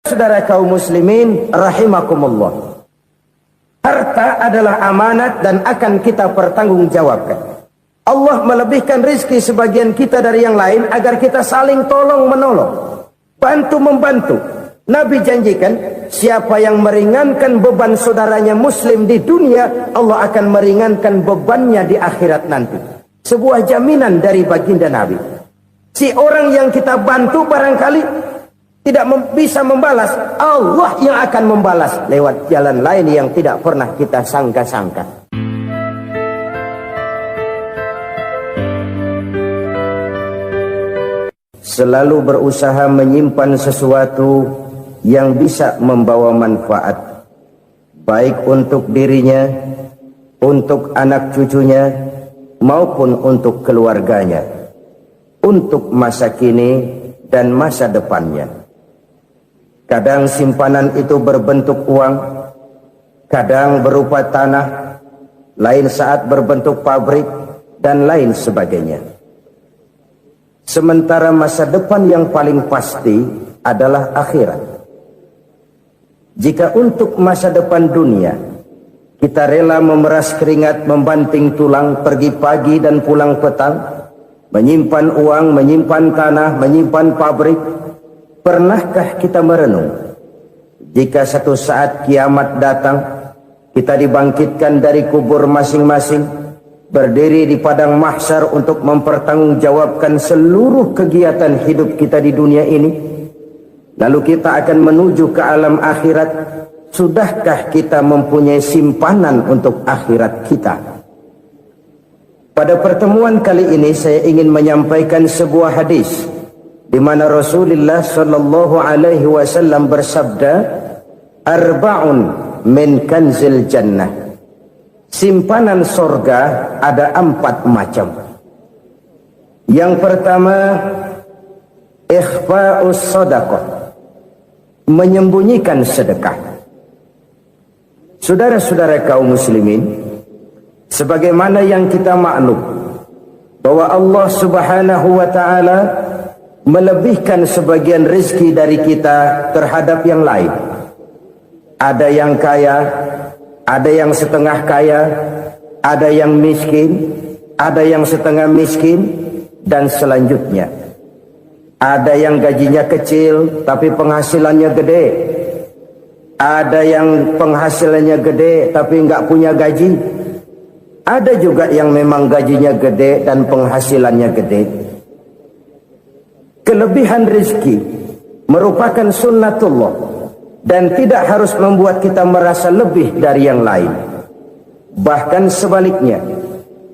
Saudara kaum muslimin rahimakumullah, harta adalah amanat dan akan kita pertanggungjawabkan. Allah melebihkan rizki sebagian kita dari yang lain agar kita saling tolong menolong, bantu membantu. Nabi janjikan, siapa yang meringankan beban saudaranya muslim di dunia, Allah akan meringankan bebannya di akhirat nanti. Sebuah jaminan dari baginda Nabi. Si orang yang kita bantu barangkali tidak bisa membalas, Allah yang akan membalas lewat jalan lain yang tidak pernah kita sangka-sangka. Selalu berusaha menyimpan sesuatu yang bisa membawa manfaat, baik untuk dirinya, untuk anak cucunya, maupun untuk keluarganya, untuk masa kini dan masa depannya. Kadang simpanan itu berbentuk uang, kadang berupa tanah, lain saat berbentuk pabrik, dan lain sebagainya. Sementara masa depan yang paling pasti adalah akhirat. Jika untuk masa depan dunia, kita rela memeras keringat, membanting tulang, pergi pagi dan pulang petang, menyimpan uang, menyimpan tanah, menyimpan pabrik, pernahkah kita merenung, jika satu saat kiamat datang, kita dibangkitkan dari kubur masing-masing, berdiri di padang mahsyar untuk mempertanggungjawabkan seluruh kegiatan hidup kita di dunia ini, lalu kita akan menuju ke alam akhirat. Sudahkah kita mempunyai simpanan untuk akhirat kita? Pada pertemuan kali ini saya ingin menyampaikan sebuah hadis di mana Rasulullah sallallahu alaihi wasallam bersabda, arba'un min kanzil jannah. Simpanan sorga ada 4 macam. Yang pertama, ikhfa'us sadaqah, menyembunyikan sedekah. Saudara-saudara kaum muslimin, sebagaimana yang kita maklum bahwa Allah Subhanahu wa taala melebihkan sebagian rezeki dari kita terhadap yang lain. Ada yang kaya, ada yang setengah kaya, ada yang miskin, ada yang setengah miskin, dan selanjutnya. Ada yang gajinya kecil tapi penghasilannya gede. Ada yang penghasilannya gede tapi nggak punya gaji. Ada juga yang memang gajinya gede dan penghasilannya gede. Kelebihan rezeki merupakan sunnatullah dan tidak harus membuat kita merasa lebih dari yang lain. Bahkan sebaliknya,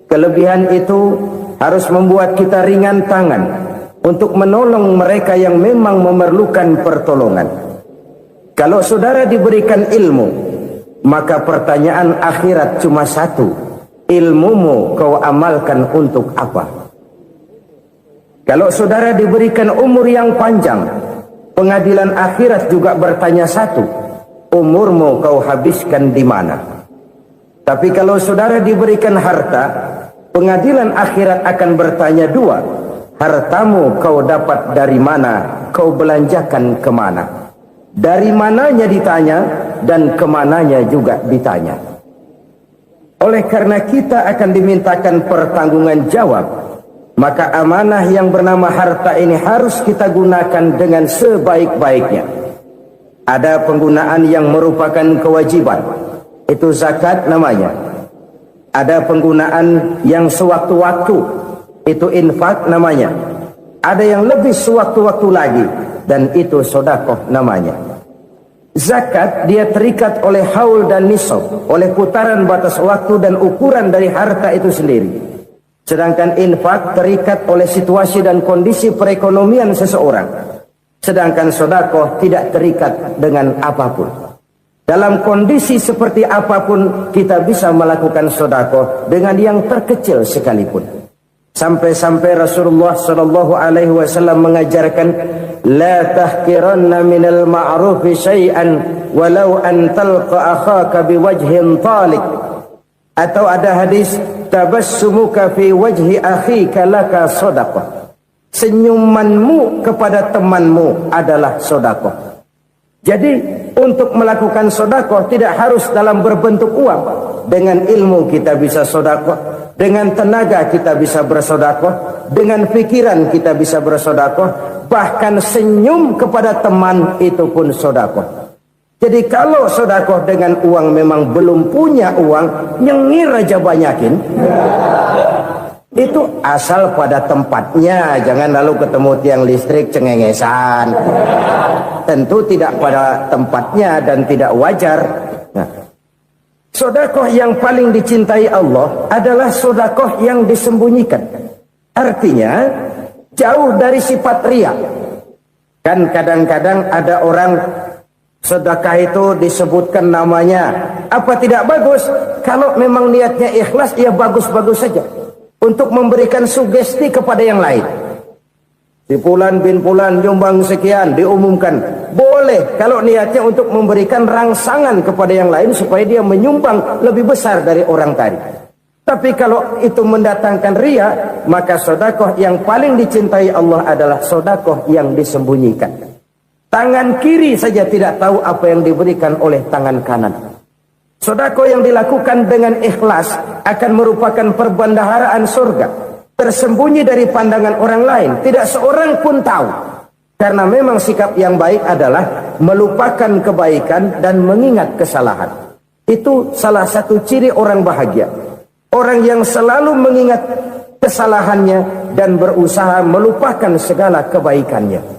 kelebihan itu harus membuat kita ringan tangan untuk menolong mereka yang memang memerlukan pertolongan. Kalau saudara diberikan ilmu, maka pertanyaan akhirat cuma satu: ilmumu kau amalkan untuk apa? Kalau saudara diberikan umur yang panjang, pengadilan akhirat juga bertanya satu: umurmu kau habiskan di mana? Tapi kalau saudara diberikan harta, pengadilan akhirat akan bertanya dua: hartamu kau dapat dari mana? Kau belanjakan kemana? Dari mananya ditanya, dan kemananya juga ditanya. Oleh karena kita akan dimintakan pertanggungan jawab, maka amanah yang bernama harta ini harus kita gunakan dengan sebaik-baiknya. Ada penggunaan yang merupakan kewajiban, itu zakat namanya. Ada penggunaan yang sewaktu-waktu, itu infak namanya. Ada yang lebih sewaktu-waktu lagi, dan itu sedekah namanya. Zakat dia terikat oleh haul dan nisab, oleh putaran batas waktu dan ukuran dari harta itu sendiri. Sedangkan infak terikat oleh situasi dan kondisi perekonomian seseorang. Sedangkan sedekah tidak terikat dengan apapun. Dalam kondisi seperti apapun kita bisa melakukan sedekah dengan yang terkecil sekalipun. Sampai-sampai Rasulullah sallallahu alaihi wasallam mengajarkan, la tahqiranna minal ma'rufi syai'an walau an talqa akhaka biwajhin talik. Atau ada hadis, tabassumuka fi wajhi akhika laka sedekah. Senyumanmu kepada temanmu adalah sedekah. Jadi untuk melakukan sedekah tidak harus dalam berbentuk uang. Dengan ilmu kita bisa sedekah, dengan tenaga kita bisa bersedekah, dengan pikiran kita bisa bersedekah, bahkan senyum kepada teman itu pun sedekah. Jadi kalau sedekah dengan uang memang belum punya uang, nyengir aja banyakin. Itu asal pada tempatnya, jangan lalu ketemu tiang listrik cengengesan. Tentu tidak pada tempatnya dan tidak wajar. Nah, sedekah yang paling dicintai Allah adalah sedekah yang disembunyikan. Artinya jauh dari sifat riya. Kan kadang-kadang ada orang sedekah itu disebutkan namanya. Apa tidak bagus? Kalau memang niatnya ikhlas, ya bagus-bagus saja. Untuk memberikan sugesti kepada yang lain. Si Fulan bin Fulan nyumbang sekian, diumumkan. Boleh kalau niatnya untuk memberikan rangsangan kepada yang lain supaya dia menyumbang lebih besar dari orang tadi. Tapi kalau itu mendatangkan riya, maka sedekah yang paling dicintai Allah adalah sedekah yang disembunyikan. Tangan kiri saja tidak tahu apa yang diberikan oleh tangan kanan. Sedekah yang dilakukan dengan ikhlas akan merupakan perbendaharaan surga, tersembunyi dari pandangan orang lain, tidak seorang pun tahu. Karena memang sikap yang baik adalah melupakan kebaikan dan mengingat kesalahan. Itu salah satu ciri orang bahagia. Orang yang selalu mengingat kesalahannya dan berusaha melupakan segala kebaikannya.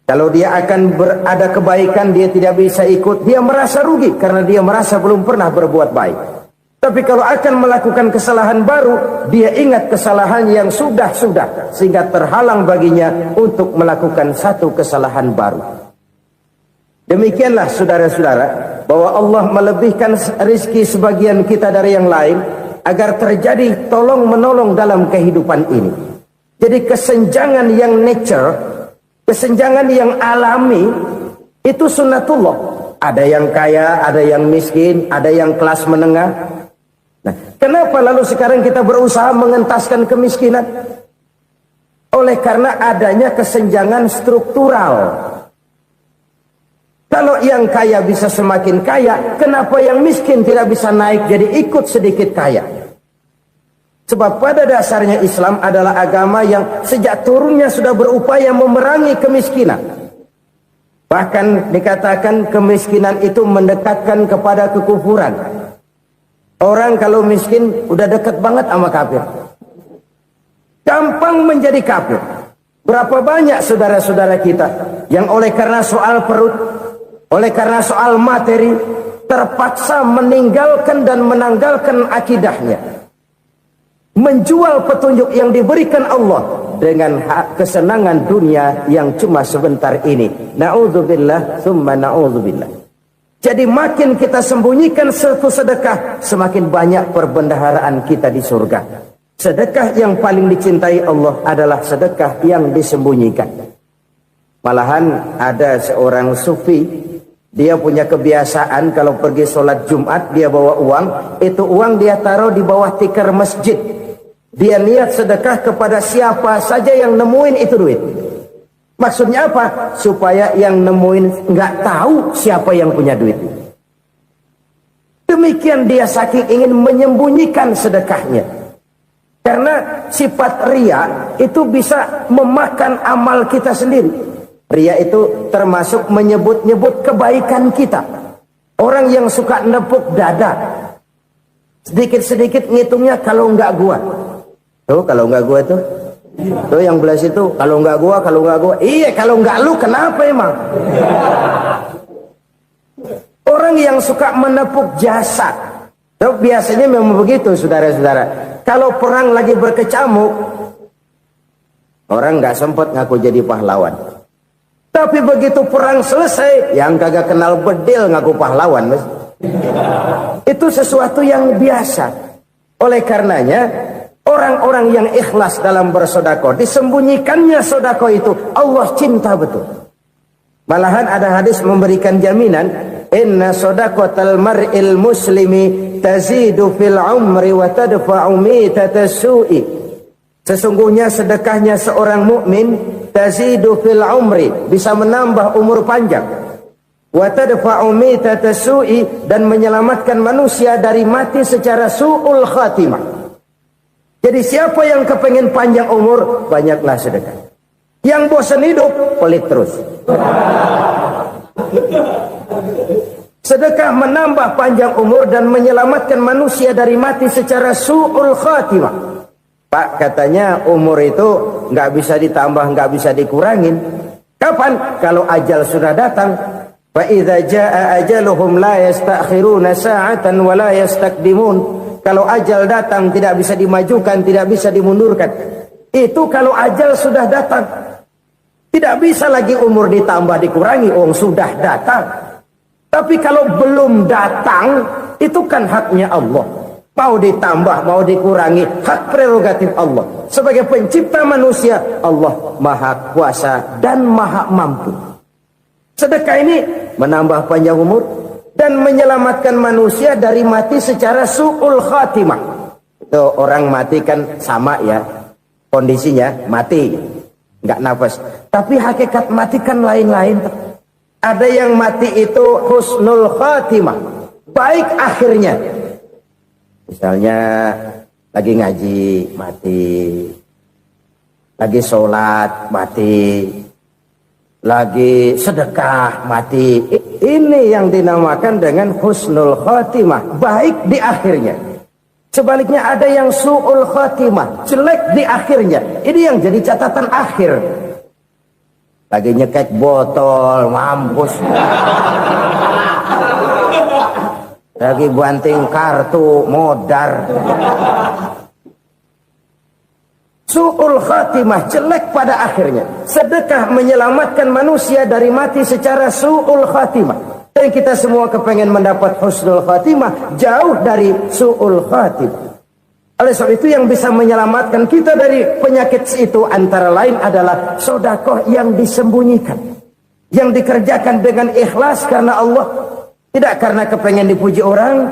Kalau dia akan berada kebaikan, dia tidak bisa ikut, dia merasa rugi karena dia merasa belum pernah berbuat baik. Tapi kalau akan melakukan kesalahan baru, dia ingat kesalahan yang sudah-sudah, sehingga terhalang baginya untuk melakukan satu kesalahan baru. Demikianlah saudara-saudara, bahwa Allah melebihkan rizki sebagian kita dari yang lain, agar terjadi tolong-menolong dalam kehidupan ini. Jadi kesenjangan yang nature, kesenjangan yang alami, itu sunnatullah. Ada yang kaya, ada yang miskin, ada yang kelas menengah. Nah, kenapa lalu sekarang kita berusaha mengentaskan kemiskinan? Oleh karena adanya kesenjangan struktural. Kalau yang kaya bisa semakin kaya, kenapa yang miskin tidak bisa naik jadi ikut sedikit kaya? Sebab pada dasarnya Islam adalah agama yang sejak turunnya sudah berupaya memerangi kemiskinan. Bahkan dikatakan kemiskinan itu mendekatkan kepada kekufuran. Orang kalau miskin udah dekat banget sama kafir. Gampang menjadi kafir. Berapa banyak saudara-saudara kita yang oleh karena soal perut, oleh karena soal materi, terpaksa meninggalkan dan menanggalkan akidahnya. Menjual petunjuk yang diberikan Allah dengan kesenangan dunia yang cuma sebentar ini. Na'udzubillah, summa na'udzubillah. Jadi makin kita sembunyikan satu sedekah, semakin banyak perbendaharaan kita di surga. Sedekah yang paling dicintai Allah adalah sedekah yang disembunyikan. Malahan ada seorang sufi, dia punya kebiasaan kalau pergi sholat Jumat dia bawa uang, itu uang dia taruh di bawah tikar masjid. Dia niat sedekah kepada siapa saja yang nemuin itu duit. Maksudnya apa? Supaya yang nemuin nggak tahu siapa yang punya duit. Demikian dia saking ingin menyembunyikan sedekahnya. Karena sifat riya itu bisa memakan amal kita sendiri. Riya itu termasuk menyebut-nyebut kebaikan kita. Orang yang suka nepuk dada, sedikit-sedikit ngitungnya kalau nggak gua. Tuh kalau nggak gua tuh. Tuh yang belah situ, kalau nggak gua, kalau nggak gua. Iya, kalau nggak lu kenapa emang? Orang yang suka menepuk jasa. Tuh biasanya memang begitu saudara-saudara. Kalau perang lagi berkecamuk, orang nggak sempat ngaku jadi pahlawan. Tapi begitu perang selesai, yang kagak kenal bedil ngaku pahlawan, mas. Itu sesuatu yang biasa. Oleh karenanya, orang-orang yang ikhlas dalam bersedekah, disembunyikannya sedekah itu, Allah cinta betul. Malahan ada hadis memberikan jaminan, inna sedaqatal mar'il muslimi tazidu fil umri wa tadfa'u mitatas su'i. Sesungguhnya sedekahnya seorang mukmin tazidu fil umri, bisa menambah umur panjang, wa tadfa'u mitata su'i, dan menyelamatkan manusia dari mati secara su'ul khatimah. Jadi siapa yang kepengen panjang umur, banyaklah sedekah. Yang bosan hidup, pelit terus. Sedekah menambah panjang umur dan menyelamatkan manusia dari mati secara su'ul khatimah. Pak, katanya umur itu nggak bisa ditambah, nggak bisa dikurangin. Kapan? Kalau ajal sudah datang. Fa idza jaa ajaluhum la yastakhiruna sa'atan wa la yastaqdimun. Kalau ajal datang tidak bisa dimajukan, tidak bisa dimundurkan. Itu kalau ajal sudah datang. Tidak bisa lagi umur ditambah dikurangi, sudah datang. Tapi kalau belum datang, itu kan haknya Allah. Mau ditambah, mau dikurangi, hak prerogatif Allah. Sebagai pencipta manusia, Allah maha kuasa dan maha mampu. Sedekah ini menambah panjang umur dan menyelamatkan manusia dari mati secara su'ul khatimah. Itu orang mati kan sama ya, kondisinya mati, nggak nafas. Tapi hakikat mati kan lain-lain. Ada yang mati itu husnul khatimah, baik akhirnya. Misalnya lagi ngaji mati, lagi sholat mati, lagi sedekah mati. Ini yang dinamakan dengan husnul khatimah, baik di akhirnya. Sebaliknya ada yang su'ul khatimah, jelek di akhirnya. Ini yang jadi catatan akhir. Lagi nyekek botol, mampus. Lagi banting kartu, modar. Su'ul khatimah, jelek pada akhirnya. Sedekah menyelamatkan manusia dari mati secara su'ul khatimah. Dan kita semua kepengen mendapat husnul khatimah, jauh dari su'ul khatimah. Oleh sebab itu yang bisa menyelamatkan kita dari penyakit itu antara lain adalah sedekah yang disembunyikan, yang dikerjakan dengan ikhlas karena Allah, tidak karena kepengen dipuji orang,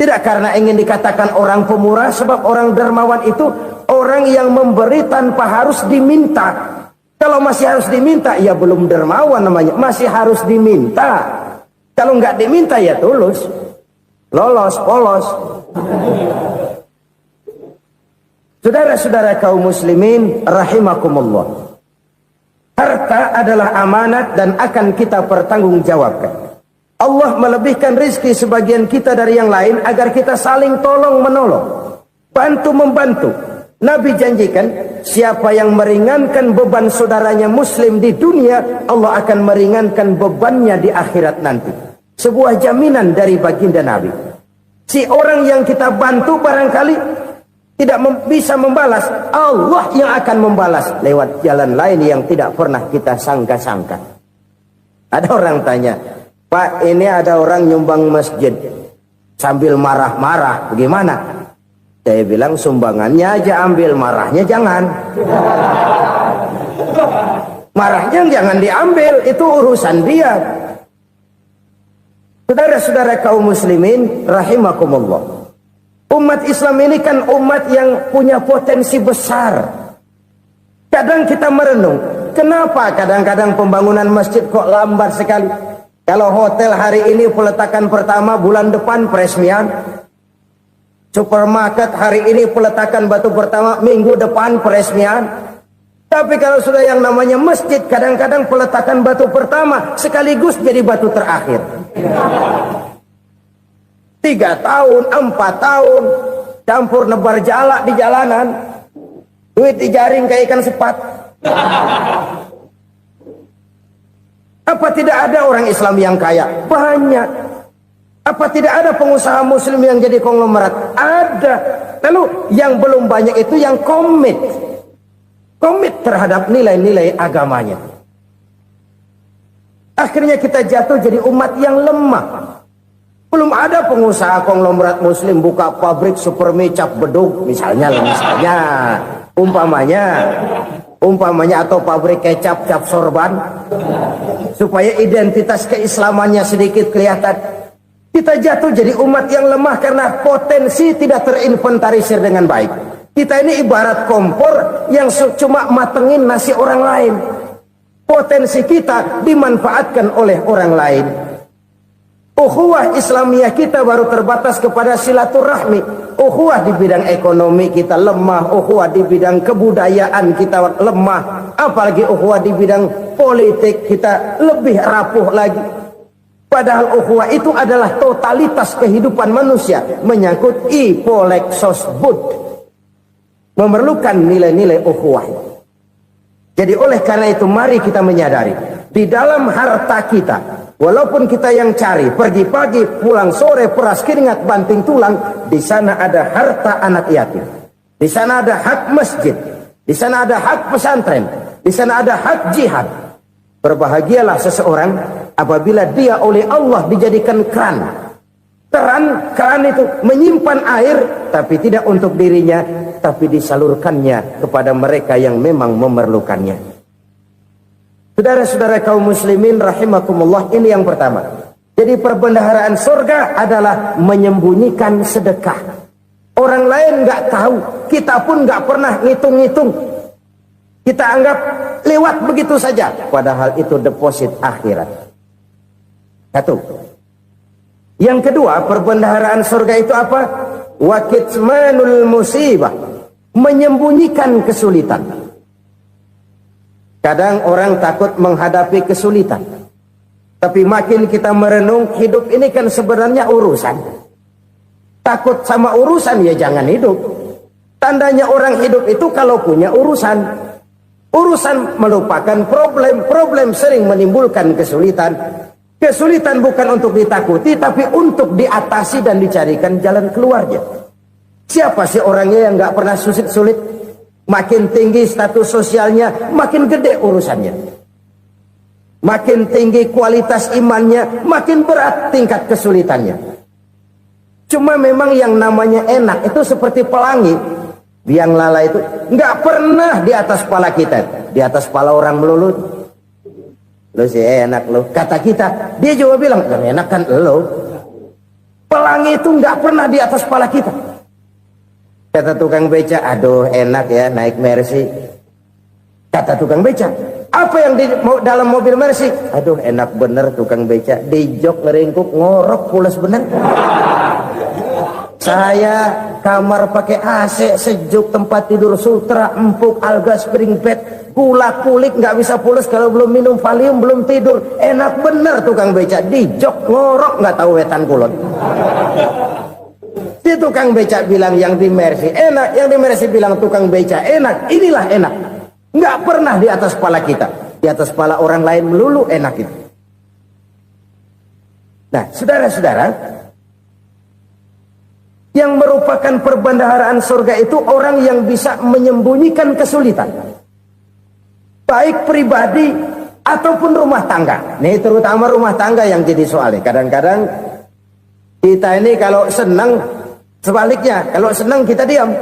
tidak karena ingin dikatakan orang pemurah. Sebab orang dermawan itu orang yang memberi tanpa harus diminta. Kalau masih harus diminta, ya belum dermawan namanya, masih harus diminta. Kalau nggak diminta ya tulus, lolos, polos. Saudara-saudara kaum muslimin rahimakumullah, harta adalah amanat dan akan kita pertanggungjawabkan. Allah melebihkan rizki sebagian kita dari yang lain agar kita saling tolong menolong, bantu membantu. Nabi janjikan siapa yang meringankan beban saudaranya muslim di dunia, Allah akan meringankan bebannya di akhirat nanti. Sebuah jaminan dari baginda Nabi. Si orang yang kita bantu barangkali tidak bisa membalas, Allah yang akan membalas lewat jalan lain yang tidak pernah kita sangka-sangka. Ada orang tanya, Pak, ini ada orang nyumbang masjid sambil marah-marah, bagaimana? Saya bilang sumbangannya aja ambil, marahnya jangan. Marahnya jangan diambil, itu urusan dia. Saudara-saudara kaum muslimin rahimakumullah, umat Islam ini kan umat yang punya potensi besar. Kadang kita merenung, kenapa kadang-kadang pembangunan masjid kok lambat sekali? Kalau hotel hari ini peletakan pertama, bulan depan peresmian. Supermarket hari ini peletakan batu pertama, minggu depan peresmian. Tapi kalau sudah yang namanya masjid, kadang-kadang peletakan batu pertama sekaligus jadi batu terakhir. 3 tahun, 4 tahun, campur nebar jalak di jalanan, duit dijaring kayak ikan sepat. Apa tidak ada orang Islam yang kaya? Banyak. Apa tidak ada pengusaha muslim yang jadi konglomerat? Ada. Lalu yang belum banyak itu yang komit terhadap nilai-nilai agamanya. Akhirnya kita jatuh jadi umat yang lemah. Belum ada pengusaha konglomerat muslim buka pabrik supermi cap bedug misalnya umpamanya atau pabrik kecap cap sorban supaya identitas keislamannya sedikit kelihatan. Kita jatuh jadi umat yang lemah karena potensi tidak terinventarisir dengan baik. Kita ini ibarat kompor yang cuma matengin nasi orang lain. potensi kita dimanfaatkan oleh orang lain. Ukhuwah Islamiyah kita baru terbatas kepada silaturahmi. Ukhuwah di bidang ekonomi kita lemah, ukhuwah di bidang kebudayaan kita lemah, apalagi ukhuwah di bidang politik kita lebih rapuh lagi. Padahal ukhuwah itu adalah totalitas kehidupan manusia, menyangkut ipolek sosbud, memerlukan nilai-nilai ukhuwah. Jadi oleh karena itu mari kita menyadari di dalam harta kita, walaupun kita yang cari pergi pagi pulang sore peras keringat banting tulang, di sana ada harta anak yatim, di sana ada hak masjid, di sana ada hak pesantren, di sana ada hak jihad. Berbahagialah seseorang apabila dia oleh Allah dijadikan keran. Keran itu menyimpan air, tapi tidak untuk dirinya, tapi disalurkannya kepada mereka yang memang memerlukannya. Saudara-saudara kaum muslimin rahimakumullah, ini yang pertama. Jadi perbendaharaan surga adalah menyembunyikan sedekah. Orang lain nggak tahu, kita pun nggak pernah ngitung-ngitung. Kita anggap lewat begitu saja, padahal itu deposit akhirat. Satu. Yang kedua, perbendaharaan surga itu apa? Wa kitmanul musibah, menyembunyikan kesulitan. Kadang orang takut menghadapi kesulitan, tapi makin kita merenung, hidup ini kan sebenarnya urusan. Takut sama urusan ya jangan hidup. Tandanya orang hidup itu kalau punya urusan. Urusan melupakan problem, problem sering menimbulkan kesulitan. Kesulitan bukan untuk ditakuti, tapi untuk diatasi dan dicarikan jalan keluarnya. Siapa sih orangnya yang nggak pernah sulit-sulit? Makin tinggi status sosialnya, makin gede urusannya. Makin tinggi kualitas imannya, makin berat tingkat kesulitannya. Cuma memang yang namanya enak itu seperti pelangi. Biang lala itu nggak pernah di atas kepala kita, di atas kepala orang melulu. Lu sih enak lu, kata kita. Dia juga bilang yang enak kan lu. Pelangi itu nggak pernah di atas kepala kita. Kata tukang beca, aduh enak ya naik Mercy. Kata tukang beca, apa yang di dalam mobil Mercy? Aduh enak bener tukang beca, di jok ngeringkuk ngorok pulas bener. Saya kamar pakai AC sejuk, tempat tidur sutra empuk, alga spring bed, gula kulik nggak bisa pulas kalau belum minum Valium, belum tidur. Enak bener tukang beca, di jok ngorok nggak tahu wetan kulon. Si tukang beca bilang yang di Mercy enak, yang di Mercy bilang tukang beca enak. Inilah enak, nggak pernah di atas kepala kita, di atas kepala orang lain melulu enak itu. Nah saudara-saudara, yang merupakan perbendaharaan surga itu orang yang bisa menyembunyikan kesulitan, baik pribadi ataupun rumah tangga. Nih terutama rumah tangga yang jadi soalnya. Kadang-kadang kita ini kalau senang, sebaliknya kalau senang kita diam,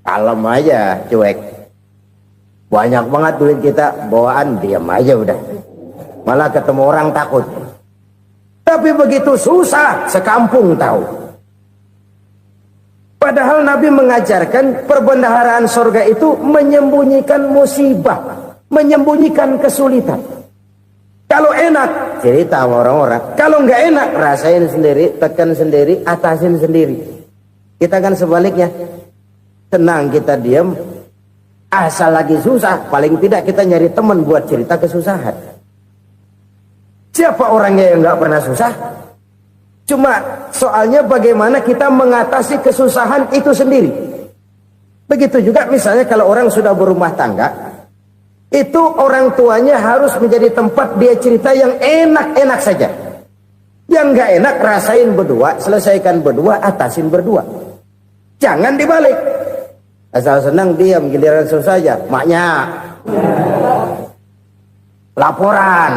kalem aja, cuek. Banyak banget duit kita bawaan, diam aja udah. Malah ketemu orang takut. Tapi begitu susah, sekampung tahu. Padahal Nabi mengajarkan perbendaharaan surga itu menyembunyikan musibah, menyembunyikan kesulitan. Kalau enak, cerita sama orang-orang. Kalau nggak enak, rasain sendiri, tekan sendiri, atasin sendiri. Kita kan sebaliknya. Tenang kita diam, asal lagi susah, paling tidak kita nyari teman buat cerita kesusahan. Siapa orangnya yang nggak pernah susah? Cuma soalnya bagaimana kita mengatasi kesusahan itu sendiri. Begitu juga misalnya kalau orang sudah berumah tangga, itu orang tuanya harus menjadi tempat dia cerita yang enak-enak saja. Yang nggak enak rasain berdua, selesaikan berdua, atasin berdua. Jangan dibalik. Asal senang diam, giliran susah saja. Maknya laporan.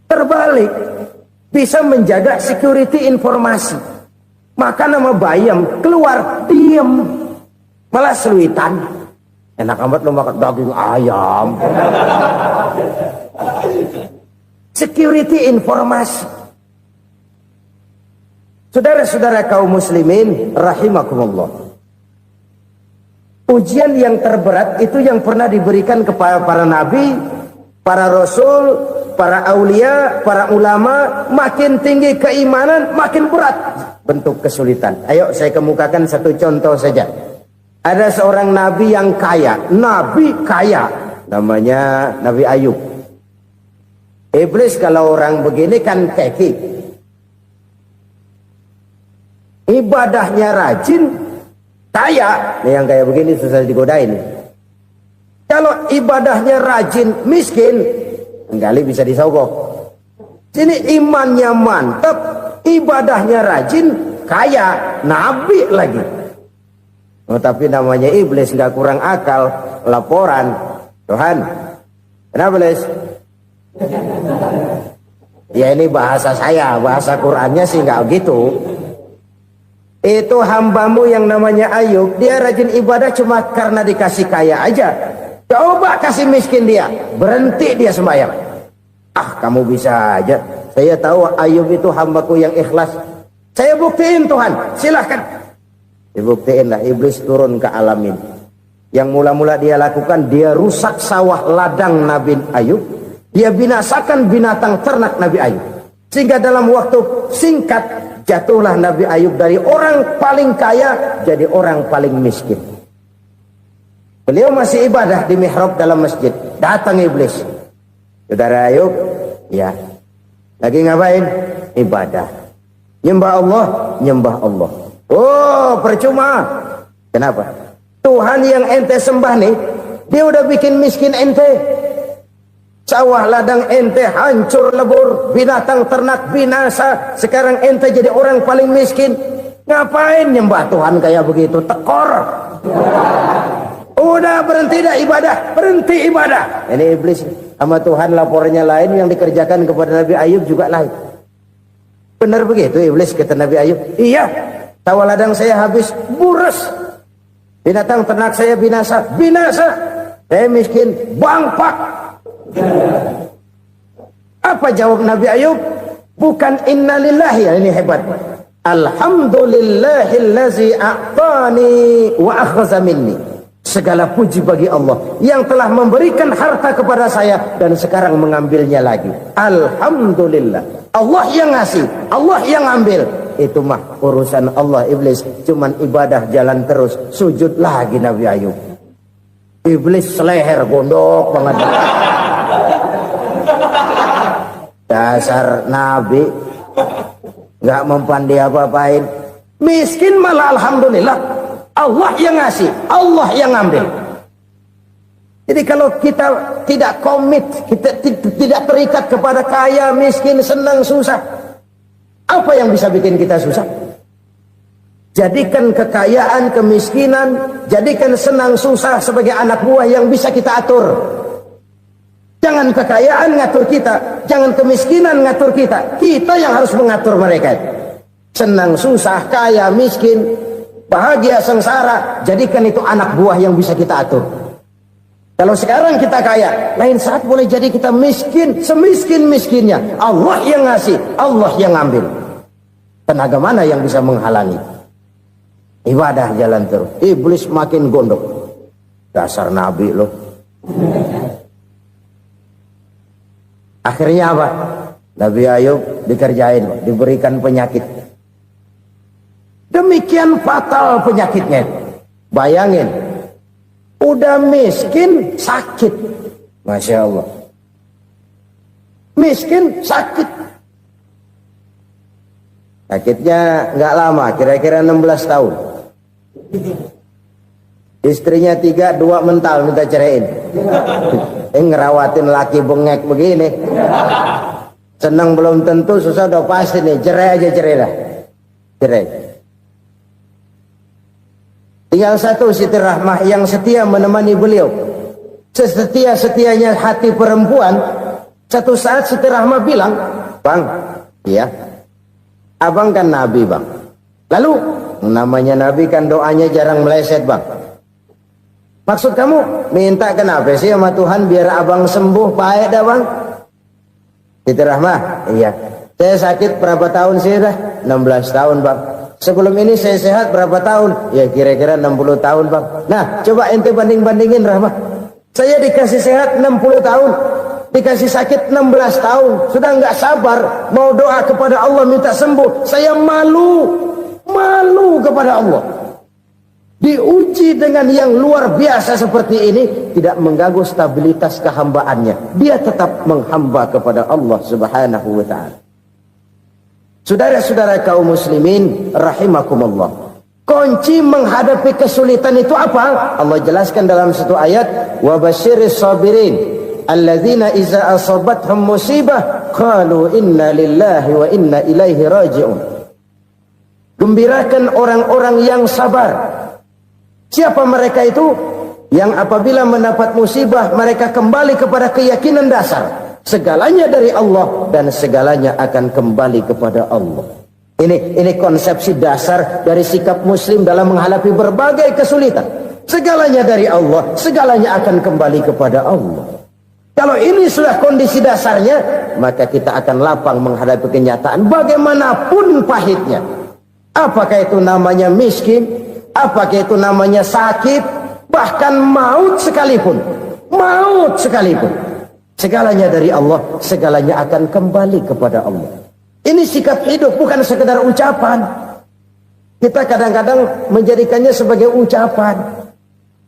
Terbalik. Bisa menjaga security informasi. Maka nama bayam keluar diam, malah seluitan. Enak amat lo makan daging ayam. Security informasi. Saudara-saudara kaum muslimin rahimakumullah. Ujian yang terberat itu yang pernah diberikan kepada para nabi para rasul, para aulia, para ulama, makin tinggi keimanan, makin berat bentuk kesulitan. Ayo saya kemukakan satu contoh saja. Ada seorang nabi yang kaya, nabi kaya, namanya Nabi Ayub. Iblis kalau orang begini kan keki, ibadahnya rajin, kaya. Nih yang kayak begini susah digodain. Kalau ibadahnya rajin, miskin, kali bisa disogok. Sini imannya mantap, ibadahnya rajin, kaya, nabi lagi. Oh, tapi namanya iblis nggak kurang akal. Laporan, Tuhan, kenapa Les? Ya ini bahasa saya, bahasa Qurannya sih nggak gitu. Itu hambamu yang namanya Ayub, dia rajin ibadah cuma karena dikasih kaya aja. Coba kasih miskin dia, berhenti dia sembahyang. Ah, kamu bisa aja. Saya tahu Ayub itu hambaku yang ikhlas. Saya buktiin Tuhan, silahkan. Dibuktiin lah, iblis turun ke alam ini. Yang mula-mula dia lakukan, dia rusak sawah ladang Nabi Ayub. Dia binasakan binatang ternak Nabi Ayub. Sehingga dalam waktu singkat, jatuhlah Nabi Ayub dari orang paling kaya, jadi orang paling miskin. Beliau masih ibadah di mihrab dalam masjid. Datang iblis. Saudara Ayub, ya. Lagi ngapain? Ibadah. Nyembah Allah, nyembah Allah. Oh, percuma. Kenapa? Tuhan yang ente sembah nih, dia udah bikin miskin ente. Sawah ladang ente hancur lebur, binatang ternak binasa. Sekarang ente jadi orang paling miskin. Ngapain nyembah Tuhan kayak begitu? Tekor. Udah berhenti dah ibadah, berhenti ibadah. Ini iblis sama Tuhan laporannya lain, yang dikerjakan kepada Nabi Ayub juga lain. Benar begitu iblis kata Nabi Ayub? Iya. Sawah ladang saya habis, buras. Binatang ternak saya binasa, binasa. Saya miskin, bangpak. Apa jawab Nabi Ayub? Bukan innalillahi, ya ini hebat. Alhamdulillahillazi a'tani wa akhza minni. Segala puji bagi Allah yang telah memberikan harta kepada saya dan sekarang mengambilnya lagi. Alhamdulillah. Allah yang ngasih, Allah yang ambil. Itu mah urusan Allah. Iblis cuman ibadah jalan terus, sujud lagi Nabi Ayub. Iblis seleher gondok banget. Dasar Nabi nggak mempan dia apa-apain. Miskin malah alhamdulillah. Allah yang ngasih, Allah yang ngambil. Jadi kalau kita tidak komit, kita tidak terikat kepada kaya, miskin, senang, susah, apa yang bisa bikin kita susah? Jadikan kekayaan, kemiskinan, jadikan senang, susah sebagai anak buah yang bisa kita atur. Jangan kekayaan ngatur kita, jangan kemiskinan ngatur kita. Kita yang harus mengatur mereka. Senang, susah, kaya, miskin, bahagia, sengsara, jadikan itu anak buah yang bisa kita atur. Kalau sekarang kita kaya, lain saat boleh jadi kita miskin, semiskin-miskinnya. Allah yang ngasih, Allah yang ngambil. Tenaga mana yang bisa menghalangi? Ibadah jalan terus. Iblis makin gondok. Dasar Nabi loh. Akhirnya apa? Nabi Ayub dikerjain, diberikan penyakit. Demikian fatal penyakitnya. Bayangin, udah miskin sakit. Masya Allah. Miskin sakit. Sakitnya nggak lama, kira-kira 16 tahun. Istrinya 3, 2 mental minta ceraiin. Ngerawatin laki bengek begini. Senang belum tentu, susah udah pasti nih. Cerai aja, cerai dah. Cerai. Tinggal satu Siti Rahmah yang setia menemani beliau. Sesetia-setianya hati perempuan. Satu saat Siti Rahmah bilang, "Bang, iya, abang kan Nabi bang. Lalu, namanya Nabi kan doanya jarang meleset bang. Maksud kamu minta kenapa sih sama Tuhan biar abang sembuh baik dah bang?" Siti Rahmah, iya. Saya sakit berapa tahun sih dah? 16 tahun bang. Sebelum ini saya sehat berapa tahun? Ya kira-kira 60 tahun bang. Nah coba ente banding-bandingin Rahmah. Saya dikasih sehat 60 tahun. dikasih sakit 16 tahun, sudah nggak sabar mau doa kepada Allah minta sembuh. Saya malu kepada Allah. Diuji dengan yang luar biasa seperti ini, tidak mengganggu stabilitas kehambaannya. Dia tetap menghamba kepada Allah Subhanahu wa ta'ala. Saudara-saudara kaum muslimin rahimakumullah. Kunci menghadapi kesulitan itu apa? Allah jelaskan dalam satu ayat, wa basyiris sabirin alladzina iza asabathum musibah qalu inna lillahi wa inna ilaihi raji'un. Gembirakan orang-orang yang sabar. Siapa mereka itu? Yang apabila mendapat musibah mereka kembali kepada keyakinan dasar, segalanya dari Allah dan segalanya akan kembali kepada Allah. Ini konsepsi dasar dari sikap muslim dalam menghadapi berbagai kesulitan. Segalanya dari Allah, segalanya akan kembali kepada Allah. Kalau ini sudah kondisi dasarnya, maka kita akan lapang menghadapi kenyataan bagaimanapun pahitnya. Apakah itu namanya miskin, apakah itu namanya sakit, bahkan maut sekalipun. Segalanya dari Allah, segalanya akan kembali kepada Allah. Ini sikap hidup, bukan sekedar ucapan. Kita kadang-kadang menjadikannya sebagai ucapan.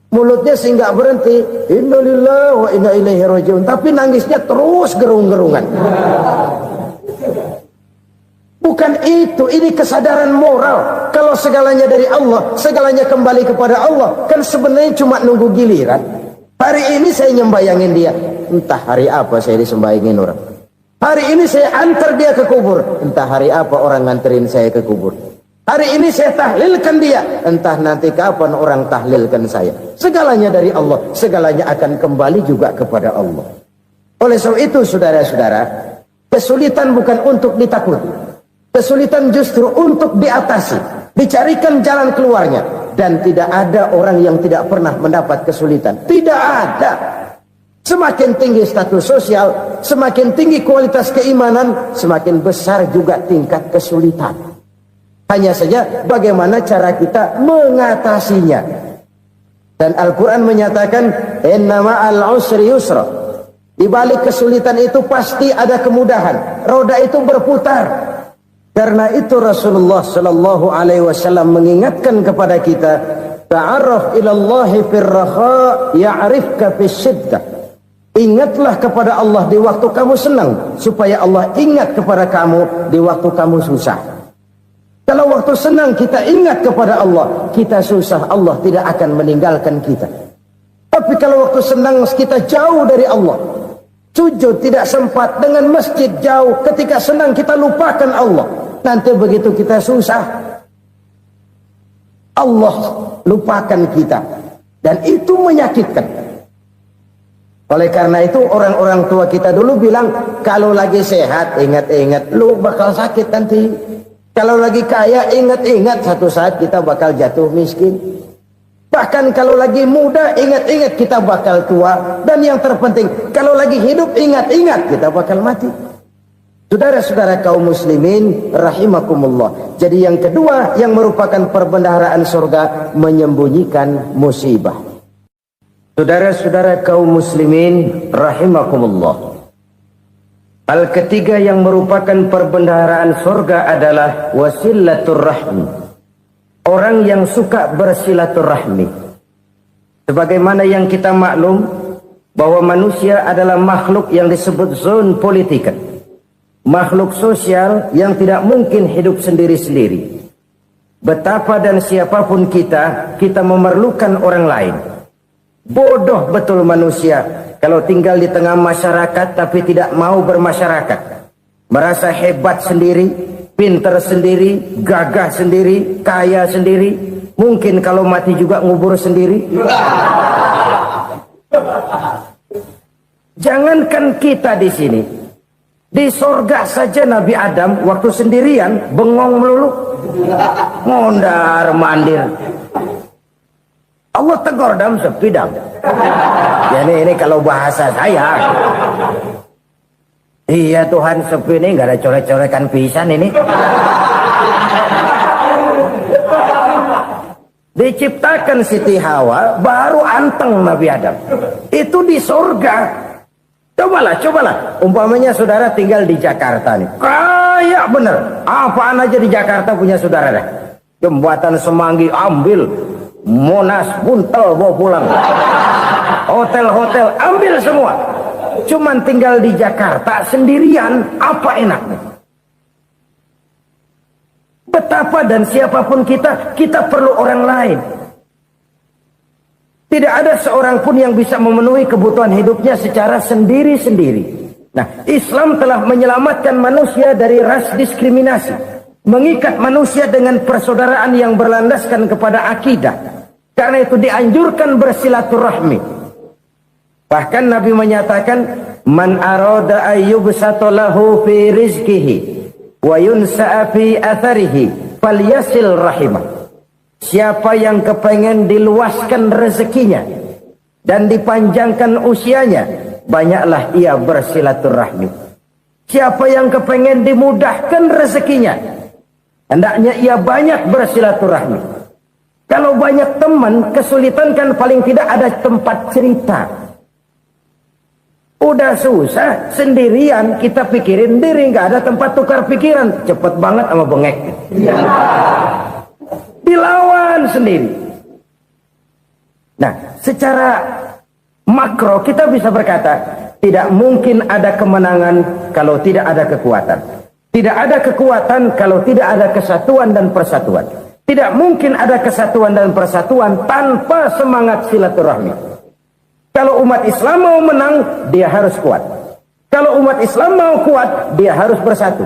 Mulutnya sih nggak berhenti, innalillahi wa inna ilaihi raji'un, tapi nangisnya terus gerung-gerungan. Bukan itu, ini kesadaran moral. Kalau segalanya dari Allah, segalanya kembali kepada Allah, kan sebenarnya cuma nunggu giliran. Hari ini saya nyembayangin dia, entah hari apa saya disembayangin orang. Hari ini saya antar dia ke kubur, entah hari apa orang nganterin saya ke kubur. Hari ini saya tahlilkan dia, entah nanti kapan orang tahlilkan saya. Segalanya dari Allah, segalanya akan kembali juga kepada Allah. Oleh sebab itu saudara-saudara, kesulitan bukan untuk ditakuti. Kesulitan justru untuk diatasi, dicarikan jalan keluarnya. Dan tidak ada orang yang tidak pernah mendapat kesulitan. Tidak ada. Semakin tinggi status sosial, semakin tinggi kualitas keimanan, semakin besar juga tingkat kesulitan. Hanya saja bagaimana cara kita mengatasinya. Dan Al-Quran menyatakan, inna ma'al usri yusra. Di balik kesulitan itu pasti ada kemudahan. Roda itu berputar. Karena itu Rasulullah sallallahu alaihi wasallam mengingatkan kepada kita, ta'arraf ilallahi firraha ya'rifka fisyiddah. Ingatlah kepada Allah di waktu kamu senang, supaya Allah ingat kepada kamu di waktu kamu susah. Kalau waktu senang kita ingat kepada Allah, kita susah, Allah tidak akan meninggalkan kita. Tapi kalau waktu senang kita jauh dari Allah, sujud tidak sempat, dengan masjid jauh, ketika senang kita lupakan Allah. Nanti begitu kita susah, Allah lupakan kita. Dan itu menyakitkan. Oleh karena itu orang-orang tua kita dulu bilang, kalau lagi sehat ingat-ingat lu bakal sakit nanti. Kalau lagi kaya ingat-ingat satu saat kita bakal jatuh miskin. Bahkan kalau lagi muda ingat-ingat kita bakal tua. Dan yang terpenting, kalau lagi hidup ingat-ingat kita bakal mati. Saudara-saudara kaum muslimin rahimakumullah. Jadi yang kedua yang merupakan perbendaharaan surga, menyembunyikan musibah. Saudara-saudara kaum muslimin rahimakumullah. Hal ketiga yang merupakan perbendaharaan surga adalah wasilatur rahmi. Orang yang suka bersilaturahmi. Sebagaimana yang kita maklum bahwa manusia adalah makhluk yang disebut zon politika. Makhluk sosial yang tidak mungkin hidup sendiri-sendiri. Betapa dan siapapun kita memerlukan orang lain. Bodoh betul manusia kalau tinggal di tengah masyarakat tapi tidak mau bermasyarakat. Merasa hebat sendiri, pinter sendiri, gagah sendiri, kaya sendiri. Mungkin kalau mati juga ngubur sendiri. Jangankan kita di sini. Di sorga saja Nabi Adam waktu sendirian bengong melulu, mondar mandir. Allah tegur dam sepi dam. Jadi ini kalau bahasa saya, iya Tuhan sepi ini nggak ada colek-colekan pisan ini. Diciptakan Siti Hawa baru anteng Nabi Adam. Itu di sorga. Cobalah. Umpamanya saudara tinggal di Jakarta nih. Kayak bener. Apaan aja di Jakarta punya saudara dah. Jembatan Semanggi ambil. Monas, Buntel bawa pulang. Hotel-hotel ambil semua. Cuman tinggal di Jakarta sendirian, apa enaknya? Betapa dan siapapun kita perlu orang lain. Tidak ada seorang pun yang bisa memenuhi kebutuhan hidupnya secara sendiri-sendiri. Nah, Islam telah menyelamatkan manusia dari ras diskriminasi, mengikat manusia dengan persaudaraan yang berlandaskan kepada akidah. Karena itu dianjurkan bersilaturahmi. Bahkan Nabi menyatakan, man arada ayyubsata lahu fi rizqihi wa yunsa'a fi atharihi falyasil rahimah. Siapa yang kepengen diluaskan rezekinya dan dipanjangkan usianya, banyaklah ia bersilaturahmi. Siapa yang kepengen dimudahkan rezekinya, hendaknya ia banyak bersilaturahmi. Kalau banyak teman, kesulitan kan paling tidak ada tempat cerita. Udah susah, sendirian kita pikirin diri, nggak ada tempat tukar pikiran. Cepet banget sama bengek. Dilawan sendiri. Nah, secara makro kita bisa berkata, tidak mungkin ada kemenangan kalau tidak ada kekuatan. Tidak ada kekuatan kalau tidak ada kesatuan dan persatuan. Tidak mungkin ada kesatuan dan persatuan tanpa semangat silaturahmi. Kalau umat Islam mau menang, dia harus kuat. Kalau umat Islam mau kuat, dia harus bersatu.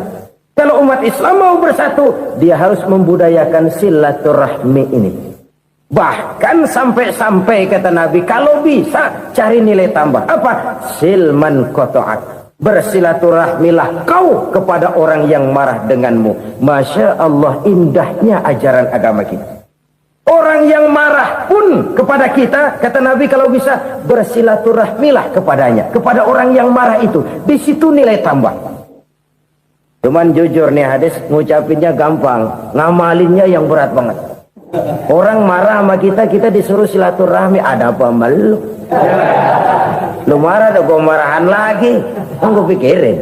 Kalau umat Islam mau bersatu, dia harus membudayakan silaturahmi ini. Bahkan sampai-sampai kata Nabi, kalau bisa cari nilai tambah. Apa? Silman qata'ak. Bersilaturahmilah kau kepada orang yang marah denganmu. Masya Allah, indahnya ajaran agama kita. Orang yang marah pun kepada kita, kata Nabi, kalau bisa bersilaturahmilah kepadanya, kepada orang yang marah itu. Di situ nilai tambah. Cuman jujur nih hadis, ngucapinnya gampang, ngamalinnya yang berat banget. Orang marah sama kita, kita disuruh silaturahmi, ada apa malu? Lu marah, ada gua marahan lagi. Tunggu pikirin.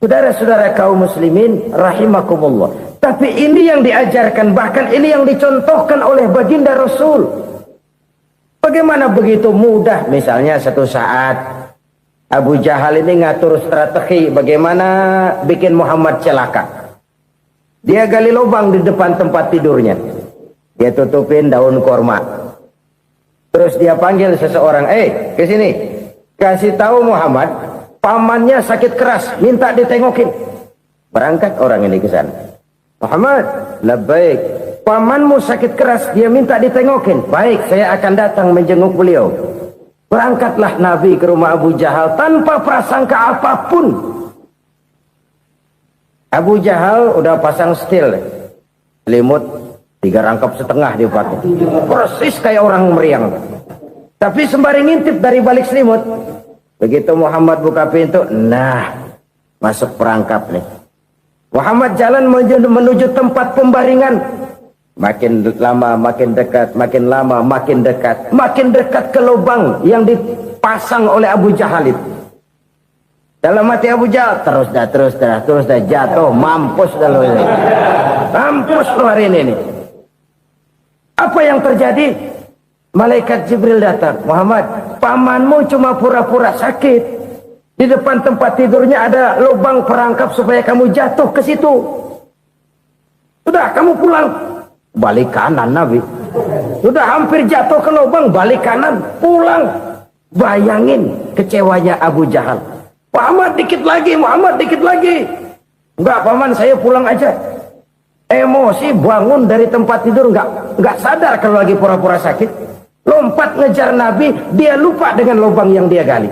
Saudara-saudara kaum muslimin rahimakumullah. Tapi ini yang diajarkan, bahkan ini yang dicontohkan oleh baginda Rasul. Bagaimana begitu mudah, misalnya satu saat Abu Jahal ini ngatur strategi bagaimana bikin Muhammad celaka. Dia gali lubang di depan tempat tidurnya. Dia tutupin daun korma. Terus dia panggil seseorang, ke sini. Kasih tahu Muhammad, pamannya sakit keras, minta ditengokin. Berangkat orang ini ke sana. Muhammad, labbaik. Pamanmu sakit keras, dia minta ditengokin. Baik, saya akan datang menjenguk beliau. Berangkatlah Nabi ke rumah Abu Jahal tanpa prasangka apapun. Abu Jahal udah pasang setil, selimut 3 rangkap setengah dia pakai, persis kayak orang meriang. Tapi sembari ngintip dari balik selimut, begitu Muhammad buka pintu, nah masuk perangkap nih. Muhammad jalan menuju tempat pembaringan. Makin lama makin dekat, makin lama makin dekat, makin dekat ke lubang yang dipasang oleh Abu Jahal itu. Dalam hati Abu Jahal, terus dah jatuh, mampus dah lo ini. Mampus lo hari ini nih. Apa yang terjadi? Malaikat Jibril datang. Muhammad, pamanmu cuma pura-pura sakit. Di depan tempat tidurnya ada lubang perangkap supaya kamu jatuh ke situ. Sudah, kamu pulang. Balik kanan Nabi. Sudah hampir jatuh ke lubang, balik kanan, pulang. Bayangin kecewanya Abu Jahal. Muhammad dikit lagi. Enggak paman, saya pulang aja. Emosi bangun dari tempat tidur, enggak sadar kalau lagi pura-pura sakit. Lompat ngejar Nabi, dia lupa dengan lubang yang dia gali.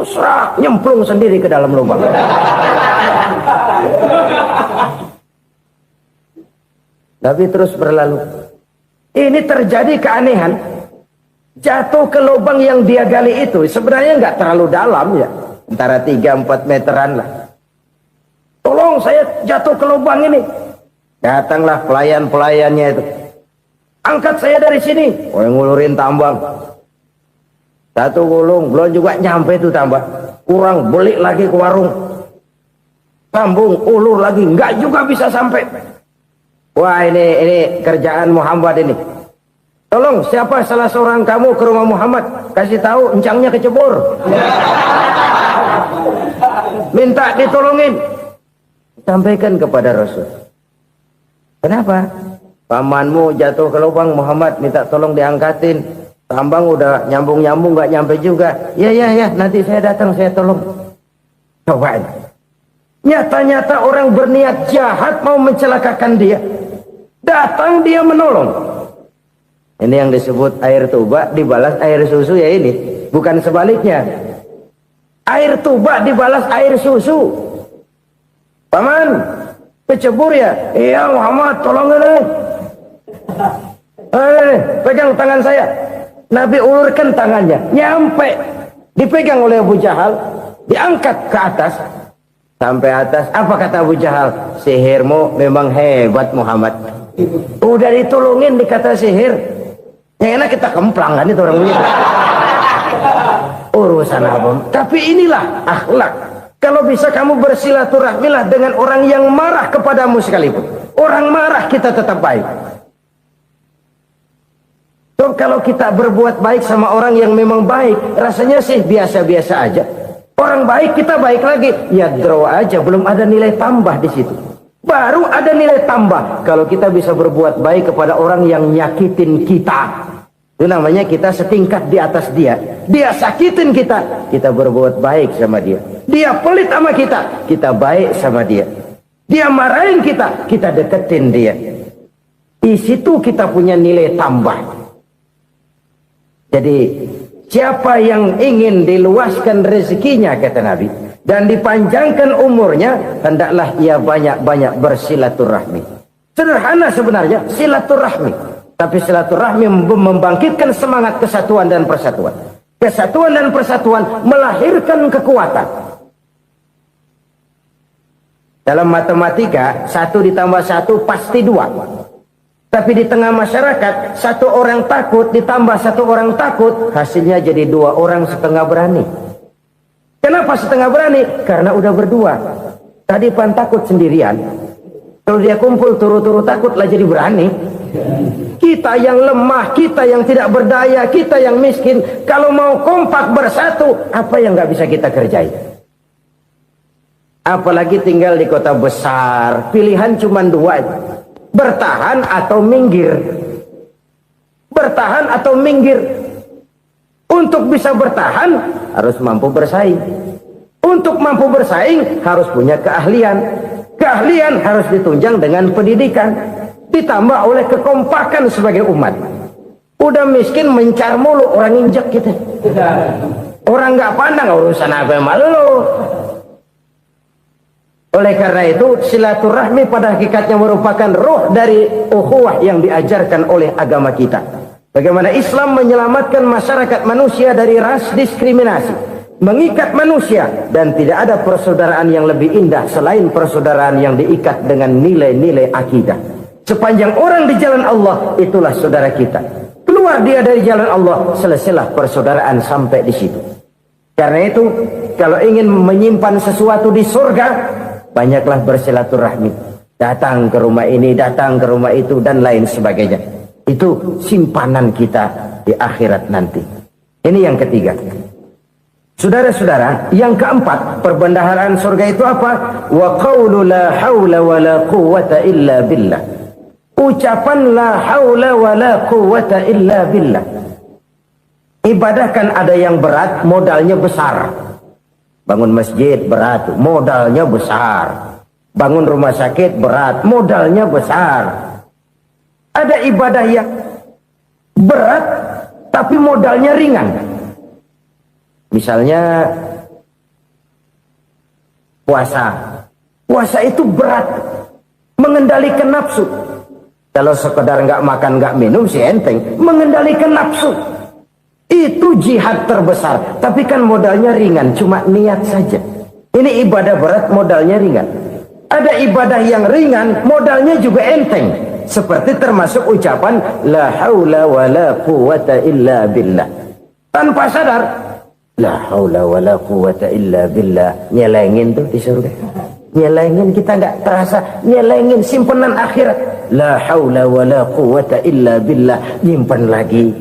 Serak, nyemplung sendiri ke dalam lubang. Nabi terus berlalu. Ini terjadi keanehan. Jatuh ke lubang yang dia gali itu sebenarnya nggak terlalu dalam ya, antara 3-4 meteran lah. Tolong saya jatuh ke lubang ini. Datanglah pelayan-pelayannya itu. Angkat saya dari sini. Oh, yang ngulurin tambang. Satu gulung, belum juga nyampe itu tambah. Kurang beli lagi ke warung. Sambung, ulur lagi, enggak juga bisa sampai. Wah ini kerjaan Muhammad ini. Tolong siapa salah seorang kamu ke rumah Muhammad, kasih tahu encangnya kecebur. Minta ditolongin. Sampaikan kepada Rasul. Kenapa? Pamanmu jatuh ke lubang, Muhammad minta tolong diangkatin. Tambang udah nyambung-nyambung nggak nyampe juga. Ya nanti saya datang saya tolong. Cobain. Nyata-nyata orang berniat jahat mau mencelakakan dia. Datang dia menolong. Ini yang disebut air tuba dibalas air susu ya ini. Bukan sebaliknya. Air tuba dibalas air susu. Paman, kecebur ya? Iya Muhammad, tolongin pegang tangan saya. Nabi ulurkan tangannya, nyampe. Dipegang oleh Abu Jahal, diangkat ke atas. Sampai atas, apa kata Abu Jahal? Sihirmu memang hebat Muhammad. Udah ditolongin dikata sihir. Yang enak kita kemplang kan itu orang begitu. Urusan apa? Tapi inilah akhlak. Kalau bisa kamu bersilaturahmilah dengan orang yang marah kepadamu sekalipun. Orang marah kita tetap baik. So, kalau kita berbuat baik sama orang yang memang baik, rasanya sih biasa-biasa aja. Orang baik kita baik lagi, ya draw aja, belum ada nilai tambah di situ. Baru ada nilai tambah kalau kita bisa berbuat baik kepada orang yang nyakitin kita. Itu namanya kita setingkat di atas dia. Dia sakitin kita, kita berbuat baik sama dia. Dia pelit sama kita, kita baik sama dia. Dia marahin kita, kita deketin dia. Di situ kita punya nilai tambah. Jadi siapa yang ingin diluaskan rezekinya kata Nabi dan dipanjangkan umurnya, hendaklah ia banyak-banyak bersilaturahmi. Sederhana sebenarnya silaturahmi, tapi silaturahmi membangkitkan semangat kesatuan dan persatuan. Kesatuan dan persatuan melahirkan kekuatan. Dalam matematika 1 ditambah 1 pasti 2. Tapi di tengah masyarakat, 1 orang takut ditambah 1 orang takut, hasilnya jadi 2 orang setengah berani. Kenapa setengah berani? Karena udah berdua. Tadi pan takut sendirian. Kalau dia kumpul turu-turu takutlah jadi berani. Kita yang lemah, kita yang tidak berdaya, kita yang miskin, kalau mau kompak bersatu, apa yang nggak bisa kita kerjain? Apalagi tinggal di kota besar, pilihan cuma 2. Bertahan atau minggir. Bertahan atau minggir. Untuk bisa bertahan harus mampu bersaing. Untuk mampu bersaing harus punya keahlian. Keahlian harus ditunjang dengan pendidikan, ditambah oleh kekompakan sebagai umat. Udah miskin mencar mulu, orang injek kita. Orang nggak pandang urusan apa malu. Oleh karena itu silaturahmi pada hakikatnya merupakan roh dari ukhuwah yang diajarkan oleh agama kita. Bagaimana Islam menyelamatkan masyarakat manusia dari ras diskriminasi, mengikat manusia, dan tidak ada persaudaraan yang lebih indah selain persaudaraan yang diikat dengan nilai-nilai akidah. Sepanjang orang di jalan Allah, itulah saudara kita. Keluar dia dari jalan Allah, selesailah persaudaraan sampai di situ. Karena itu, kalau ingin menyimpan sesuatu di surga, banyaklah bersilaturahmi. Datang ke rumah ini, datang ke rumah itu, dan lain sebagainya. Itu simpanan kita di akhirat nanti. Ini yang ketiga. Saudara-saudara, yang keempat, perbendaharaan surga itu apa? Wa qawlu la hawla wa la quwwata illa billah. Ucapan la hawla wa la quwwata illa billah. Ibadah kan ada yang berat, modalnya besar. Bangun masjid berat, modalnya besar. Bangun rumah sakit berat, modalnya besar. Ada ibadah yang berat, tapi modalnya ringan. Misalnya puasa. Puasa itu berat, mengendalikan nafsu. Kalau sekedar nggak makan nggak minum sih enteng, mengendalikan nafsu. Itu jihad terbesar, tapi kan modalnya ringan, cuma niat saja. Ini ibadah berat, modalnya ringan. Ada ibadah yang ringan, modalnya juga enteng. Seperti termasuk ucapan la haula wa la quwwata illa billah. tanpa sadar. La haula wala quwata illa billah. Nyelengin tuh di surga. Nyelengin, kita nggak terasa. Nyelengin simpenan akhirat. La haula wala quwata illa billah. Nyimpan lagi.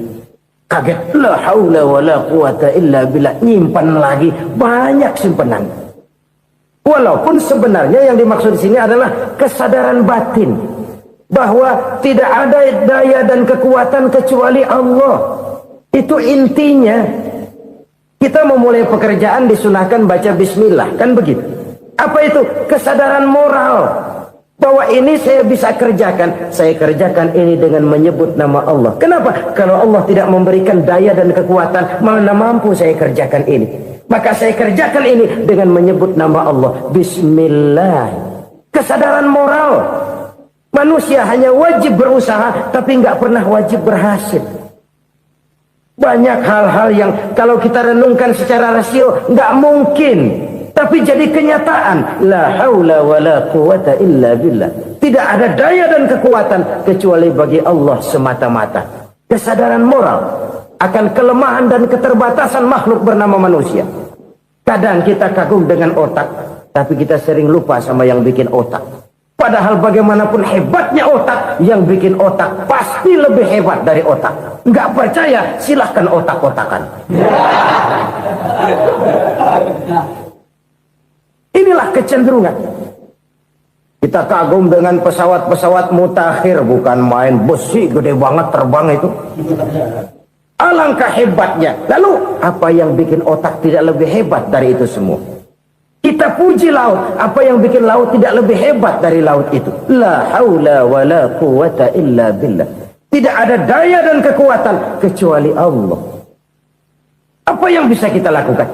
Kaget. La haula wala quwata illa billah. Nyimpan lagi. Banyak simpenan. Walaupun sebenarnya yang dimaksud di sini adalah kesadaran batin. Bahwa tidak ada daya dan kekuatan kecuali Allah. Itu intinya. Kita memulai pekerjaan disunahkan baca bismillah, kan begitu? Apa itu? Kesadaran moral bahwa ini saya bisa kerjakan. Saya kerjakan ini dengan menyebut nama Allah. Kenapa? Kalau Allah tidak memberikan daya dan kekuatan, mana mampu saya kerjakan ini. Maka saya kerjakan ini dengan menyebut nama Allah. Bismillah. Kesadaran moral. Manusia hanya wajib berusaha, tapi nggak pernah wajib berhasil. Banyak hal-hal yang kalau kita renungkan secara rasio nggak mungkin, tapi jadi kenyataan. La haula wala quwata illa billah. Tidak ada daya dan kekuatan kecuali bagi Allah semata-mata. Kesadaran moral akan kelemahan dan keterbatasan makhluk bernama manusia. Kadang kita kagum dengan otak, tapi kita sering lupa sama yang bikin otak. Padahal bagaimanapun hebatnya otak, yang bikin otak pasti lebih hebat dari otak. Nggak percaya, silahkan otak-otakan. Inilah kecenderungan. Kita kagum dengan pesawat-pesawat mutakhir, bukan main besi gede banget terbang itu. Alangkah hebatnya. Lalu apa yang bikin otak tidak lebih hebat dari itu semua? Kita puji laut. Apa yang bikin laut tidak lebih hebat dari laut itu? La haula wa la quwata illa billah. Tidak ada daya dan kekuatan kecuali Allah. Apa yang bisa kita lakukan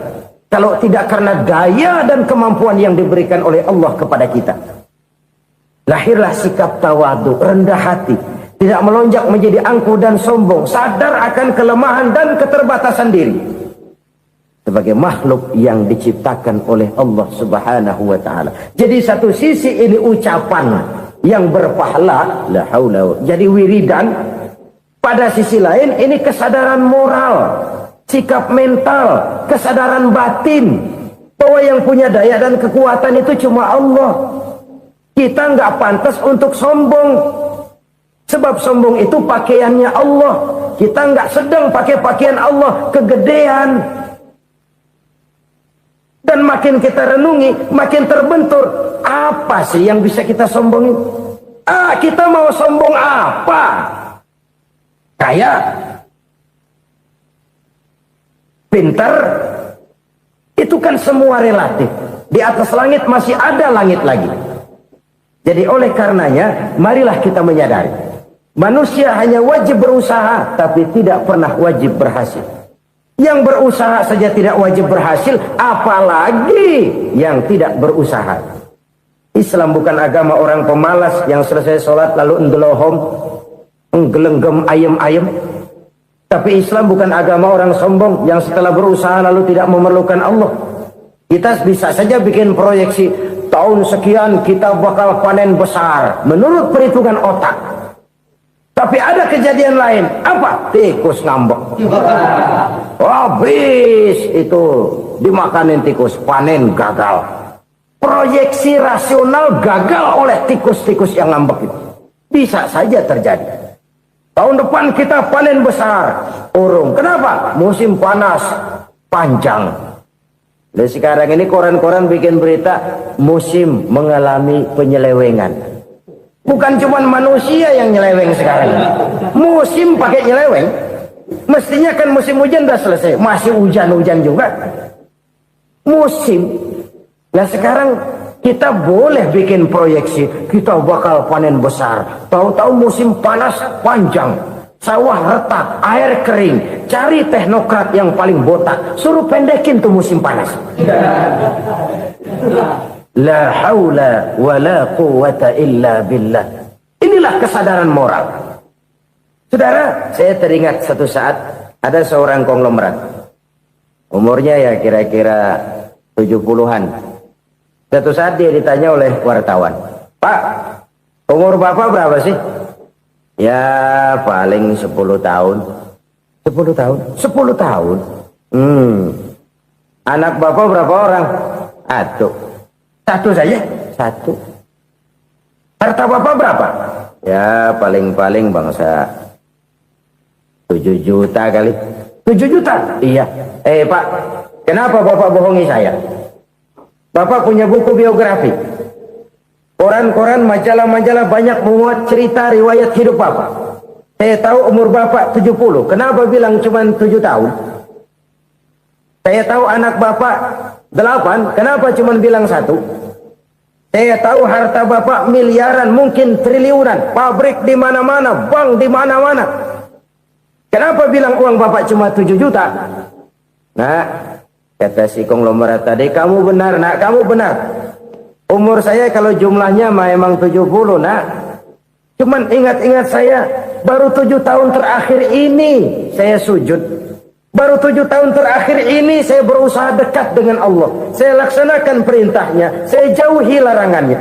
kalau tidak karena daya dan kemampuan yang diberikan oleh Allah kepada kita? Lahirlah sikap tawadu, rendah hati, tidak melonjak menjadi angkuh dan sombong, sadar akan kelemahan dan keterbatasan diri. Sebagai makhluk yang diciptakan oleh Allah Subhanahu wa ta'ala. Jadi satu sisi ini ucapan yang berpahala, la haula, jadi wiridan. Pada sisi lain ini kesadaran moral, sikap mental, kesadaran batin bahwa yang punya daya dan kekuatan itu cuma Allah. Kita nggak pantas untuk sombong, sebab sombong itu pakaiannya Allah. Kita nggak sedang pakai pakaian Allah, kegedean. Dan makin kita renungi, makin terbentur. Apa sih yang bisa kita sombongin? Kita mau sombong apa? Kaya? Pintar? Itu kan semua relatif. Di atas langit masih ada langit lagi. Jadi oleh karenanya, marilah kita menyadari. Manusia hanya wajib berusaha, tapi tidak pernah wajib berhasil. Yang berusaha saja tidak wajib berhasil, apalagi yang tidak berusaha. Islam bukan agama orang pemalas yang selesai sholat lalu endelohom, nggelenggem ayem-ayem. Tapi Islam bukan agama orang sombong yang setelah berusaha lalu tidak memerlukan Allah. Kita bisa saja bikin proyeksi, tahun sekian kita bakal panen besar menurut perhitungan otak. Tapi ada kejadian lain. Apa? Tikus ngambek. Habis itu dimakanin tikus, panen gagal. Proyeksi rasional gagal oleh tikus-tikus yang ngambek itu. Bisa saja terjadi. Tahun depan kita panen besar, urung. Kenapa? Musim panas panjang. Dan sekarang ini koran-koran bikin berita musim mengalami penyelewengan. Bukan cuma manusia yang nyeleweng sekarang. Musim pakai nyeleweng. Mestinya kan musim hujan udah selesai, masih hujan-hujan juga. Musim. Nah sekarang kita boleh bikin proyeksi, kita bakal panen besar. Tahu-tahu musim panas panjang, sawah retak, air kering. Cari teknokrat yang paling botak, suruh pendekin tuh musim panas. La haula wa la quwata illa billah. Inilah kesadaran moral. Saudara, saya teringat satu saat ada seorang konglomerat. Umurnya ya kira-kira 70-an. Satu saat dia ditanya oleh wartawan, "Pak, umur Bapak berapa sih?" "Ya paling 10 tahun." 10 tahun. 10 tahun. Anak bapak berapa orang? Satu saja. Satu. Harta bapak berapa? Ya paling-paling bangsa 7 juta kali. 7 juta? Iya. Pak, kenapa bapak bohongi saya? Bapak punya buku biografi. Koran-koran, majalah-majalah banyak memuat cerita riwayat hidup bapak. Saya tahu umur bapak 70. Kenapa bilang cuma 7 tahun? Saya tahu anak bapak 8. Kenapa cuma bilang 1? Saya tahu harta bapak miliaran, mungkin triliunan. Pabrik di mana-mana, bank di mana-mana. Kenapa bilang uang bapak cuma 7 juta? Nah, kata si konglomerat tadi, kamu benar nak, kamu benar. Umur saya kalau jumlahnya memang 70 nak. Cuman ingat-ingat saya, baru 7 tahun terakhir ini saya sujud. Baru 7 tahun terakhir ini saya berusaha dekat dengan Allah. Saya laksanakan perintahnya, saya jauhi larangannya.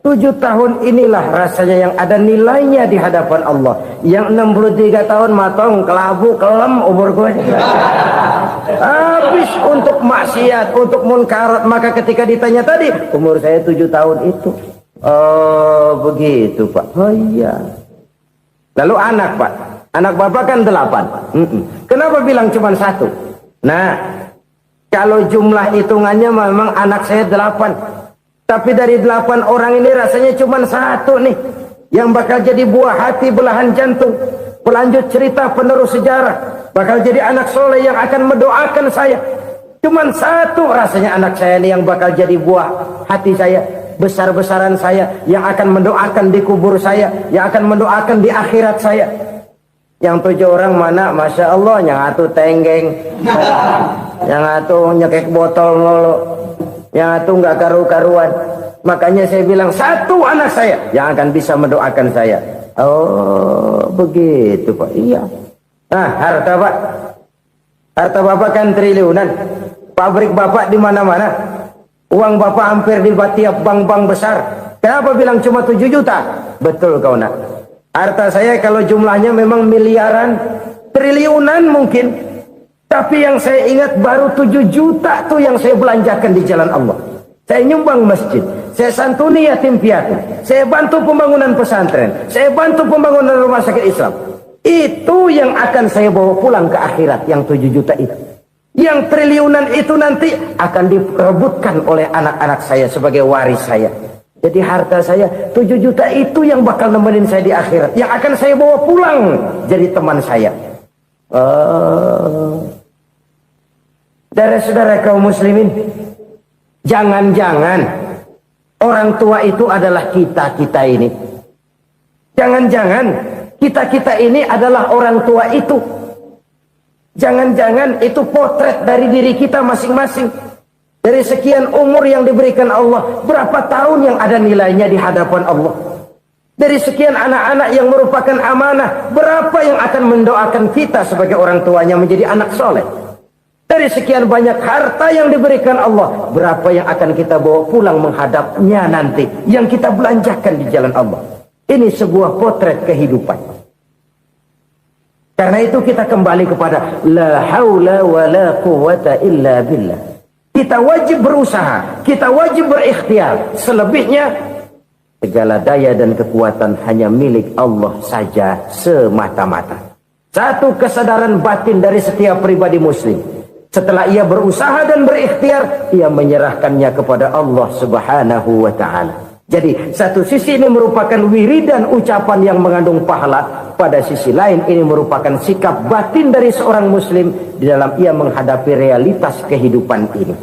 7 tahun inilah rasanya yang ada nilainya di hadapan Allah. Yang 63 tahun matong, kelabu, kelem umur gue. Habis untuk maksiat, untuk munkarat. Maka ketika ditanya tadi, umur saya 7 tahun itu. Oh begitu Pak. Oh iya. Lalu anak Pak. Anak bapak kan 8. Kenapa bilang cuma 1? Nah, kalau jumlah hitungannya memang anak saya 8. Tapi dari 8 orang ini rasanya cuma 1 nih. Yang bakal jadi buah hati, belahan jantung. Pelanjut cerita, penerus sejarah. Bakal jadi anak soleh yang akan mendoakan saya. Cuma 1 rasanya anak saya ini yang bakal jadi buah hati saya. Besar-besaran saya. Yang akan mendoakan di kubur saya. Yang akan mendoakan di akhirat saya. Yang 7 orang mana? Masya Allah, yang atu tenggeng, yang atu nyekek botol mulu, yang atu nggak karu-karuan. Makanya saya bilang 1 anak saya yang akan bisa mendoakan saya. Oh begitu Pak. Iya. Nah harta Pak, harta bapak kan triliunan. Pabrik bapak di mana-mana. Uang bapak hampir di tiap bank-bank besar. Kenapa bilang cuma 7 juta? Betul kau nak. Harta saya kalau jumlahnya memang miliaran, triliunan mungkin. Tapi yang saya ingat baru 7 juta tuh yang saya belanjakan di jalan Allah. Saya nyumbang masjid, saya santuni yatim piatu, saya bantu pembangunan pesantren, saya bantu pembangunan rumah sakit Islam. Itu yang akan saya bawa pulang ke akhirat, yang 7 juta itu. Yang triliunan itu nanti akan diperebutkan oleh anak-anak saya sebagai waris saya. Jadi harta saya 7 juta itu yang bakal nemenin saya di akhirat. Yang akan saya bawa pulang jadi teman saya. Saudara-saudara kaum muslimin, jangan-jangan orang tua itu adalah kita-kita ini. Jangan-jangan kita-kita ini adalah orang tua itu. Jangan-jangan itu potret dari diri kita masing-masing. Dari sekian umur yang diberikan Allah, berapa tahun yang ada nilainya di hadapan Allah? Dari sekian anak-anak yang merupakan amanah, berapa yang akan mendoakan kita sebagai orang tuanya menjadi anak soleh? Dari sekian banyak harta yang diberikan Allah, berapa yang akan kita bawa pulang menghadapnya nanti, yang kita belanjakan di jalan Allah? Ini sebuah potret kehidupan. Karena itu kita kembali kepada la haula wa la quwwata illa billah. Kita wajib berusaha, kita wajib berikhtiar. Selebihnya, segala daya dan kekuatan hanya milik Allah saja semata-mata. Satu kesadaran batin dari setiap pribadi muslim. Setelah ia berusaha dan berikhtiar, ia menyerahkannya kepada Allah Subhanahu wa ta'ala. Jadi, satu sisi ini merupakan wiridan ucapan yang mengandung pahala. Pada sisi lain, ini merupakan sikap batin dari seorang muslim di dalam ia menghadapi realitas kehidupan ini.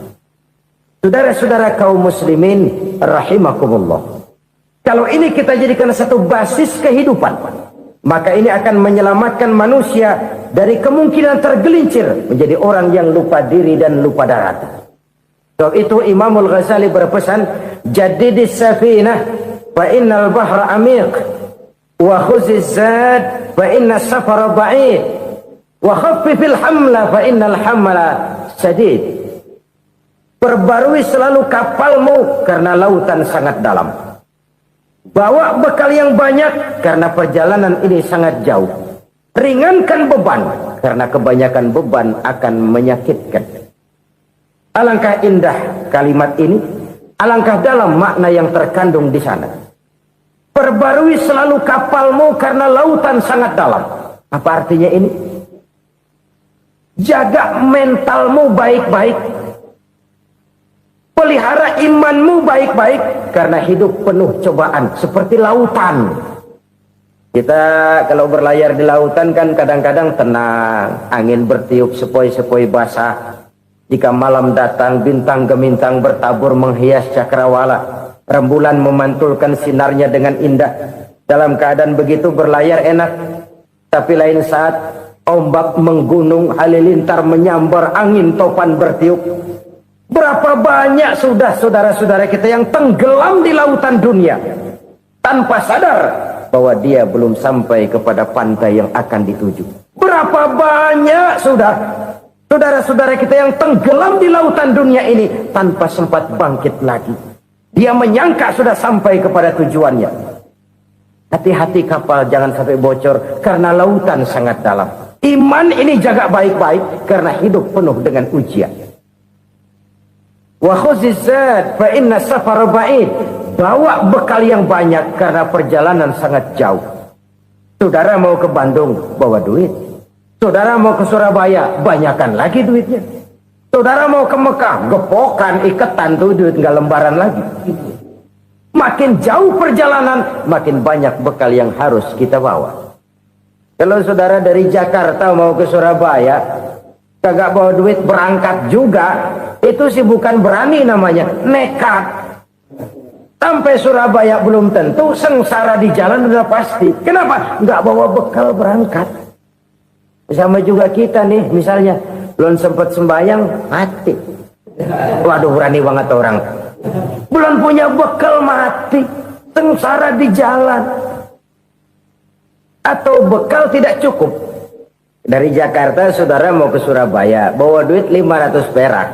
Saudara-saudara kaum muslimin rahimakumullah. Kalau ini kita jadikan satu basis kehidupan, maka ini akan menyelamatkan manusia dari kemungkinan tergelincir menjadi orang yang lupa diri dan lupa darat. Sebab itu Imamul Ghazali berpesan, jadidis safinah fa innal bahra amiq wa khuziz zad fa inna safara ba'id wa khaffifil hamla fa innal hamla sadid. Perbarui selalu kapalmu karena lautan sangat dalam. Bawa bekal yang banyak karena perjalanan ini sangat jauh. Ringankan beban, karena kebanyakan beban akan menyakitkan. Alangkah indah kalimat ini, alangkah dalam makna yang terkandung di sana. Perbarui selalu kapalmu karena lautan sangat dalam. Apa artinya ini? Jaga mentalmu baik-baik. Pelihara imanmu baik-baik, karena hidup penuh cobaan seperti lautan. Kita kalau berlayar di lautan kan kadang-kadang tenang, angin bertiup sepoi-sepoi basah. Jika malam datang, bintang gemintang bertabur menghias cakrawala. Rembulan memantulkan sinarnya dengan indah. Dalam keadaan begitu berlayar enak. Tapi lain saat ombak menggunung, halilintar menyambar, angin topan bertiup. Berapa banyak sudah saudara-saudara kita yang tenggelam di lautan dunia tanpa sadar bahwa dia belum sampai kepada pantai yang akan dituju. Berapa banyak sudah saudara-saudara kita yang tenggelam di lautan dunia ini tanpa sempat bangkit lagi. Dia menyangka sudah sampai kepada tujuannya. Hati-hati kapal jangan sampai bocor karena lautan sangat dalam. Iman ini jaga baik-baik karena hidup penuh dengan ujian. Wa khuzizat fa inna safar ba'id. Bawa bekal yang banyak karena perjalanan sangat jauh. Saudara mau ke Bandung, bawa duit. Saudara mau ke Surabaya, banyakan lagi duitnya. Saudara mau ke Mekah, gepokan, iketan tuh duit nggak lembaran lagi. Makin jauh perjalanan, makin banyak bekal yang harus kita bawa. Kalau saudara dari Jakarta mau ke Surabaya, kagak bawa duit berangkat juga, itu sih bukan berani namanya, nekat. Sampai Surabaya belum tentu, sengsara di jalan udah pasti. Kenapa? Nggak bawa bekal berangkat. Sama juga kita nih, misalnya belum sempat sembahyang, mati. Waduh, berani banget orang. Belum punya bekal, mati. Sengsara di jalan. Atau bekal tidak cukup. Dari Jakarta saudara mau ke Surabaya, bawa duit 500 perak.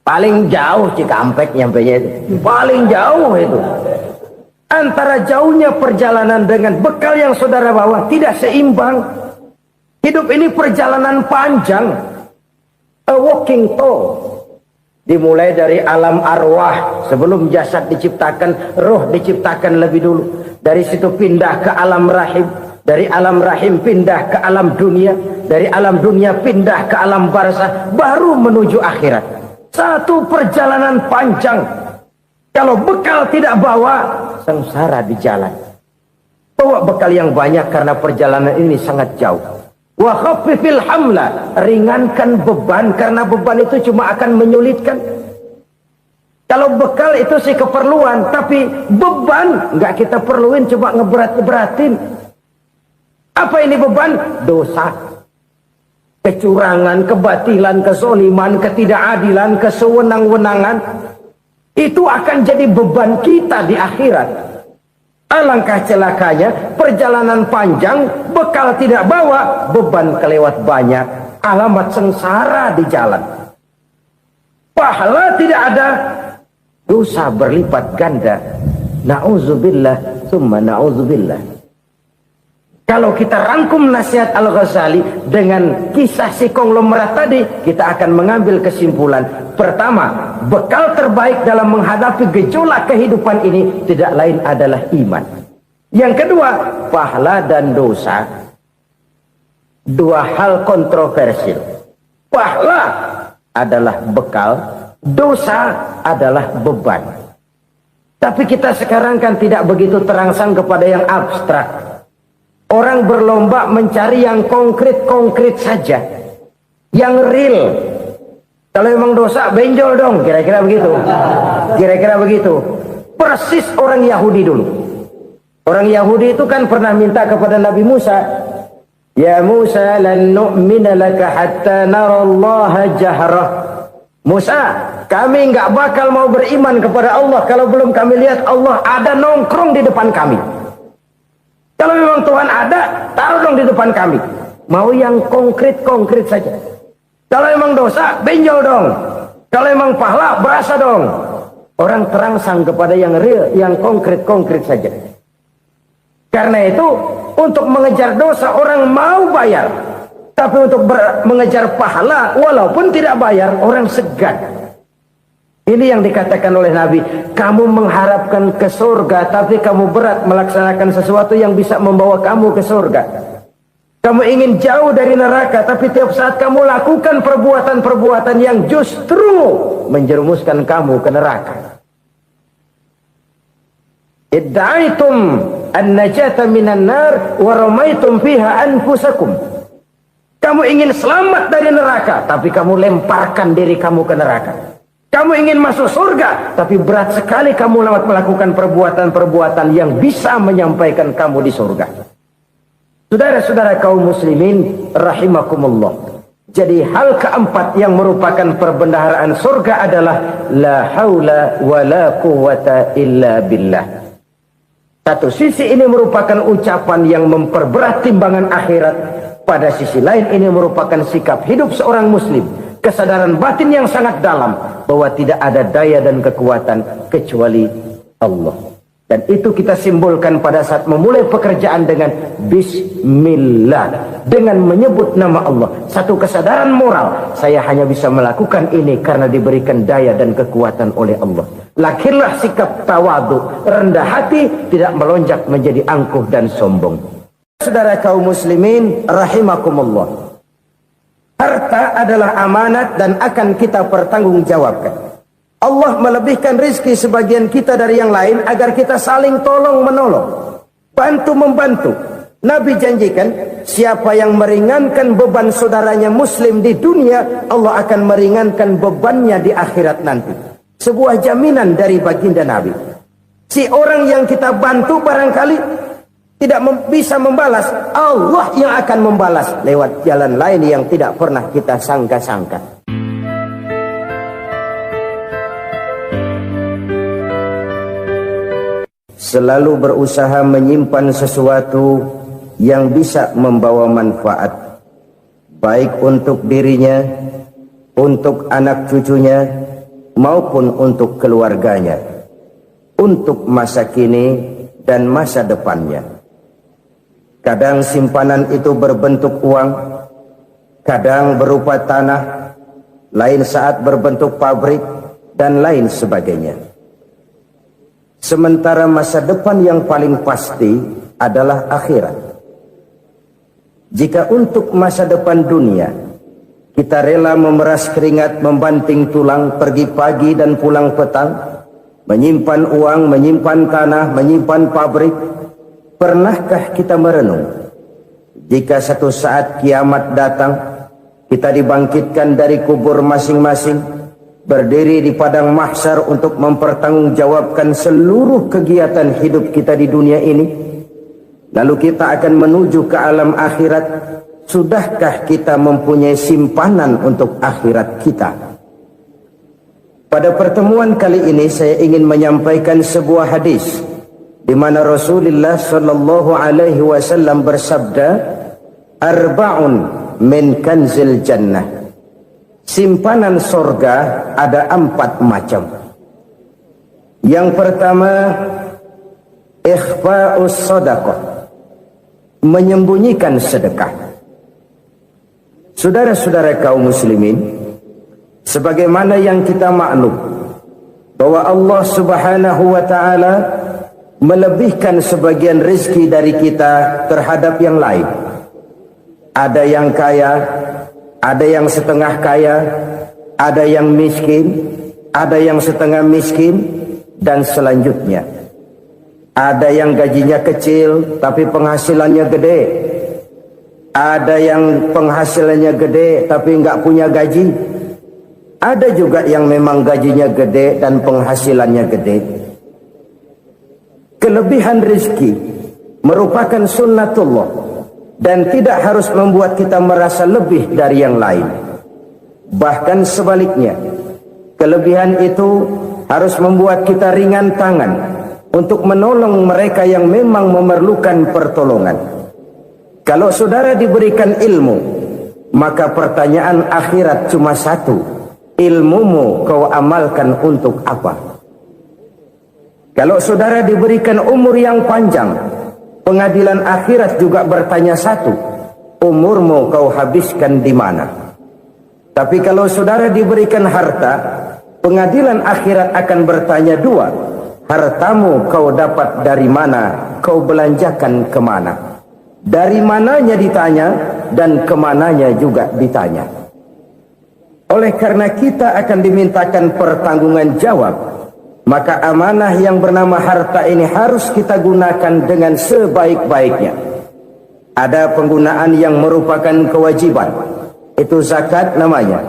Paling jauh Cikampek nyampenya itu. Paling jauh itu. Antara jauhnya perjalanan dengan bekal yang saudara bawa tidak seimbang. Hidup ini perjalanan panjang. A walking tour. Dimulai dari alam arwah. Sebelum jasad diciptakan, roh diciptakan lebih dulu. Dari situ pindah ke alam rahim. Dari alam rahim pindah ke alam dunia. Dari alam dunia pindah ke alam barzah. Baru menuju akhirat. Satu perjalanan panjang. Kalau bekal tidak bawa, sengsara di jalan. Bawa bekal yang banyak karena perjalanan ini sangat jauh. Wa khaffifil hamla, ringankan beban karena beban itu cuma akan menyulitkan. Kalau bekal itu sih keperluan, tapi beban nggak kita perluin, cuma ngeberat-beratin. Apa ini beban? Dosa, kecurangan, kebatilan, kezoliman, ketidakadilan, kesewenang-wenangan. Itu akan jadi beban kita di akhirat. Alangkah celakanya, perjalanan panjang, bekal tidak bawa, beban kelewat banyak, alamat sengsara di jalan. Pahala tidak ada, dosa berlipat ganda. Na'udzubillah, summa na'udzubillah. Kalau kita rangkum nasihat Al-Ghazali dengan kisah si konglomerat tadi, kita akan mengambil kesimpulan. Pertama, bekal terbaik dalam menghadapi gejolak kehidupan ini tidak lain adalah iman. Yang kedua, pahala dan dosa. Dua hal kontroversial. Pahala adalah bekal, dosa adalah beban. Tapi kita sekarang kan tidak begitu terangsang kepada yang abstrak. Orang berlomba mencari yang konkret-konkret saja. Yang real. Kalau memang dosa, benjol dong. Kira-kira begitu. Kira-kira begitu. Persis orang Yahudi dulu. Orang Yahudi itu kan pernah minta kepada Nabi Musa. Ya Musa, lan nu'mina laka hatta narallaha jahrah. Musa, kami nggak bakal mau beriman kepada Allah kalau belum kami lihat Allah ada nongkrong di depan kami. Kalau memang Tuhan ada, taruh dong di depan kami. Mau yang konkret-konkret saja. Kalau memang dosa, benjol dong. Kalau memang pahala, berasa dong. Orang terangsang kepada yang real, yang konkret-konkret saja. Karena itu untuk mengejar dosa orang mau bayar, tapi untuk mengejar pahala walaupun tidak bayar orang segan. Ini yang dikatakan oleh Nabi, kamu mengharapkan ke surga tapi kamu berat melaksanakan sesuatu yang bisa membawa kamu ke surga. Kamu ingin jauh dari neraka tapi tiap saat kamu lakukan perbuatan-perbuatan yang justru menjerumuskan kamu ke neraka. Idda'aitum an-najata minan nar wa ramaitum fiha anfusakum. Kamu ingin selamat dari neraka, tapi kamu lemparkan diri kamu ke neraka. Kamu ingin masuk surga, tapi berat sekali kamu melakukan perbuatan-perbuatan yang bisa menyampaikan kamu di surga. Saudara-saudara kaum muslimin rahimakumullah. Jadi hal keempat yang merupakan perbendaharaan surga adalah la haula wa la quwwata illa billah. Satu sisi ini merupakan ucapan yang memperberat timbangan akhirat. Pada sisi lain ini merupakan sikap hidup seorang muslim. Kesadaran batin yang sangat dalam bahwa tidak ada daya dan kekuatan kecuali Allah. Dan itu kita simbolkan pada saat memulai pekerjaan dengan Bismillah. Dengan menyebut nama Allah. Satu kesadaran moral. Saya hanya bisa melakukan ini karena diberikan daya dan kekuatan oleh Allah. Lahirlah sikap tawadu, rendah hati, tidak melonjak menjadi angkuh dan sombong. Saudara kaum muslimin rahimakumullah. Harta adalah amanat dan akan kita pertanggungjawabkan. Allah melebihkan rizki sebagian kita dari yang lain agar kita saling tolong menolong, bantu membantu. Nabi janjikan siapa yang meringankan beban saudaranya muslim di dunia, Allah akan meringankan bebannya di akhirat nanti. Sebuah jaminan dari baginda Nabi. Si orang yang kita bantu barangkali tidak bisa membalas, Allah yang akan membalas lewat jalan lain yang tidak pernah kita sangka-sangka. Selalu berusaha menyimpan sesuatu yang bisa membawa manfaat, baik untuk dirinya, untuk anak cucunya, maupun untuk keluarganya, untuk masa kini dan masa depannya. Kadang simpanan itu berbentuk uang, kadang berupa tanah, lain saat berbentuk pabrik, dan lain sebagainya. Sementara masa depan yang paling pasti adalah akhirat. Jika untuk masa depan dunia kita rela memeras keringat, membanting tulang, pergi pagi dan pulang petang, menyimpan uang, menyimpan tanah, menyimpan pabrik, pernahkah kita merenung jika satu saat kiamat datang, kita dibangkitkan dari kubur masing-masing, berdiri di padang mahsyar untuk mempertanggungjawabkan seluruh kegiatan hidup kita di dunia ini, lalu kita akan menuju ke alam akhirat. Sudahkah kita mempunyai simpanan untuk akhirat kita? Pada pertemuan kali ini saya ingin menyampaikan sebuah hadis di mana Rasulullah sallallahu alaihi wasallam bersabda, arba'un min kanzil jannah. Simpanan sorga ada 4 macam. Yang pertama, ikhfa'us sadaqah, menyembunyikan sedekah. Saudara-saudara kaum muslimin, sebagaimana yang kita maklum bahwa Allah Subhanahu wa taala melebihkan sebagian rezeki dari kita terhadap yang lain. Ada yang kaya, ada yang setengah kaya, ada yang miskin, ada yang setengah miskin, dan selanjutnya. Ada yang gajinya kecil tapi penghasilannya gede. Ada yang penghasilannya gede tapi nggak punya gaji. Ada juga yang memang gajinya gede dan penghasilannya gede. Kelebihan rezeki merupakan sunnatullah dan tidak harus membuat kita merasa lebih dari yang lain. Bahkan sebaliknya, kelebihan itu harus membuat kita ringan tangan untuk menolong mereka yang memang memerlukan pertolongan. Kalau saudara diberikan ilmu, maka pertanyaan akhirat cuma satu, ilmumu kau amalkan untuk apa? Kalau saudara diberikan umur yang panjang, Pengadilan akhirat juga bertanya satu, umurmu kau habiskan di mana? Tapi kalau saudara diberikan harta, pengadilan akhirat akan bertanya dua, hartamu kau dapat dari mana, kau belanjakan kemana? Dari mananya ditanya, dan kemananya juga ditanya. Oleh karena kita akan dimintakan pertanggungan jawab, maka amanah yang bernama harta ini harus kita gunakan dengan sebaik-baiknya. Ada penggunaan yang merupakan kewajiban, itu zakat namanya.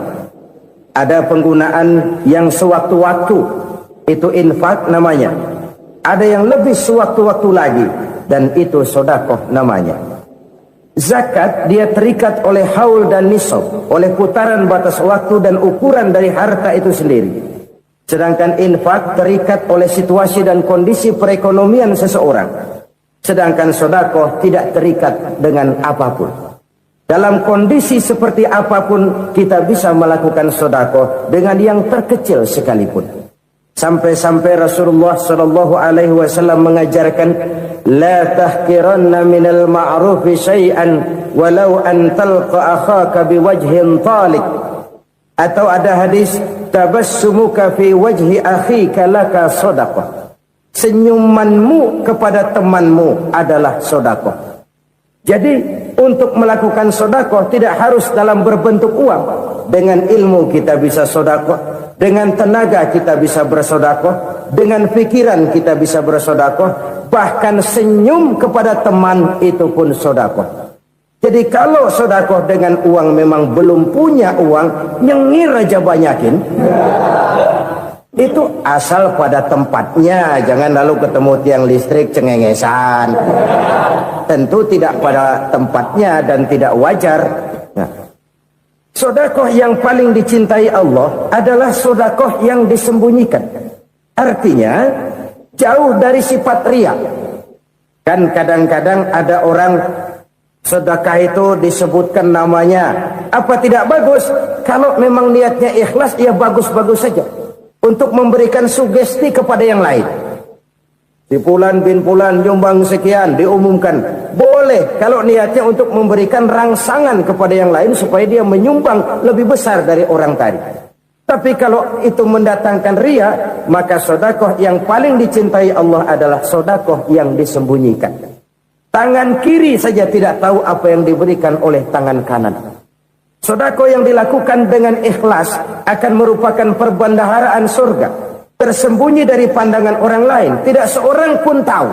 Ada penggunaan yang sewaktu-waktu, itu infak namanya. Ada yang lebih sewaktu-waktu lagi, dan itu sedekah namanya. Zakat dia terikat oleh haul dan nisab, oleh putaran batas waktu dan ukuran dari harta itu sendiri. Sedangkan infak terikat oleh situasi dan kondisi perekonomian seseorang. Sedangkan sedekah tidak terikat dengan apapun. Dalam kondisi seperti apapun kita bisa melakukan sedekah dengan yang terkecil sekalipun. Sampai-sampai Rasulullah sallallahu alaihi wasallam mengajarkan, la tahqiranna minal ma'rufi syai'an walau an talqa akhaka biwajhin talik. Atau ada hadis, tabassumuka fi wajhi akhika laka shadaqah. Senyumanmu kepada temanmu adalah sedekah. Jadi untuk melakukan sedekah tidak harus dalam berbentuk uang. Dengan ilmu kita bisa sedekah, dengan tenaga kita bisa bersedekah, dengan pikiran kita bisa bersedekah, bahkan senyum kepada teman itu pun sedekah. Jadi kalau sedekah dengan uang memang belum punya uang, nyengir aja banyakin. Itu asal pada tempatnya, jangan lalu ketemu tiang listrik cengengesan. Tentu tidak pada tempatnya dan tidak wajar. Nah, sedekah yang paling dicintai Allah adalah sedekah yang disembunyikan. Artinya jauh dari sifat riya. Kan kadang-kadang ada orang sedekah itu disebutkan namanya. Apa tidak bagus? Kalau memang niatnya ikhlas, ya bagus-bagus saja. Untuk memberikan sugesti kepada yang lain. Si Fulan bin Fulan nyumbang sekian, diumumkan. Boleh kalau niatnya untuk memberikan rangsangan kepada yang lain supaya dia menyumbang lebih besar dari orang tadi. Tapi kalau itu mendatangkan riya, maka sedekah yang paling dicintai Allah adalah sedekah yang disembunyikan. Tangan kiri saja tidak tahu apa yang diberikan oleh tangan kanan. Sedekah yang dilakukan dengan ikhlas akan merupakan perbendaharaan surga, tersembunyi dari pandangan orang lain, tidak seorang pun tahu.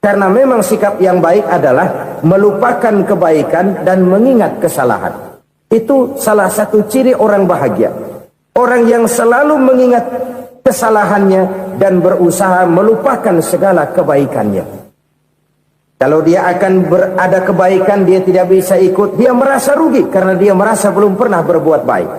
Karena memang sikap yang baik adalah melupakan kebaikan dan mengingat kesalahan. Itu salah satu ciri orang bahagia. Orang yang selalu mengingat kesalahannya dan berusaha melupakan segala kebaikannya. Kalau dia akan berada kebaikan, dia tidak bisa ikut, dia merasa rugi karena dia merasa belum pernah berbuat baik.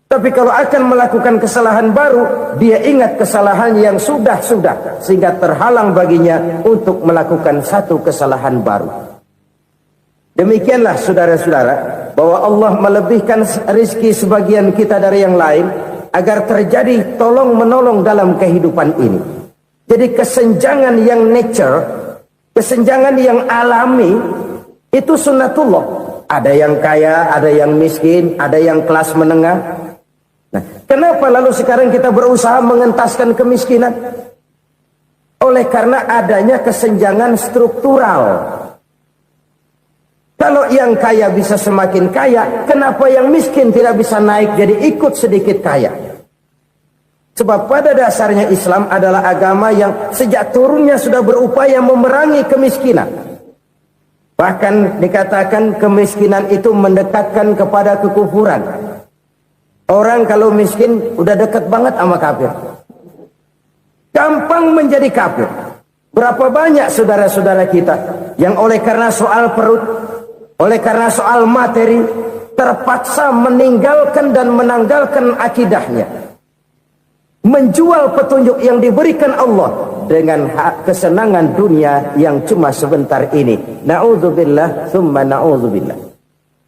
Tapi kalau akan melakukan kesalahan baru, dia ingat kesalahan yang sudah-sudah, sehingga terhalang baginya untuk melakukan satu kesalahan baru. Demikianlah saudara-saudara, bahwa Allah melebihkan rizki sebagian kita dari yang lain, agar terjadi tolong-menolong dalam kehidupan ini. Jadi kesenjangan yang nature, kesenjangan yang alami, itu sunnatullah. Ada yang kaya, ada yang miskin, ada yang kelas menengah. Nah, kenapa lalu sekarang kita berusaha mengentaskan kemiskinan? Oleh karena adanya kesenjangan struktural. Kalau yang kaya bisa semakin kaya, kenapa yang miskin tidak bisa naik jadi ikut sedikit kaya? Sebab pada dasarnya Islam adalah agama yang sejak turunnya sudah berupaya memerangi kemiskinan. Bahkan dikatakan kemiskinan itu mendekatkan kepada kekufuran. Orang kalau miskin udah dekat banget sama kafir. Gampang menjadi kafir. Berapa banyak saudara-saudara kita yang oleh karena soal perut, oleh karena soal materi, terpaksa meninggalkan dan menanggalkan akidahnya. Menjual petunjuk yang diberikan Allah dengan kesenangan dunia yang cuma sebentar ini. Na'udzubillah, thumma na'udzubillah.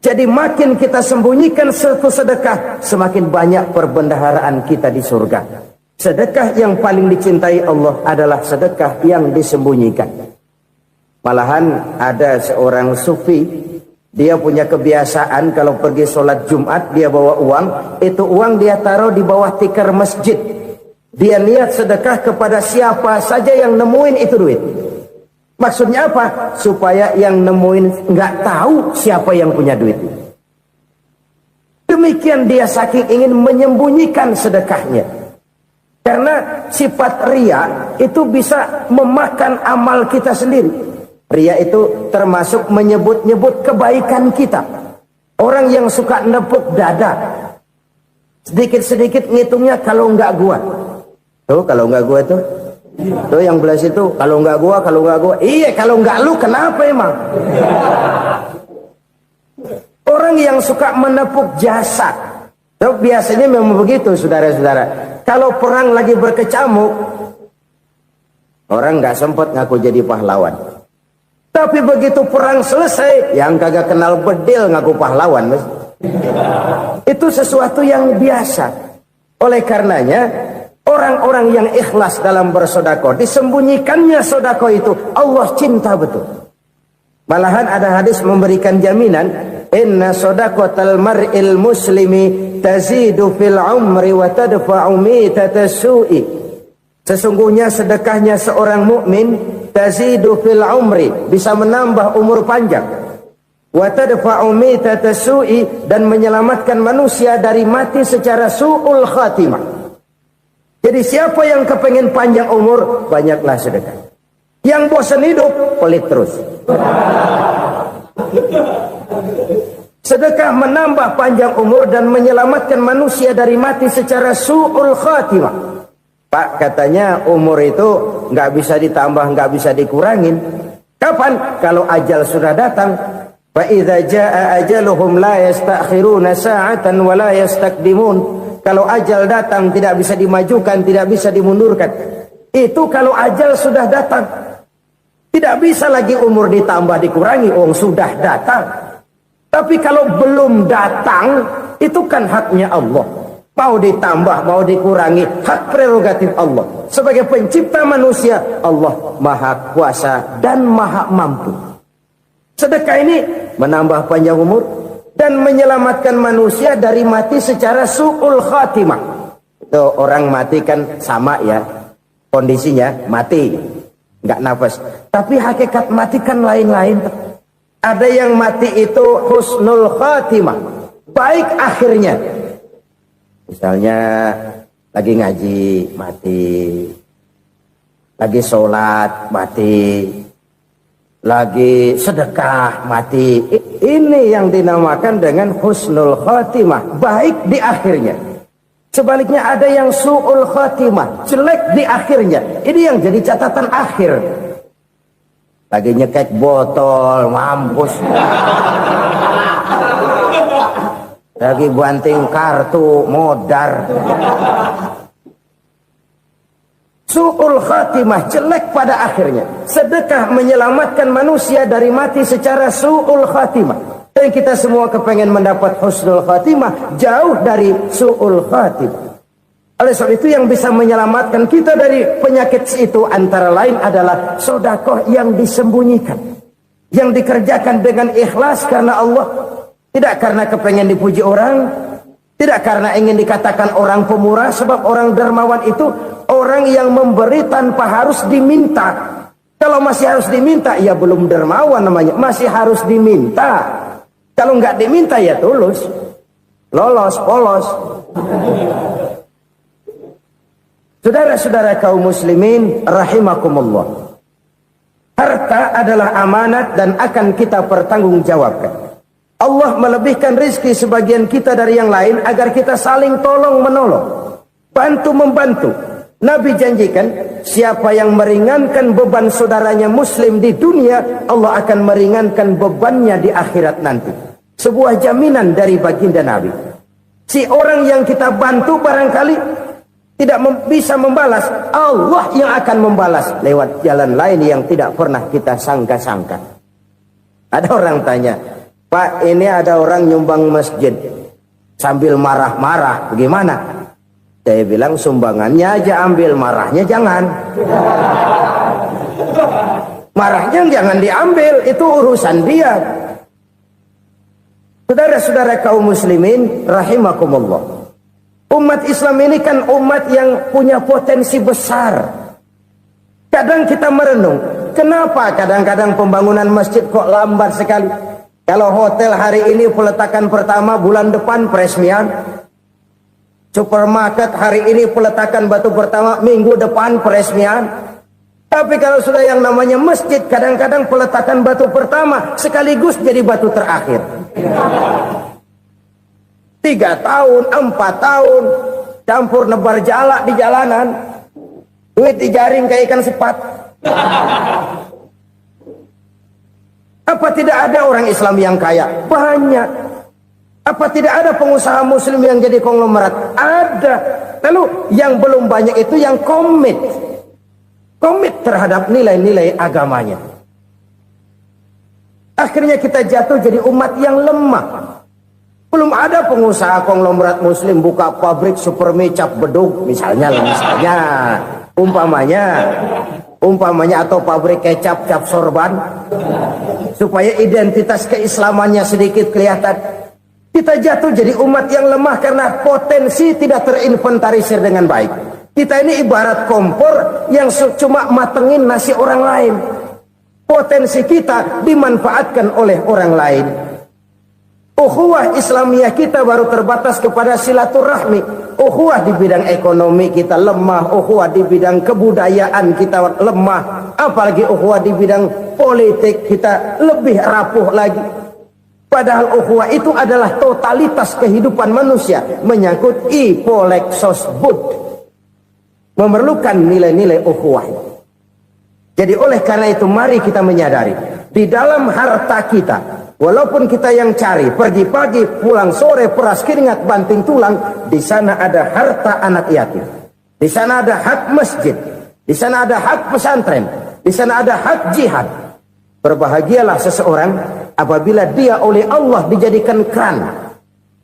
Jadi makin kita sembunyikan satu sedekah, semakin banyak perbendaharaan kita di surga. Sedekah yang paling dicintai Allah adalah sedekah yang disembunyikan. Malahan ada seorang sufi, dia punya kebiasaan kalau pergi sholat Jumat dia bawa uang, itu uang dia taruh di bawah tikar masjid. Dia niat sedekah kepada siapa saja yang nemuin itu duit. Maksudnya apa? Supaya yang nemuin nggak tahu siapa yang punya duit. Demikian dia saking ingin menyembunyikan sedekahnya. Karena sifat riya itu bisa memakan amal kita sendiri. Riya itu termasuk menyebut-nyebut kebaikan kita. Orang yang suka nepuk dada, sedikit-sedikit ngitungnya kalau enggak gua. Tuh kalau enggak gua tuh. Tuh yang belah situ, kalau enggak gua, kalau enggak gua. Iya, kalau enggak lu kenapa emang? Orang yang suka menepuk jasad. Tuh biasanya memang begitu, saudara-saudara. Kalau perang lagi berkecamuk, orang enggak sempat ngaku jadi pahlawan. Tapi begitu perang selesai, yang kagak kenal bedil ngaku pahlawan, mas. Itu sesuatu yang biasa. Oleh karenanya, orang-orang yang ikhlas dalam bersedekah, disembunyikannya sedekah itu, Allah cinta betul. Malahan ada hadis memberikan jaminan, inna sedaqatal mar'il muslimi tazidu fil umri wa tadfa'u mitatas su'i. Sesungguhnya sedekahnya seorang mukmin tazidu fil umri, bisa menambah umur panjang, wa tadfa'u mitatas su'i, dan menyelamatkan manusia dari mati secara su'ul khatimah. Jadi siapa yang kepengen panjang umur, banyaklah sedekah. Yang bosan hidup, pelit terus. Sedekah menambah panjang umur dan menyelamatkan manusia dari mati secara su'ul khatimah. Pak, katanya umur itu nggak bisa ditambah, nggak bisa dikurangin. Kapan? Kalau ajal sudah datang. Fa idza jaa ajaluhum la yastakhiruna sa'atan wa la yastaqdimun. Kalau ajal datang tidak bisa dimajukan, tidak bisa dimundurkan. Itu kalau ajal sudah datang. Tidak bisa lagi umur ditambah dikurangi, sudah datang. Tapi kalau belum datang, itu kan haknya Allah. Mau ditambah, mau dikurangi, hak prerogatif Allah. Sebagai pencipta manusia, Allah maha kuasa dan maha mampu. Sedekah ini menambah panjang umur dan menyelamatkan manusia dari mati secara su'ul khatimah. Itu orang mati kan sama ya, kondisinya mati, nggak nafas. Tapi hakikat mati kan lain-lain. Ada yang mati itu husnul khatimah, baik akhirnya. Misalnya lagi ngaji mati, lagi sholat mati, lagi sedekah mati. Ini yang dinamakan dengan husnul khatimah, baik di akhirnya. Sebaliknya ada yang su'ul khatimah, jelek di akhirnya. Ini yang jadi catatan akhir. Lagi nyekek botol, mampus. Lagi banting kartu, modar. Su'ul khatimah, jelek pada akhirnya. Sedekah menyelamatkan manusia dari mati secara su'ul khatimah. Dan kita semua kepengen mendapat husnul khatimah, jauh dari su'ul khatimah. Oleh sebab itu yang bisa menyelamatkan kita dari penyakit itu antara lain adalah sedekah yang disembunyikan, yang dikerjakan dengan ikhlas karena Allah. Tidak karena kepengen dipuji orang, tidak karena ingin dikatakan orang pemurah, sebab orang dermawan itu orang yang memberi tanpa harus diminta. Kalau masih harus diminta, ya belum dermawan namanya, masih harus diminta. Kalau nggak diminta ya tulus, lolos, polos. Saudara-saudara kaum muslimin rahimakumullah. Harta adalah amanat dan akan kita pertanggungjawabkan. Allah melebihkan rizki sebagian kita dari yang lain agar kita saling tolong menolong, bantu membantu. Nabi janjikan siapa yang meringankan beban saudaranya muslim di dunia, Allah akan meringankan bebannya di akhirat nanti. Sebuah jaminan dari baginda Nabi. Si orang yang kita bantu barangkali tidak bisa membalas, Allah yang akan membalas lewat jalan lain yang tidak pernah kita sangka-sangka. Ada orang tanya, Pak, ini ada orang nyumbang masjid sambil marah-marah, bagaimana? Saya bilang sumbangannya aja ambil, marahnya jangan. Marahnya jangan diambil, itu urusan dia. Saudara-saudara kaum muslimin rahimakumullah, umat Islam ini kan umat yang punya potensi besar. Kadang kita merenung, kenapa kadang-kadang pembangunan masjid kok lambat sekali? Kalau hotel hari ini peletakan pertama, bulan depan peresmian. Supermarket hari ini peletakan batu pertama, minggu depan peresmian. Tapi kalau sudah yang namanya masjid, kadang-kadang peletakan batu pertama sekaligus jadi batu terakhir. 3 tahun, 4 tahun, campur nebar jalak di jalanan, duit dijaring kayak ikan sepat. Apa tidak ada orang Islam yang kaya? Banyak. Apa tidak ada pengusaha muslim yang jadi konglomerat? Ada. Lalu yang belum banyak itu yang komit terhadap nilai-nilai agamanya. Akhirnya kita jatuh jadi umat yang lemah. Belum ada pengusaha konglomerat muslim buka pabrik supermi cap bedug misalnya umpamanya atau pabrik kecap cap sorban supaya identitas keislamannya sedikit kelihatan. Kita jatuh jadi umat yang lemah karena potensi tidak terinventarisir dengan baik. Kita ini ibarat kompor yang cuma matengin nasi orang lain. Potensi kita dimanfaatkan oleh orang lain. Ukhuwah Islamiyah kita baru terbatas kepada silaturahmi. Ukhuwah di bidang ekonomi kita lemah. Ukhuwah di bidang kebudayaan kita lemah. Apalagi ukhuwah di bidang politik kita lebih rapuh lagi. Padahal ukhuwah itu adalah totalitas kehidupan manusia. Menyangkut ipoleksos bud. Memerlukan nilai-nilai ukhuwah. Jadi oleh karena itu mari kita menyadari. Di dalam harta kita, walaupun kita yang cari, pergi pagi, pulang sore, peras keringat, banting tulang, di sana ada harta anak yatim. Di sana ada hak masjid. Di sana ada hak pesantren. Di sana ada hak jihad. Berbahagialah seseorang apabila dia oleh Allah dijadikan keran.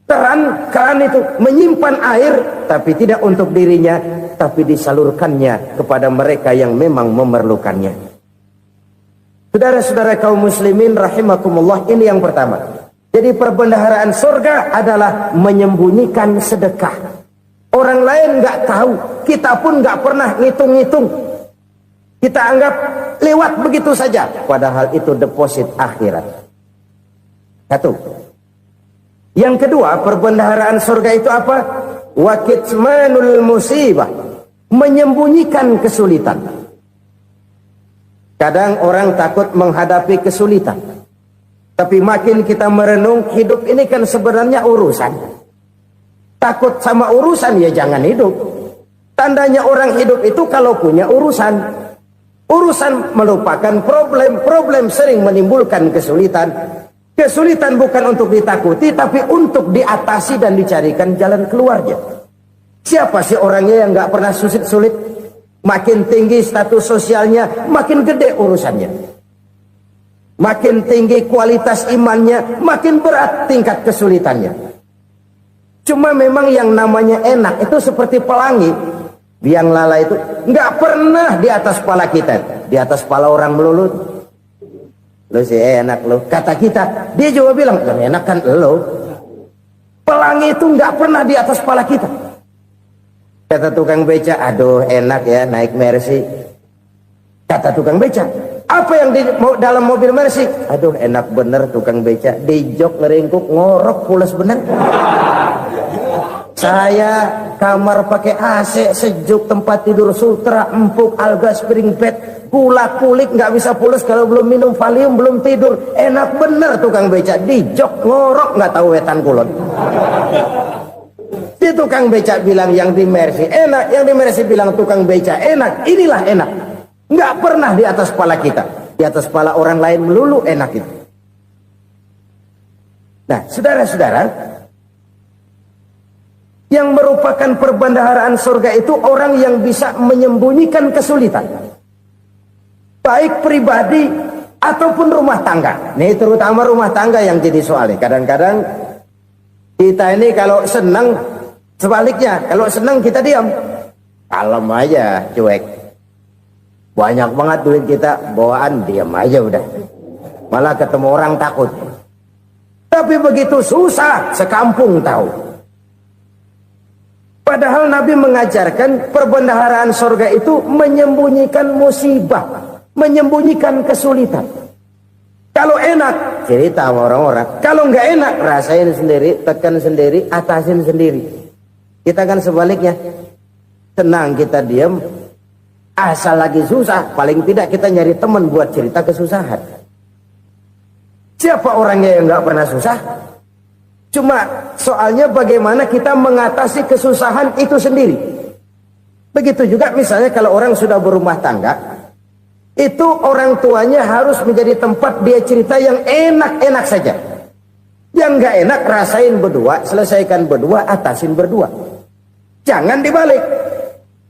Keran itu menyimpan air, tapi tidak untuk dirinya, tapi disalurkannya kepada mereka yang memang memerlukannya. Saudara-saudara kaum muslimin rahimakumullah, ini yang pertama. Jadi perbendaharaan surga adalah menyembunyikan sedekah. Orang lain nggak tahu, kita pun nggak pernah ngitung-ngitung. Kita anggap lewat begitu saja, padahal itu deposit akhirat. Satu. Yang kedua, perbendaharaan surga itu apa? Wa kitmanul musibah, menyembunyikan kesulitan. Kadang orang takut menghadapi kesulitan. Tapi makin kita merenung, hidup ini kan sebenarnya urusan. Takut sama urusan ya jangan hidup. Tandanya orang hidup itu kalau punya urusan. Urusan melupakan problem. Problem sering menimbulkan kesulitan. Kesulitan bukan untuk ditakuti, tapi untuk diatasi dan dicarikan jalan keluarnya. Siapa sih orangnya yang nggak pernah sulit-sulit? Makin tinggi status sosialnya, makin gede urusannya. Makin tinggi kualitas imannya, makin berat tingkat kesulitannya. Cuma memang yang namanya enak itu seperti pelangi. Biang lala itu nggak pernah di atas kepala kita, di atas kepala orang melulu. Lu sih enak lu, kata kita. Dia juga bilang, yang enak kan lu. Pelangi itu nggak pernah di atas kepala kita. Kata tukang beca, aduh enak ya naik Mercy. Kata tukang beca, apa yang di dalam mobil Mercy? Aduh enak bener tukang beca, di jok ngeringkuk ngorok pules bener. Saya kamar pakai AC, sejuk, tempat tidur sutra, empuk, alga, spring bed, gula kulik, nggak bisa pulas kalau belum minum Valium, belum tidur. Enak bener tukang beca, di jok ngorok nggak tahu wetan kulon. Si tukang beca bilang yang di Mercy enak, yang di Mercy bilang tukang beca enak. Inilah enak, nggak pernah di atas kepala kita, di atas kepala orang lain melulu enak itu. Nah, saudara-saudara, yang merupakan perbendaharaan surga itu orang yang bisa menyembunyikan kesulitan, baik pribadi ataupun rumah tangga. Nih terutama rumah tangga yang jadi soalnya. Kadang-kadang kita ini kalau senang, sebaliknya kalau senang kita diam, kalem aja, cuek. Banyak banget duit kita, bawaan diam aja udah. Malah ketemu orang takut. Tapi begitu susah, sekampung tahu. Padahal Nabi mengajarkan perbendaharaan surga itu menyembunyikan musibah, menyembunyikan kesulitan. Kalau enak, cerita sama orang-orang. Kalau nggak enak, rasain sendiri, tekan sendiri, atasin sendiri. Kita kan sebaliknya. Tenang kita diam, asal lagi susah, paling tidak kita nyari teman buat cerita kesusahan. Siapa orangnya yang nggak pernah susah? Cuma soalnya bagaimana kita mengatasi kesusahan itu sendiri. Begitu juga misalnya kalau orang sudah berumah tangga, itu orang tuanya harus menjadi tempat dia cerita yang enak-enak saja. Yang nggak enak rasain berdua, selesaikan berdua, atasin berdua. Jangan dibalik.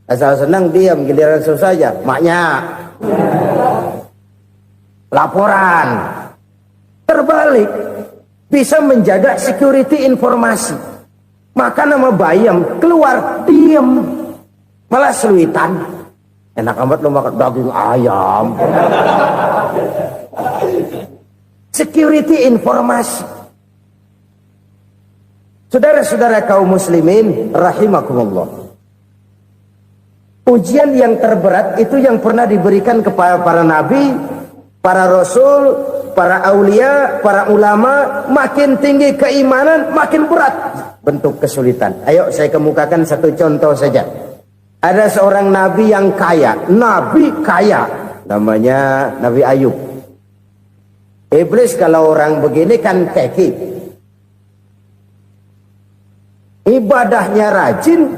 Asal senang diam, giliran susah saja. Maknya laporan. Terbalik, bisa menjaga security informasi. Maka nama bayam keluar diam, malah seluitan. Enak amat lo makan daging ayam. Security informasi. Saudara-saudara kaum muslimin rahimakumullah. Ujian yang terberat itu yang pernah diberikan kepada para nabi, para rasul, para aulia, para ulama. Makin tinggi keimanan, makin berat bentuk kesulitan. Ayo saya kemukakan satu contoh saja. Ada seorang nabi yang kaya, nabi kaya, namanya Nabi Ayub. Iblis kalau orang begini kan keki, ibadahnya rajin,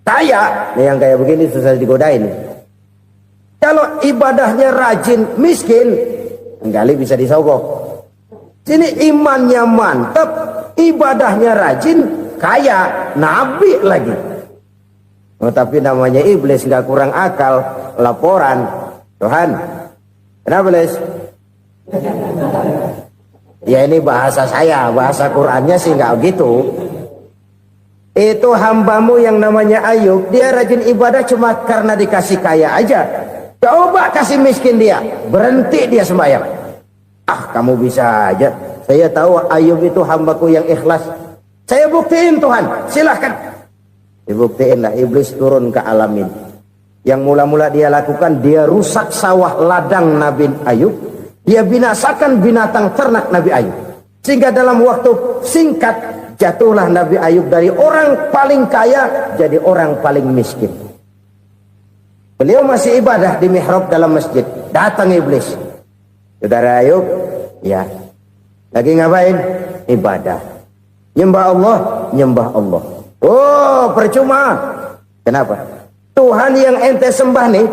kaya. Nih yang kayak begini susah digodain. Kalau ibadahnya rajin, miskin, kali bisa disogok. Sini imannya mantap, ibadahnya rajin, kaya, nabi lagi. Oh, tapi namanya iblis nggak kurang akal. Laporan, Tuhan, kenapa iblis? Ya ini bahasa saya, bahasa Qurannya sih nggak gitu. Itu hambamu yang namanya Ayub, dia rajin ibadah cuma karena dikasih kaya aja. Coba kasih miskin dia, berhenti dia sembahyang. Ah, kamu bisa aja. Saya tahu Ayub itu hambaku yang ikhlas. Saya buktiin Tuhan, silahkan. Dibuktiin lah, iblis turun ke alamin. Yang mula-mula dia lakukan, dia rusak sawah ladang Nabi Ayub. Dia binasakan binatang ternak Nabi Ayub. Sehingga dalam waktu singkat, jatuhlah Nabi Ayub dari orang paling kaya, jadi orang paling miskin. Beliau masih ibadah di mihrab dalam masjid. Datang iblis. Saudara Ayub, ya. Lagi ngapain? Ibadah. Nyembah Allah, nyembah Allah. Oh, percuma. Kenapa? Tuhan yang ente sembah nih,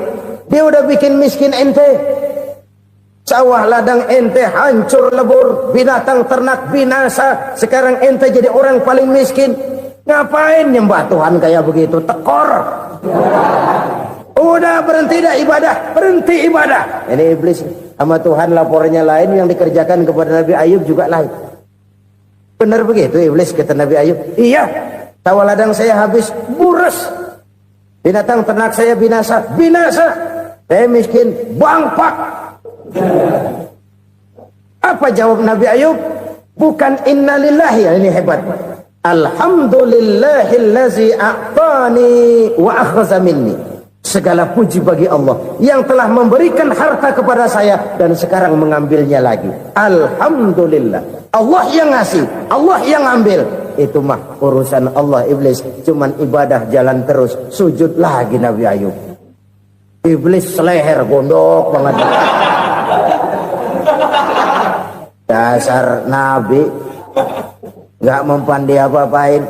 dia udah bikin miskin ente. Sawah ladang ente hancur lebur, binatang ternak binasa. Sekarang ente jadi orang paling miskin. Ngapain nyembah Tuhan kayak begitu? Tekor. Udah berhenti dah ibadah, berhenti ibadah. Ini iblis sama Tuhan laporannya lain, yang dikerjakan kepada Nabi Ayub juga lain. Benar begitu iblis kata Nabi Ayub? Iya, sawah ladang saya habis, buras. Binatang ternak saya binasa, binasa. Saya miskin, bangpak. Apa jawab Nabi Ayub? Bukan innalillahi, ini hebat. Alhamdulillahillazi a'tani wa akhza minni. Segala puji bagi Allah yang telah memberikan harta kepada saya dan sekarang mengambilnya lagi. Alhamdulillah. Allah yang ngasih, Allah yang ambil. Itu mah urusan Allah. Iblis cuman ibadah jalan terus, sujud lagi Nabi Ayub. Iblis seleher gondok banget. Dasar Nabi nggak mempan dia apa-apain.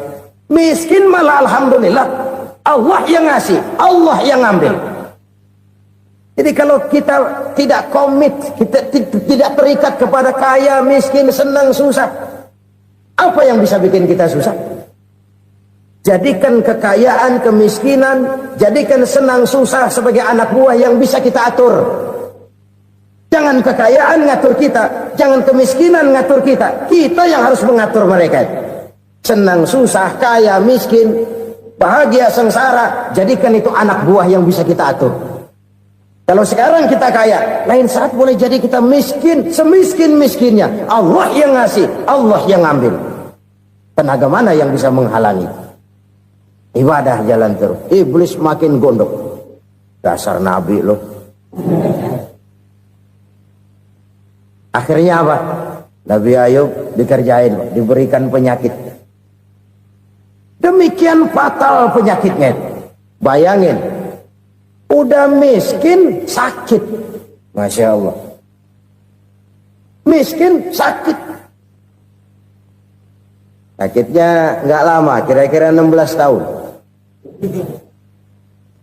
Miskin malah alhamdulillah. Allah yang ngasih, Allah yang ngambil. Jadi kalau kita tidak komit, kita tidak terikat kepada kaya, miskin, senang, susah, apa yang bisa bikin kita susah? Jadikan kekayaan, kemiskinan, jadikan senang, susah sebagai anak buah yang bisa kita atur. Jangan kekayaan ngatur kita, jangan kemiskinan ngatur kita. Kita yang harus mengatur mereka. Senang, susah, kaya, miskin, bahagia, sengsara, jadikan itu anak buah yang bisa kita atur. Kalau sekarang kita kaya, lain saat boleh jadi kita miskin, semiskin-miskinnya. Allah yang ngasih, Allah yang ngambil. Tenaga mana yang bisa menghalangi? Ibadah jalan terus. Iblis makin gondok. Dasar nabi loh. Akhirnya apa? Nabi Ayub dikerjain, diberikan penyakit. Demikian fatal penyakitnya. Bayangin, udah miskin, sakit. Masya Allah. Miskin, sakit. Sakitnya nggak lama, kira-kira 16 tahun.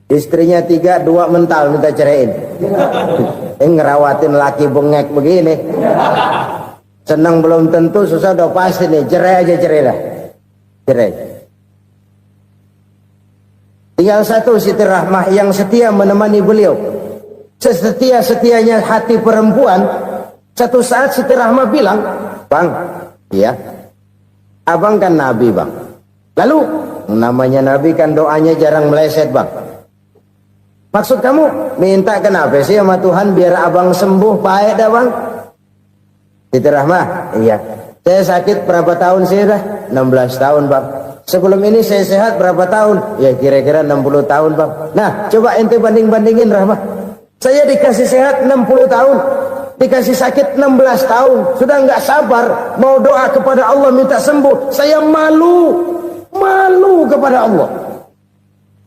Istrinya 3, 2 mental minta ceraiin. Ngerawatin laki bengek begini. Senang belum tentu, susah udah pasti nih. Cerai aja, cerai dah. Cerai. Tinggal satu Siti Rahmah yang setia menemani beliau. Sesetia-setianya hati perempuan. Satu saat Siti Rahmah bilang, "Bang, iya, abang kan Nabi, Bang. Lalu, namanya Nabi kan doanya jarang meleset, Bang. Maksud kamu minta kenapa sih sama Tuhan biar abang sembuh baik dah, Bang?" Siti Rahmah, "Iya. Saya sakit berapa tahun sih dah? 16 tahun, Bang. Sebelum ini saya sehat berapa tahun? Ya kira-kira 60 tahun, Bang. Nah, coba ente banding-bandingin, Rahmah. Saya dikasih sehat 60 tahun, dikasih sakit 16 tahun. Sudah nggak sabar mau doa kepada Allah minta sembuh. Saya malu kepada Allah.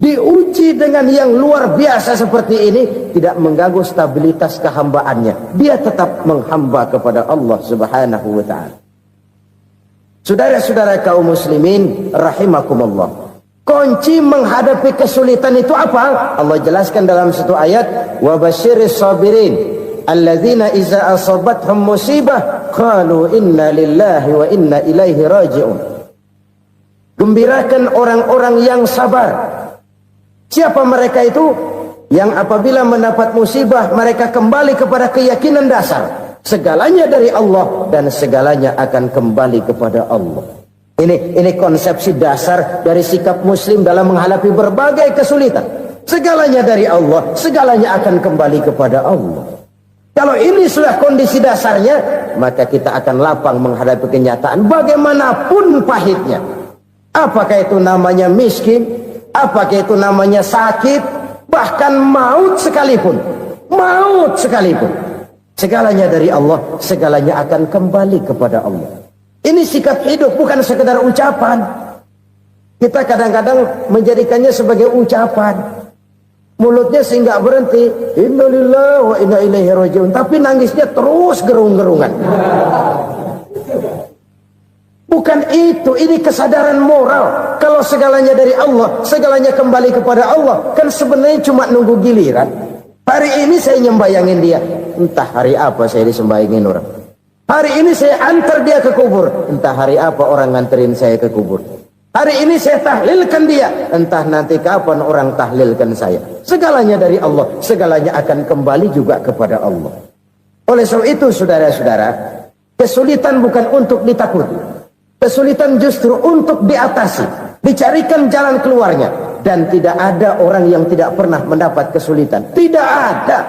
Diuji dengan yang luar biasa seperti ini, tidak mengganggu stabilitas kehambaannya. Dia tetap menghamba kepada Allah Subhanahu wa ta'ala. Saudara-saudara kaum muslimin rahimakumullah. Kunci menghadapi kesulitan itu apa? Allah jelaskan dalam satu ayat, wa basyiris sabirin alladzina iza asabathum musibah qalu inna lillahi wa inna ilaihi raji'un. Gembirakan orang-orang yang sabar. Siapa mereka itu? Yang apabila mendapat musibah mereka kembali kepada keyakinan dasar. Segalanya dari Allah dan segalanya akan kembali kepada Allah. Ini konsepsi dasar dari sikap muslim dalam menghadapi berbagai kesulitan. Segalanya dari Allah, segalanya akan kembali kepada Allah. Kalau ini sudah kondisi dasarnya, maka kita akan lapang menghadapi kenyataan bagaimanapun pahitnya. Apakah itu namanya miskin, apakah itu namanya sakit, bahkan maut sekalipun. Maut sekalipun. Segalanya dari Allah, segalanya akan kembali kepada Allah. Ini sikap hidup, bukan sekedar ucapan. Kita kadang-kadang menjadikannya sebagai ucapan. Mulutnya sehingga berhenti, innalillahi wa inna ilaihi raji'un, tapi nangisnya terus gerung-gerungan. Bukan itu, ini kesadaran moral. Kalau segalanya dari Allah, segalanya kembali kepada Allah, kan sebenarnya cuma nunggu giliran. Hari ini saya nyembayangin dia, entah hari apa saya disembayangin orang. Hari ini saya antar dia ke kubur, entah hari apa orang nganterin saya ke kubur. Hari ini saya tahlilkan dia, entah nanti kapan orang tahlilkan saya. Segalanya dari Allah, segalanya akan kembali juga kepada Allah. Oleh sebab itu saudara-saudara, kesulitan bukan untuk ditakuti. Kesulitan justru untuk diatasi, dicarikan jalan keluarnya. Dan tidak ada orang yang tidak pernah mendapat kesulitan. Tidak ada.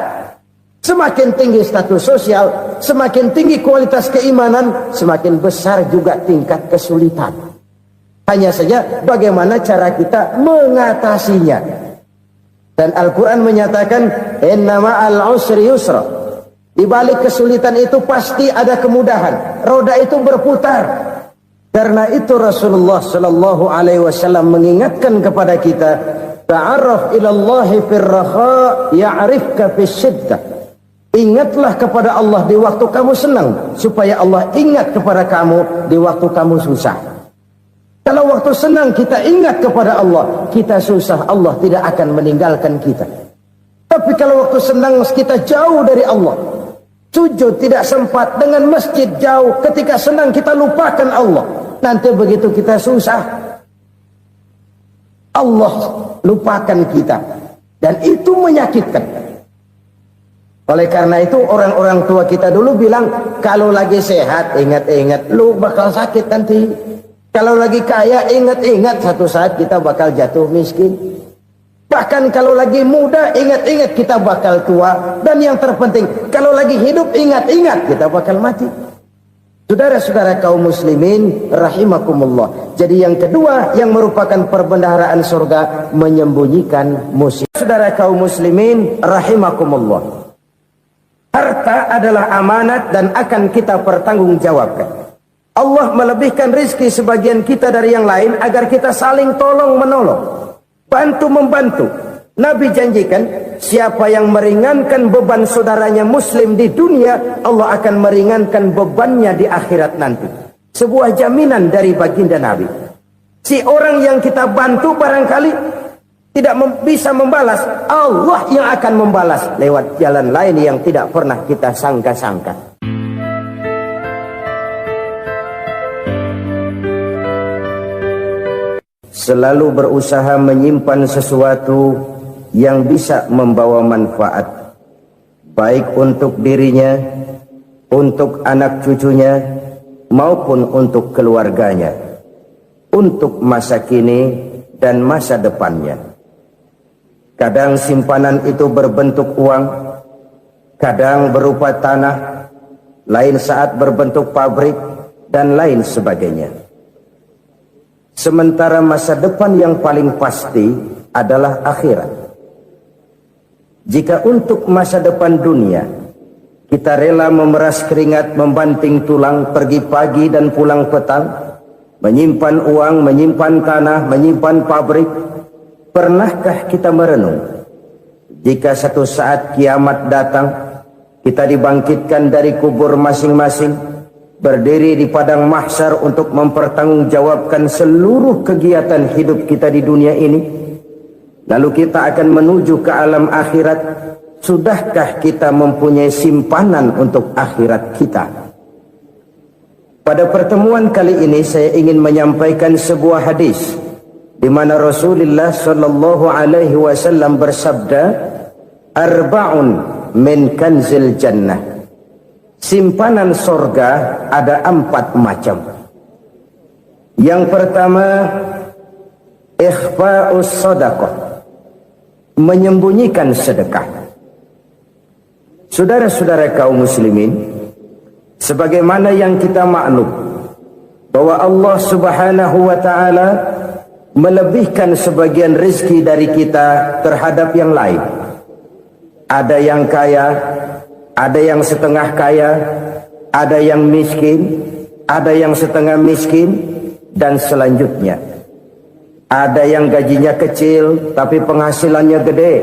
Semakin tinggi status sosial, semakin tinggi kualitas keimanan, semakin besar juga tingkat kesulitan. Hanya saja bagaimana cara kita mengatasinya. Dan Al-Quran menyatakan, inna ma'al usri yusra. Di balik kesulitan itu pasti ada kemudahan. Roda itu berputar. Karena itu Rasulullah sallallahu alaihi wasallam mengingatkan kepada kita, ta'arraf ila Allah fir raha ya'rifka fis syiddah. Ingatlah kepada Allah di waktu kamu senang, supaya Allah ingat kepada kamu di waktu kamu susah. Kalau waktu senang kita ingat kepada Allah, kita susah, Allah tidak akan meninggalkan kita. Tapi kalau waktu senang kita jauh dari Allah, sujud tidak sempat, dengan masjid jauh, ketika senang kita lupakan Allah. Nanti begitu kita susah, Allah lupakan kita. Dan itu menyakitkan. Oleh karena itu orang-orang tua kita dulu bilang, kalau lagi sehat ingat-ingat lu bakal sakit nanti. Kalau lagi kaya ingat-ingat satu saat kita bakal jatuh miskin. Bahkan kalau lagi muda, ingat-ingat kita bakal tua. Dan yang terpenting, kalau lagi hidup, ingat-ingat kita bakal mati. Saudara-saudara kaum muslimin rahimakumullah. Jadi yang kedua yang merupakan perbendaharaan surga, menyembunyikan musibah. Saudara kaum muslimin rahimakumullah. Harta adalah amanat dan akan kita pertanggungjawabkan. Allah melebihkan rezeki sebagian kita dari yang lain agar kita saling tolong menolong, bantu membantu. Nabi janjikan, siapa yang meringankan beban saudaranya muslim di dunia, Allah akan meringankan bebannya di akhirat nanti. Sebuah jaminan dari baginda Nabi. Si orang yang kita bantu barangkali tidak bisa membalas, Allah yang akan membalas lewat jalan lain yang tidak pernah kita sangka-sangka. Selalu berusaha menyimpan sesuatu yang bisa membawa manfaat, baik untuk dirinya, untuk anak cucunya, maupun untuk keluarganya, untuk masa kini dan masa depannya. Kadang simpanan itu berbentuk uang, kadang berupa tanah, lain saat berbentuk pabrik, dan lain sebagainya. Sementara masa depan yang paling pasti adalah akhirat. Jika untuk masa depan dunia kita rela memeras keringat, membanting tulang, pergi pagi dan pulang petang, menyimpan uang, menyimpan tanah, menyimpan pabrik, pernahkah kita merenung jika satu saat kiamat datang, kita dibangkitkan dari kubur masing-masing, berdiri di padang mahsyar untuk mempertanggungjawabkan seluruh kegiatan hidup kita di dunia ini? Lalu kita akan menuju ke alam akhirat. Sudahkah kita mempunyai simpanan untuk akhirat kita? Pada pertemuan kali ini saya ingin menyampaikan sebuah hadis di mana Rasulullah sallallahu alaihi wasallam bersabda, "Arba'un min kanzil jannah." Simpanan sorga ada 4 macam. Yang pertama, ikhfa'us sadaqah, menyembunyikan sedekah. Saudara-saudara kaum muslimin, sebagaimana yang kita maklum bahwa Allah Subhanahu wa taala melebihkan sebagian rezeki dari kita terhadap yang lain. Ada yang kaya, ada yang setengah kaya, ada yang miskin, ada yang setengah miskin, dan selanjutnya. Ada yang gajinya kecil tapi penghasilannya gede.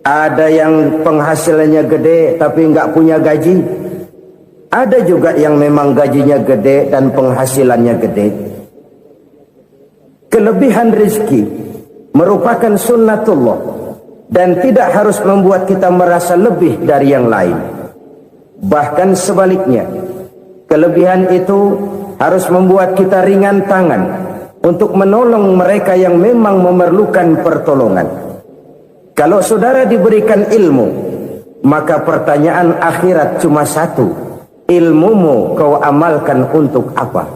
Ada yang penghasilannya gede tapi nggak punya gaji. Ada juga yang memang gajinya gede dan penghasilannya gede. Kelebihan rezeki merupakan sunnatullah dan tidak harus membuat kita merasa lebih dari yang lain. Bahkan sebaliknya, kelebihan itu harus membuat kita ringan tangan untuk menolong mereka yang memang memerlukan pertolongan. Kalau saudara diberikan ilmu, maka pertanyaan akhirat cuma satu: ilmumu kau amalkan untuk apa?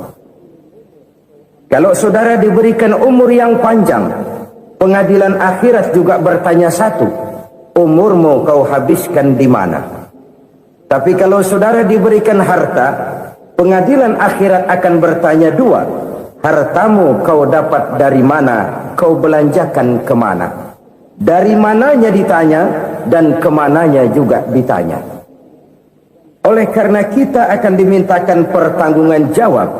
Kalau saudara diberikan umur yang panjang, pengadilan akhirat juga bertanya satu: umurmu kau habiskan di mana? Tapi kalau saudara diberikan harta, pengadilan akhirat akan bertanya dua: hartamu kau dapat dari mana, kau belanjakan kemana? Dari mananya ditanya, dan kemananya juga ditanya. Oleh karena kita akan dimintakan pertanggungan jawab,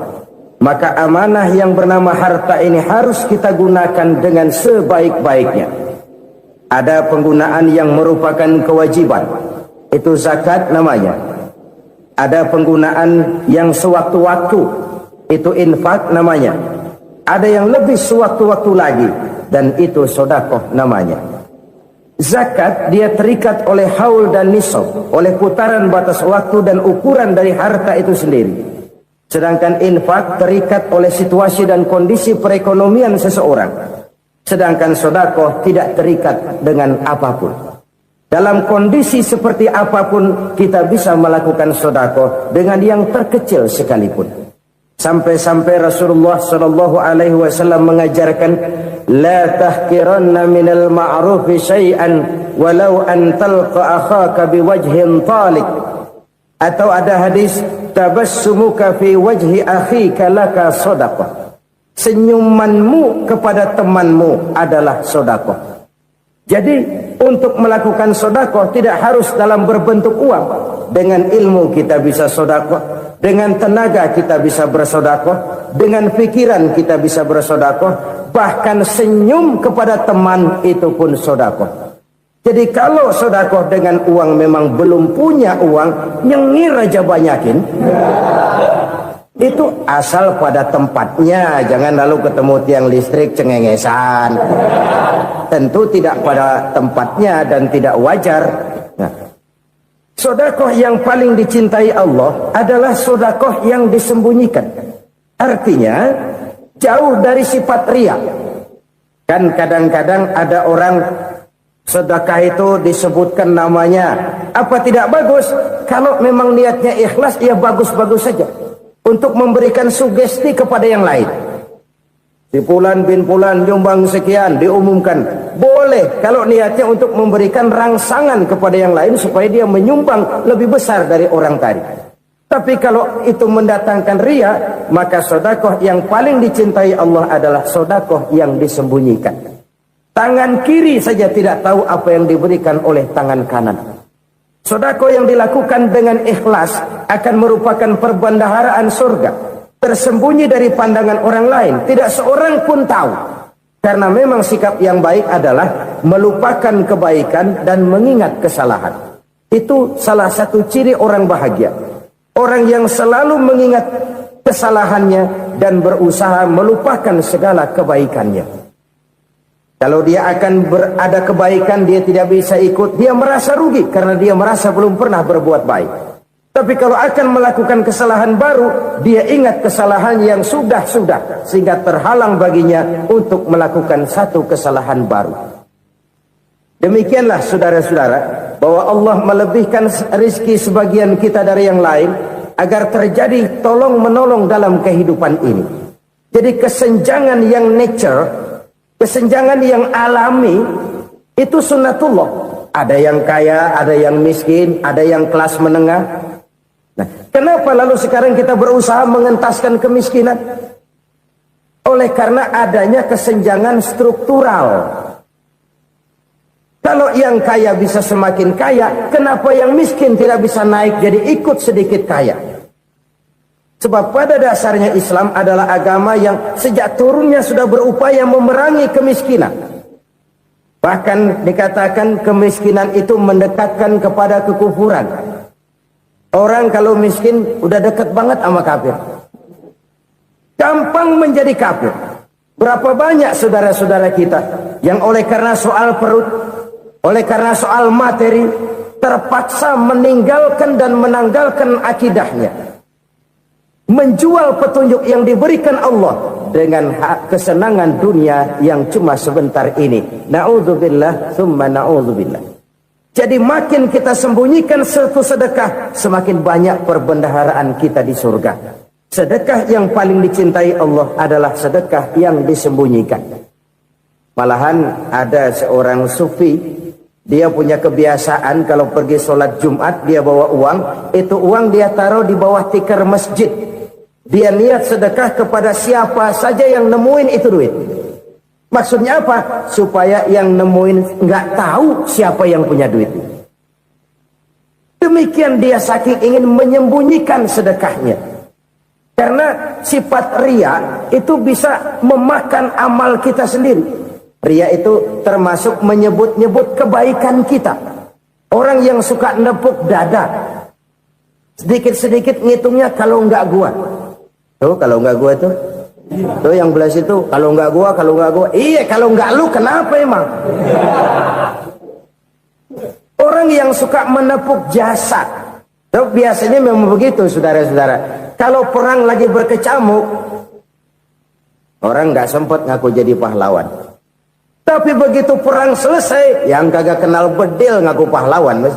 maka amanah yang bernama harta ini harus kita gunakan dengan sebaik-baiknya. Ada penggunaan yang merupakan kewajiban, itu zakat namanya. Ada penggunaan yang sewaktu-waktu, itu infak namanya. Ada yang lebih sewaktu-waktu lagi, dan itu sedekah namanya. Zakat dia terikat oleh haul dan nisab, oleh putaran batas waktu dan ukuran dari harta itu sendiri. Sedangkan infak terikat oleh situasi dan kondisi perekonomian seseorang. Sedangkan sedekah tidak terikat dengan apapun. Dalam kondisi seperti apapun kita bisa melakukan sedekah dengan yang terkecil sekalipun. Sampai-sampai Rasulullah sallallahu alaihi wasallam mengajarkan, la tahqiranna minal ma'rufi syai'an walau an talqa akhaka biwajhin talik. Atau ada hadis, tabassumuka fi wajhi akhika laka shadaqah. Senyumanmu kepada temanmu adalah sedekah. Jadi untuk melakukan sedekah tidak harus dalam berbentuk uang. Dengan ilmu kita bisa sedekah, dengan tenaga kita bisa bersedekah, dengan pikiran kita bisa bersedekah, bahkan senyum kepada teman itu pun sedekah. Jadi kalau sedekah dengan uang memang belum punya uang, nyengir aja banyakin. Itu asal pada tempatnya, jangan lalu ketemu tiang listrik cengengesan. Tentu tidak pada tempatnya dan tidak wajar. Nah, sedekah yang paling dicintai Allah adalah sedekah yang disembunyikan. Artinya jauh dari sifat riya. Kan kadang-kadang ada orang sedekah itu disebutkan namanya. Apa tidak bagus? Kalau memang niatnya ikhlas, ya bagus-bagus saja. Untuk memberikan sugesti kepada yang lain. Si Fulan bin Fulan nyumbang sekian, diumumkan. Boleh kalau niatnya untuk memberikan rangsangan kepada yang lain supaya dia menyumbang lebih besar dari orang tadi. Tapi kalau itu mendatangkan riya, maka sedekah yang paling dicintai Allah adalah sedekah yang disembunyikan. Tangan kiri saja tidak tahu apa yang diberikan oleh tangan kanan. Sedekah yang dilakukan dengan ikhlas akan merupakan perbendaharaan surga, tersembunyi dari pandangan orang lain, tidak seorang pun tahu. Karena memang sikap yang baik adalah melupakan kebaikan dan mengingat kesalahan. Itu salah satu ciri orang bahagia. Orang yang selalu mengingat kesalahannya dan berusaha melupakan segala kebaikannya. Kalau dia akan ada kebaikan, dia tidak bisa ikut, dia merasa rugi karena dia merasa belum pernah berbuat baik. Tapi kalau akan melakukan kesalahan baru, dia ingat kesalahan yang sudah-sudah, sehingga terhalang baginya untuk melakukan satu kesalahan baru. Demikianlah saudara-saudara, bahwa Allah melebihkan rizki sebagian kita dari yang lain, agar terjadi tolong-menolong dalam kehidupan ini. Jadi kesenjangan yang nature, kesenjangan yang alami, itu sunnatullah. Ada yang kaya, ada yang miskin, ada yang kelas menengah. Nah, kenapa lalu sekarang kita berusaha mengentaskan kemiskinan? Oleh karena adanya kesenjangan struktural. Kalau yang kaya bisa semakin kaya, kenapa yang miskin tidak bisa naik jadi ikut sedikit kaya? Sebab pada dasarnya Islam adalah agama yang sejak turunnya sudah berupaya memerangi kemiskinan. Bahkan dikatakan kemiskinan itu mendekatkan kepada kekufuran. Orang kalau miskin udah dekat banget sama kafir. Gampang menjadi kafir. Berapa banyak saudara-saudara kita yang oleh karena soal perut, oleh karena soal materi, terpaksa meninggalkan dan menanggalkan akidahnya. Menjual petunjuk yang diberikan Allah dengan kesenangan dunia yang cuma sebentar ini. Na'udzubillah, thumma na'udzubillah. Jadi makin kita sembunyikan satu sedekah, semakin banyak perbendaharaan kita di surga. Sedekah yang paling dicintai Allah adalah sedekah yang disembunyikan. Malahan ada seorang sufi, dia punya kebiasaan kalau pergi sholat Jumat dia bawa uang, itu uang dia taruh di bawah tikar masjid. Dia niat sedekah kepada siapa saja yang nemuin itu duit. Maksudnya apa? Supaya yang nemuin nggak tahu siapa yang punya duit. Demikian dia saking ingin menyembunyikan sedekahnya. Karena sifat riya itu bisa memakan amal kita sendiri. Riya itu termasuk menyebut-nyebut kebaikan kita. Orang yang suka nepuk dada, sedikit-sedikit ngitungnya kalau nggak gua. Tuh kalau nggak gua tuh yang belah situ, kalau nggak gua. Iya, kalau nggak lu kenapa emang? Orang yang suka menepuk jasad, tuh biasanya memang begitu, saudara-saudara. Kalau perang lagi berkecamuk, orang nggak sempat ngaku jadi pahlawan. Tapi begitu perang selesai, yang kagak kenal bedil ngaku pahlawan, mas.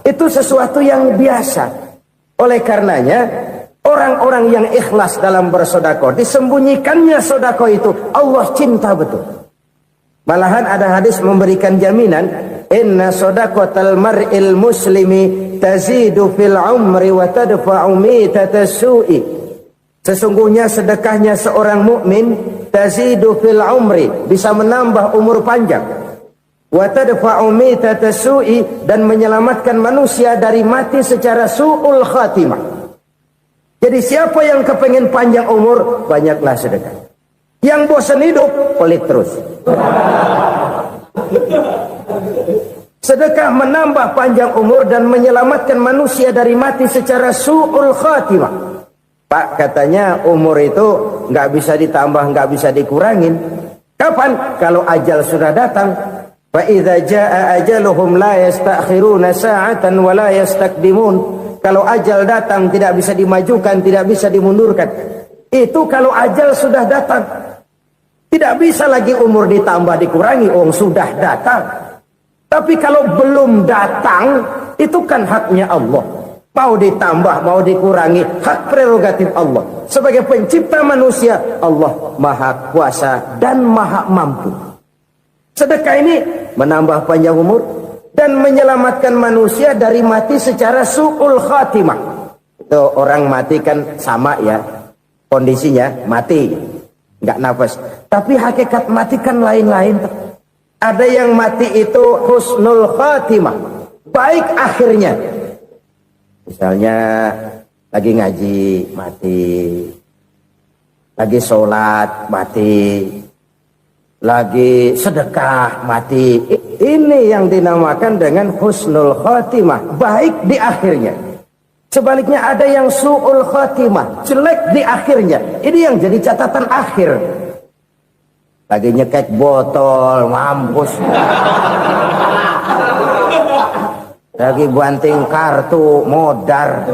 Itu sesuatu yang biasa. Oleh karenanya, Orang-orang yang ikhlas dalam bersedekah, disembunyikannya sedekah itu, Allah cinta betul. Malahan ada hadis memberikan jaminan, inna sedaqatal mar'il muslimi tazidu fil umri wa tadfa'u mitatas su'i. Sesungguhnya sedekahnya seorang mukmin tazidu fil umri, bisa menambah umur panjang, wa tadfa'u mitatas su'i, dan menyelamatkan manusia dari mati secara su'ul khatimah. Jadi siapa yang kepengen panjang umur, banyaklah sedekah. Yang bosan hidup, pelit terus. Sedekah menambah panjang umur dan menyelamatkan manusia dari mati secara su'ul khatimah. Pak, katanya umur itu nggak bisa ditambah, nggak bisa dikurangin. Kapan? Kalau ajal sudah datang. Fa idza jaa ajaluhum la yastakhiruna sa'atan wa la yastaqdimun. Kalau ajal datang tidak bisa dimajukan, tidak bisa dimundurkan. Itu kalau ajal sudah datang. Tidak bisa lagi umur ditambah dikurangi, sudah datang. Tapi kalau belum datang, itu kan haknya Allah. Mau ditambah, mau dikurangi, hak prerogatif Allah. Sebagai pencipta manusia, Allah Maha Kuasa dan Maha Mampu. Sedekah ini menambah panjang umur dan menyelamatkan manusia dari mati secara su'ul khatimah. Itu orang mati kan sama ya, kondisinya mati, nggak nafas. Tapi hakikat mati kan lain-lain. Ada yang mati itu husnul khatimah, baik akhirnya. Misalnya lagi ngaji mati, lagi sholat mati, lagi sedekah mati. Ini yang dinamakan dengan husnul khatimah, baik di akhirnya. Sebaliknya ada yang su'ul khatimah, jelek di akhirnya. Ini yang jadi catatan akhir. Lagi nyekek botol, mampus. Lagi banting kartu, modar.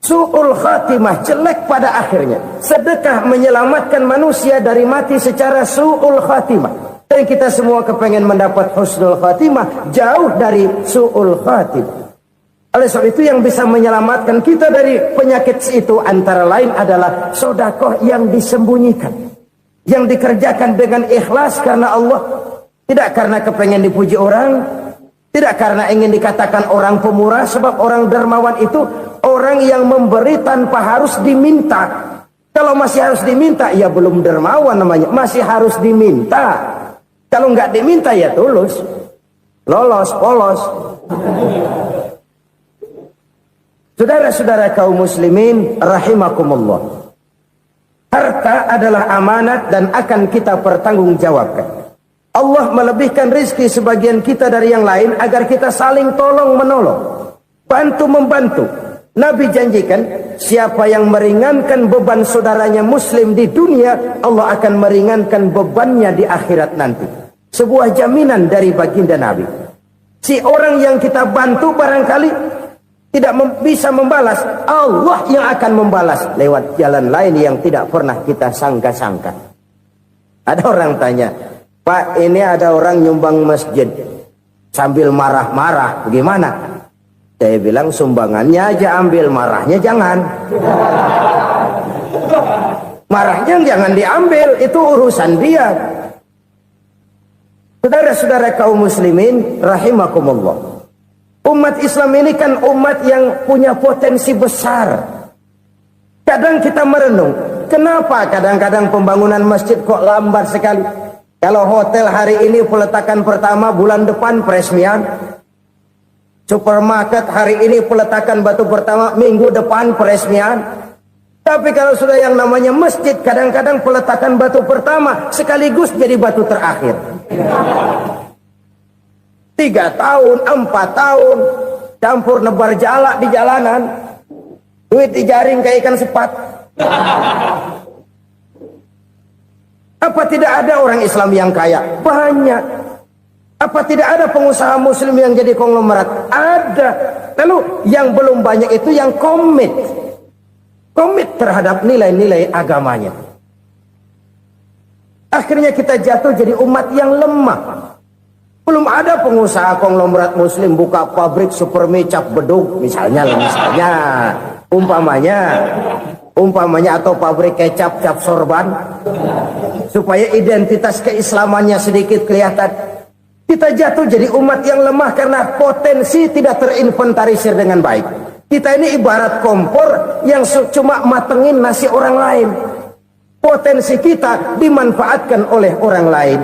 Su'ul khatimah, jelek pada akhirnya. Sedekah menyelamatkan manusia dari mati secara su'ul khatimah. Dan kita semua kepengen mendapat husnul khatimah, jauh dari su'ul khatimah. Oleh sebab itu yang bisa menyelamatkan kita dari penyakit itu antara lain adalah sedekah yang disembunyikan, yang dikerjakan dengan ikhlas karena Allah, tidak karena kepengen dipuji orang, tidak karena ingin dikatakan orang pemurah. Sebab orang dermawan itu orang yang memberi tanpa harus diminta. Kalau masih harus diminta, ya belum dermawan namanya, masih harus diminta. Kalau nggak diminta ya tulus, lolos, polos. Saudara-saudara kaum muslimin rahimakumullah, harta adalah amanat dan akan kita pertanggungjawabkan. Allah melebihkan rizki sebagian kita dari yang lain agar kita saling tolong menolong, bantu membantu. Nabi janjikan, siapa yang meringankan beban saudaranya muslim di dunia, Allah akan meringankan bebannya di akhirat nanti. Sebuah jaminan dari baginda Nabi. Si orang yang kita bantu barangkali tidak bisa membalas, Allah yang akan membalas lewat jalan lain yang tidak pernah kita sangka-sangka. Ada orang tanya, Pak, ini ada orang nyumbang masjid sambil marah-marah, bagaimana? Saya bilang sumbangannya aja ambil, marahnya jangan. Marahnya jangan diambil, itu urusan dia. Saudara-saudara kaum muslimin rahimakumullah, umat Islam ini kan umat yang punya potensi besar. Kadang kita merenung, kenapa kadang-kadang pembangunan masjid kok lambat sekali? Kalau hotel hari ini peletakan pertama, bulan depan peresmian. Supermarket hari ini peletakan batu pertama, minggu depan peresmian. Tapi kalau sudah yang namanya masjid, kadang-kadang peletakan batu pertama sekaligus jadi batu terakhir. 3 tahun, 4 tahun, campur nebar jalak di jalanan, duit dijaring kayak ikan sepat. Apa tidak ada orang Islam yang kaya? Banyak. Apa tidak ada pengusaha muslim yang jadi konglomerat? Ada. Lalu yang belum banyak itu yang komit terhadap nilai-nilai agamanya. Akhirnya kita jatuh jadi umat yang lemah. Belum ada pengusaha konglomerat muslim buka pabrik supermi cap beduk misalnya umpamanya atau pabrik kecap cap sorban supaya identitas keislamannya sedikit kelihatan. Kita jatuh jadi umat yang lemah karena potensi tidak terinventarisir dengan baik. Kita ini ibarat kompor yang cuma matengin nasi orang lain. Potensi kita dimanfaatkan oleh orang lain.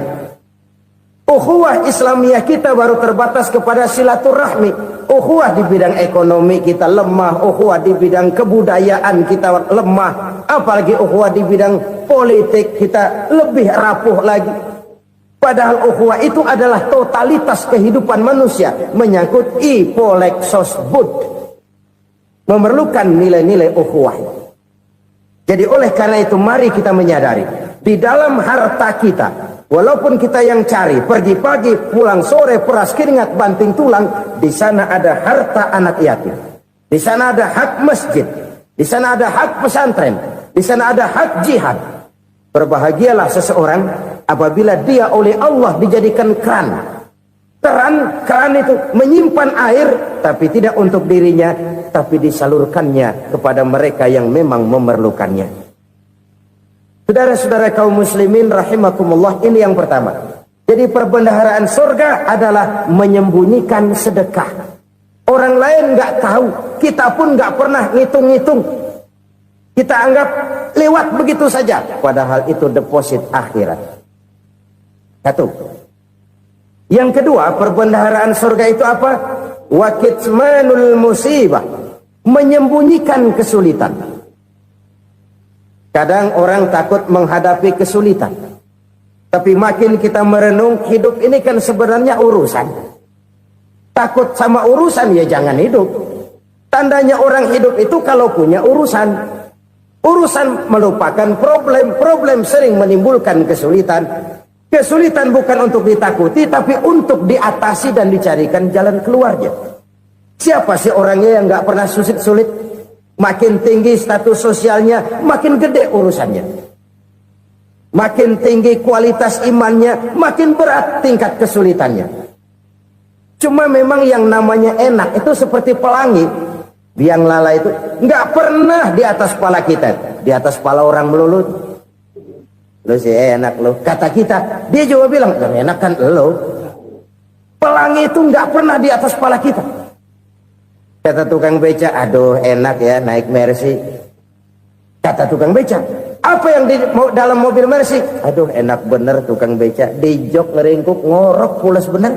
Ukhuwah Islamiyah kita baru terbatas kepada silaturahmi. Ukhuwah di bidang ekonomi kita lemah, ukhuwah di bidang kebudayaan kita lemah, apalagi ukhuwah di bidang politik kita lebih rapuh lagi. Padahal ukhuwah itu adalah totalitas kehidupan manusia, menyangkut ipolexosbud, memerlukan nilai-nilai ukhuwah. Jadi oleh karena itu mari kita menyadari di dalam harta kita, walaupun kita yang cari pergi pagi pulang sore peras keringat banting tulang, di sana ada harta anak yatim, di sana ada hak masjid, di sana ada hak pesantren, di sana ada hak jihad. Berbahagialah seseorang apabila dia oleh Allah dijadikan keran itu menyimpan air, tapi tidak untuk dirinya, tapi disalurkannya kepada mereka yang memang memerlukannya. Saudara-saudara kaum muslimin rahimakumullah, ini yang pertama. Jadi perbendaharaan surga adalah menyembunyikan sedekah. Orang lain nggak tahu, kita pun nggak pernah ngitung-ngitung. Kita anggap lewat begitu saja, padahal itu deposit akhirat. Satu. Yang kedua, perbendaharaan surga itu apa? Wa kitmanul musibah, menyembunyikan kesulitan. Kadang orang takut menghadapi kesulitan, tapi makin kita merenung, hidup ini kan sebenarnya urusan. Takut sama urusan ya jangan hidup. Tandanya orang hidup itu kalau punya urusan. Urusan melupakan problem, problem sering menimbulkan kesulitan. Kesulitan bukan untuk ditakuti, tapi untuk diatasi dan dicarikan jalan keluarnya. Siapa sih orangnya yang nggak pernah sulit-sulit? Makin tinggi status sosialnya, makin gede urusannya. Makin tinggi kualitas imannya, makin berat tingkat kesulitannya. Cuma memang yang namanya enak itu seperti pelangi. Biang lala itu nggak pernah di atas kepala kita, di atas kepala orang melulu. Lo sih enak lo, kata kita. Dia juga bilang yang enak kan lo. Pelangi itu nggak pernah di atas kepala kita. Kata tukang beca, aduh enak ya naik Mercy. Kata tukang beca, apa yang di dalam mobil Mercy? Aduh enak bener tukang beca, di jok ngeringkuk ngorok pulas bener.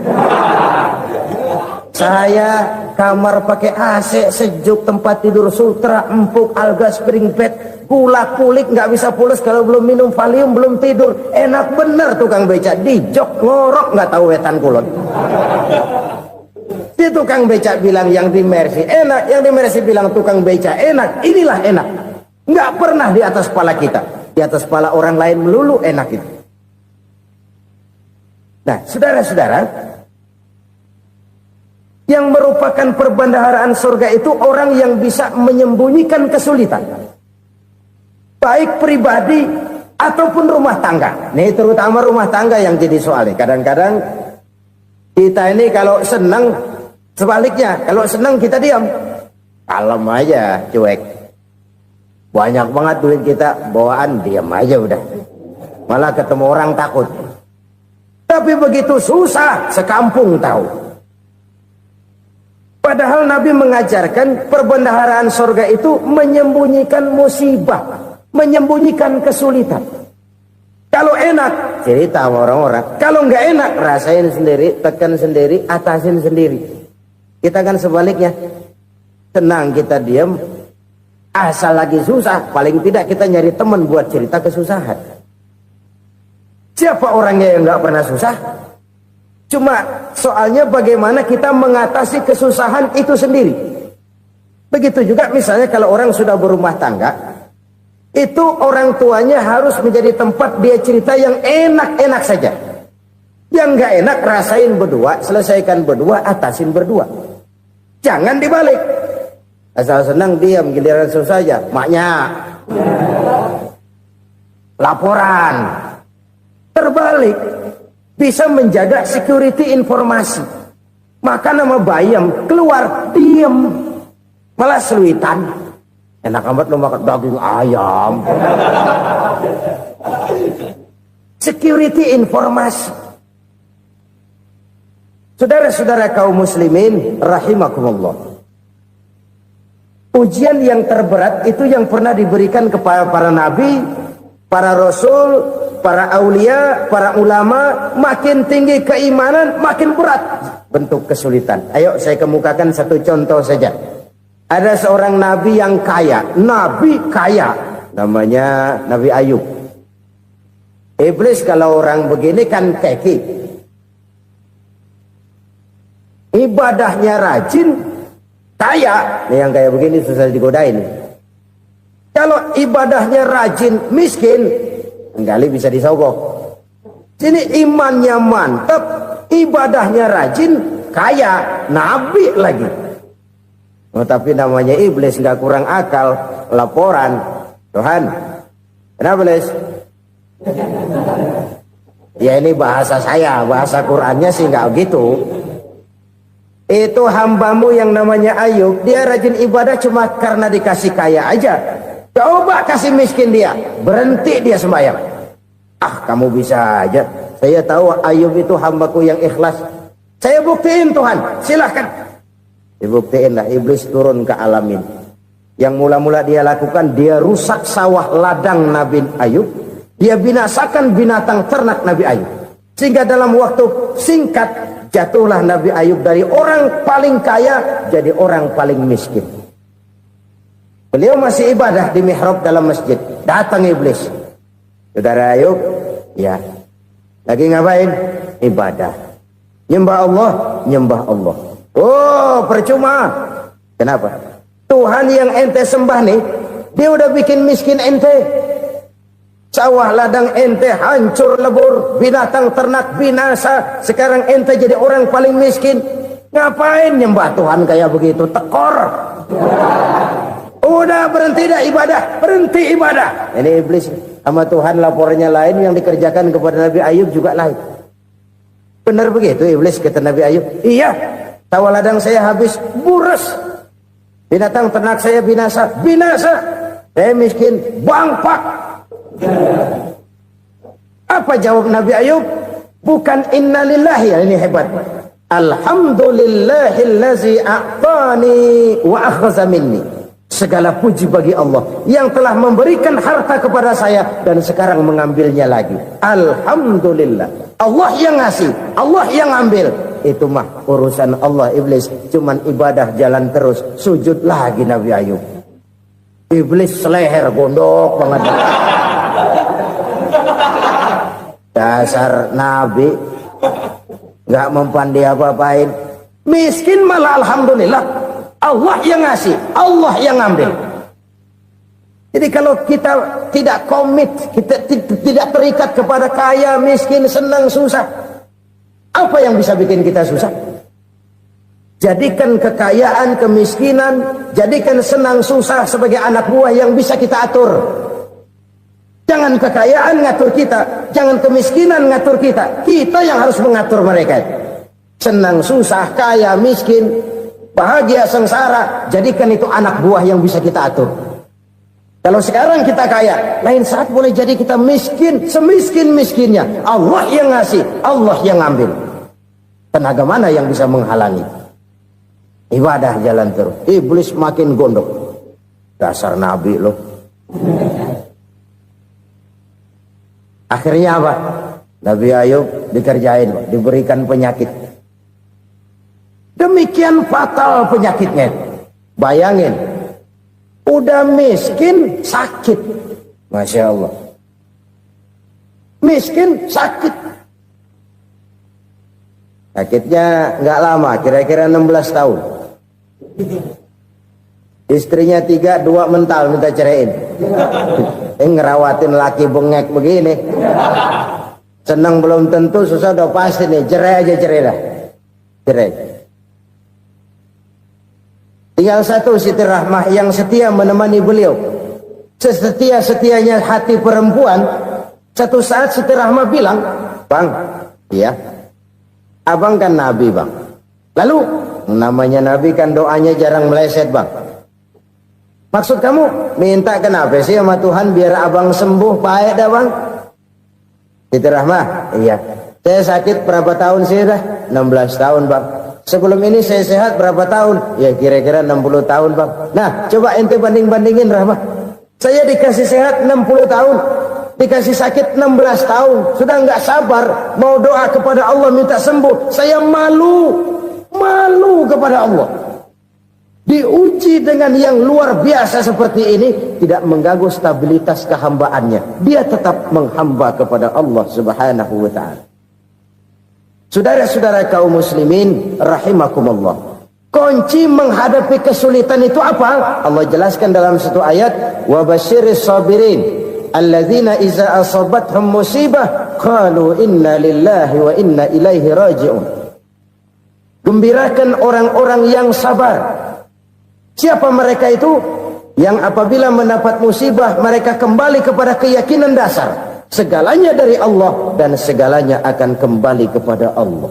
Saya kamar pakai AC sejuk, tempat tidur sutra empuk, alga spring bed, kulak kulik nggak bisa pulas kalau belum minum Valium, belum tidur. Enak bener tukang beca, di jok ngorok nggak tahu wetan kulon. Si tukang beca bilang yang di Mercy enak, yang di Mercy bilang tukang beca enak. Inilah enak, nggak pernah di atas kepala kita, di atas kepala orang lain melulu enak itu. Nah saudara-saudara, yang merupakan perbendaharaan surga itu orang yang bisa menyembunyikan kesulitan, baik pribadi ataupun rumah tangga. Nih terutama rumah tangga yang jadi soalnya. Kadang-kadang kita ini kalau senang, sebaliknya kalau senang kita diam, kalem aja, cuek. Banyak banget duit kita bawaan, diam aja udah. Malah ketemu orang takut. Tapi begitu susah, sekampung tahu. Padahal Nabi mengajarkan perbendaharaan surga itu menyembunyikan musibah, menyembunyikan kesulitan. Kalau enak, cerita sama orang-orang. Kalau nggak enak, rasain sendiri, tekan sendiri, atasin sendiri. Kita kan sebaliknya, tenang kita diam, asal lagi susah, paling tidak kita nyari teman buat cerita kesusahan. Siapa orangnya yang nggak pernah susah? Cuma soalnya bagaimana kita mengatasi kesusahan itu sendiri. Begitu juga misalnya kalau orang sudah berumah tangga, itu orang tuanya harus menjadi tempat dia cerita yang enak-enak saja. Yang nggak enak rasain berdua, selesaikan berdua, atasin berdua. Jangan dibalik. Asal senang diam, giliran susah aja. Maknya laporan. Terbalik. bisa menjaga security informasi. Maka nama bayam keluar diem, malah seluitan. Enak amat lo makan daging ayam. Security informasi. Saudara-saudara kaum muslimin rahimakumullah. Ujian yang terberat itu yang pernah diberikan kepada para nabi, para rasul, para aulia, para ulama. Makin tinggi keimanan, makin berat bentuk kesulitan. Ayo saya kemukakan satu contoh saja. Ada seorang nabi yang kaya, nabi kaya, namanya Nabi Ayub. Iblis kalau orang begini kan keki, ibadahnya rajin, kaya. Nih yang kayak begini susah digodain. Kalau ibadahnya rajin, miskin, kali bisa disogok. Sini imannya mantap, ibadahnya rajin, kaya, nabi lagi. Oh, tapi namanya iblis nggak kurang akal. Laporan, Tuhan, kenapa iblis? Ya ini bahasa saya, bahasa Qurannya sih nggak gitu. Itu hambamu yang namanya Ayub, dia rajin ibadah cuma karena dikasih kaya aja. Coba kasih miskin dia, berhenti dia sembahyang. Ah, kamu bisa aja. Saya tahu Ayub itu hambaku yang ikhlas. Saya buktiin Tuhan, silahkan. Dibuktiinlah, iblis turun ke alamin. Yang mula-mula dia lakukan, dia rusak sawah ladang Nabi Ayub. Dia binasakan binatang ternak Nabi Ayub. Sehingga dalam waktu singkat, jatuhlah Nabi Ayub dari orang paling kaya jadi orang paling miskin. Beliau masih ibadah di mihrab dalam masjid. Datang iblis. Saudara Ayub, ya, lagi ngapain? Ibadah. Nyembah Allah, nyembah Allah. Oh, percuma. Kenapa? Tuhan yang ente sembah nih, dia udah bikin miskin ente. Sawah ladang ente hancur lebur, binatang ternak binasa. Sekarang ente jadi orang paling miskin. Ngapain nyembah Tuhan kayak begitu? Tekor. Udah berhenti dah ibadah, berhenti ibadah. Ini iblis sama Tuhan lapornya lain, yang dikerjakan kepada Nabi Ayub juga lain. Benar begitu iblis, kata Nabi Ayub. Iya, sawah ladang saya habis, buras. Binatang ternak saya binasa, binasa. Saya miskin, bangpak. Apa jawab Nabi Ayub? Bukan innalillahi, ya, ini hebat. Alhamdulillahillazi a'tani wa akhza minni. Segala puji bagi Allah yang telah memberikan harta kepada saya dan sekarang mengambilnya lagi. Alhamdulillah. Allah yang ngasih, Allah yang ambil. Itu mah urusan Allah. Iblis cuman ibadah jalan terus, sujud lagi Nabi Ayub. Iblis seleher gondok banget. Dasar Nabi nggak mempan dia apa-apain. Miskin malah alhamdulillah. Allah yang ngasih, Allah yang ambil. Jadi kalau kita tidak komit, kita tidak terikat kepada kaya, miskin, senang, susah, apa yang bisa bikin kita susah? Jadikan kekayaan, kemiskinan, jadikan senang, susah sebagai anak buah yang bisa kita atur. Jangan kekayaan ngatur kita, jangan kemiskinan ngatur kita. Kita yang harus mengatur mereka. Senang, susah, kaya, miskin, bahagia, sengsara, jadikan itu anak buah yang bisa kita atur. Kalau sekarang kita kaya, lain saat boleh jadi kita miskin, semiskin-miskinnya. Allah yang ngasih, Allah yang ambil. Tenaga mana yang bisa menghalangi? Ibadah jalan terus. Iblis makin gondok. Dasar Nabi loh. Akhirnya apa? Nabi Ayub dikerjain, diberikan penyakit. Demikian fatal penyakitnya. Bayangin, udah miskin sakit. Masya Allah. Miskin sakit. Sakitnya nggak lama, kira-kira 16 tahun. Istrinya 3, 2 mental minta ceraiin. Ngerawatin laki bengek begini. Senang belum tentu, susah udah pasti nih. Cerai aja, cerai dah. Cerai. Tinggal satu Siti Rahmah yang setia menemani beliau. Sesetia-setianya hati perempuan. Satu saat Siti Rahmah bilang, Bang, Ya, abang kan nabi bang. Lalu namanya nabi kan doanya jarang meleset bang. Maksud kamu minta kenapa sih sama Tuhan biar abang sembuh baik dah bang? Itu Rahmah. Iya. Saya sakit berapa tahun sih dah? 16 tahun bang. Sebelum ini saya sehat berapa tahun? Ya kira-kira 60 tahun bang. Nah coba ente banding-bandingin Rahmah. Saya dikasih sehat 60 tahun. Dikasih sakit 16 tahun. Sudah nggak sabar. Mau doa kepada Allah minta sembuh. Saya malu. Malu kepada Allah. Diuji dengan yang luar biasa seperti ini, tidak mengganggu stabilitas kehambaannya. Dia tetap menghamba kepada Allah Subhanahu wa ta'ala. Saudara-saudara kaum muslimin rahimakumullah. Kunci menghadapi kesulitan itu apa? Allah jelaskan dalam satu ayat, wa basyiris sabirin alladzina iza asabathum musibah qalu inna lillahi wa inna ilaihi raji'un. Gembirakan orang-orang yang sabar. Siapa mereka itu? Yang apabila mendapat musibah mereka kembali kepada keyakinan dasar segalanya dari Allah dan segalanya akan kembali kepada Allah.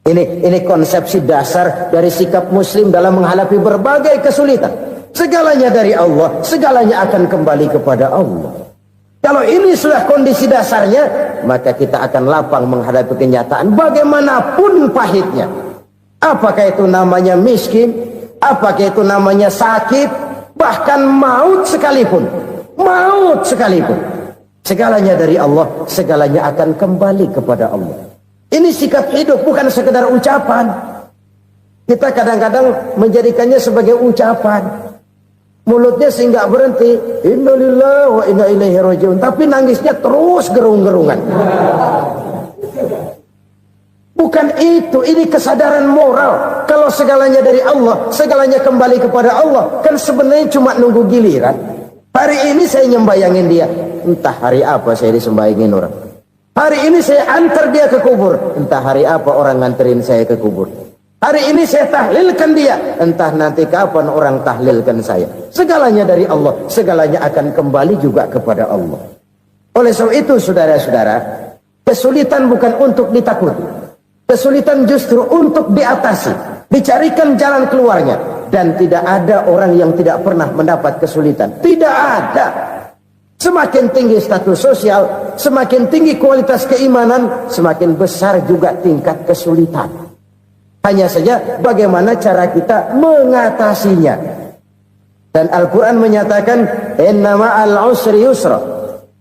Ini konsepsi dasar dari sikap muslim dalam menghadapi berbagai kesulitan. Segalanya dari Allah, segalanya akan kembali kepada Allah. Kalau ini sudah kondisi dasarnya, maka kita akan lapang menghadapi kenyataan bagaimanapun pahitnya. Apakah itu namanya miskin? Apakah itu namanya sakit, bahkan maut sekalipun, segalanya dari Allah, segalanya akan kembali kepada Allah. Ini sikap hidup, bukan sekedar ucapan. Kita kadang-kadang menjadikannya sebagai ucapan, mulutnya sehingga berhenti, innalillahi wa inna ilaihi raji'un, tapi nangisnya terus gerung-gerungan. Bukan itu, ini kesadaran moral. Kalau segalanya dari Allah, segalanya kembali kepada Allah, kan sebenarnya cuma nunggu giliran. Hari ini saya nyembayangin dia, entah hari apa saya disembayangin orang. Hari ini saya antar dia ke kubur, entah hari apa orang nganterin saya ke kubur. Hari ini saya tahlilkan dia, entah nanti kapan orang tahlilkan saya. Segalanya dari Allah, segalanya akan kembali juga kepada Allah. Oleh sebab itu saudara-saudara, kesulitan bukan untuk ditakuti. Kesulitan justru untuk diatasi, dicarikan jalan keluarnya. Dan tidak ada orang yang tidak pernah mendapat kesulitan. Tidak ada. Semakin tinggi status sosial, semakin tinggi kualitas keimanan, semakin besar juga tingkat kesulitan. Hanya saja bagaimana cara kita mengatasinya. Dan Al-Quran menyatakan, inna ma'al usri yusra.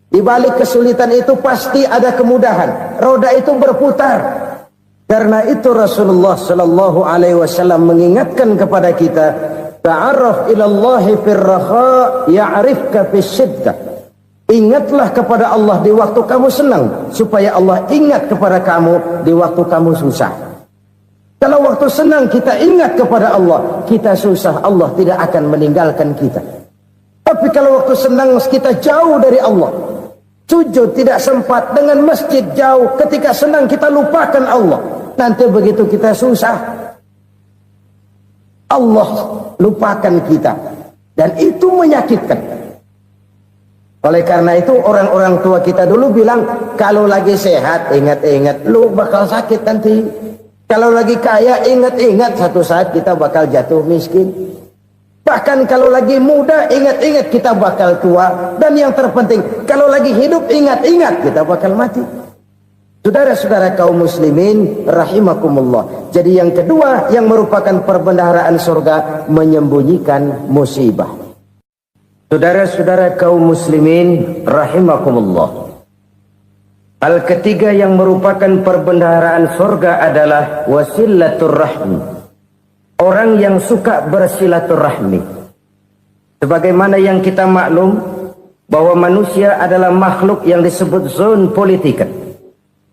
Di balik kesulitan itu pasti ada kemudahan. Roda itu berputar. Karena itu Rasulullah sallallahu alaihi wasallam mengingatkan kepada kita, ta'arraf ila Allah fir raha ya'rifka fis syiddah. Ingatlah kepada Allah di waktu kamu senang, supaya Allah ingat kepada kamu di waktu kamu susah. Kalau waktu senang kita ingat kepada Allah, kita susah, Allah tidak akan meninggalkan kita. Tapi kalau waktu senang kita jauh dari Allah, sujud tidak sempat, dengan masjid jauh, ketika senang kita lupakan Allah. Nanti begitu kita susah, Allah lupakan kita. Dan itu menyakitkan. Oleh karena itu orang-orang tua kita dulu bilang, kalau lagi sehat ingat-ingat lu bakal sakit nanti. Kalau lagi kaya ingat-ingat satu saat kita bakal jatuh miskin. Bahkan kalau lagi muda ingat-ingat kita bakal tua. Dan yang terpenting, kalau lagi hidup ingat-ingat kita bakal mati. Saudara-saudara kaum muslimin rahimakumullah. Jadi yang kedua yang merupakan perbendaharaan surga, menyembunyikan musibah. Saudara-saudara kaum muslimin rahimakumullah. Hal ketiga yang merupakan perbendaharaan surga adalah wasilatur rahmi. Orang yang suka bersilaturahmi. Sebagaimana yang kita maklum bahwa manusia adalah makhluk yang disebut zon politika.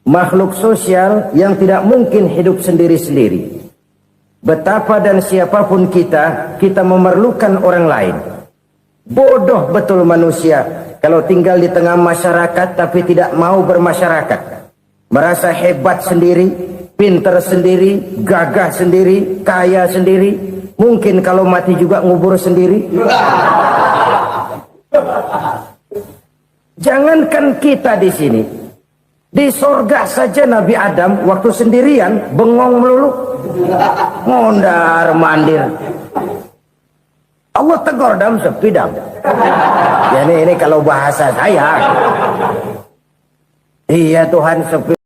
Makhluk sosial yang tidak mungkin hidup sendiri-sendiri. Betapa dan siapapun kita memerlukan orang lain. Bodoh betul manusia kalau tinggal di tengah masyarakat tapi tidak mau bermasyarakat. Merasa hebat sendiri, pintar sendiri, gagah sendiri, kaya sendiri. Mungkin kalau mati juga ngubur sendiri. Jangankan kita di sini, Di surga saja Nabi Adam waktu sendirian bengong melulu, mondar mandir. Allah tegur dam sepi dam. Ya ini kalau bahasa saya. Iya Tuhan sepi.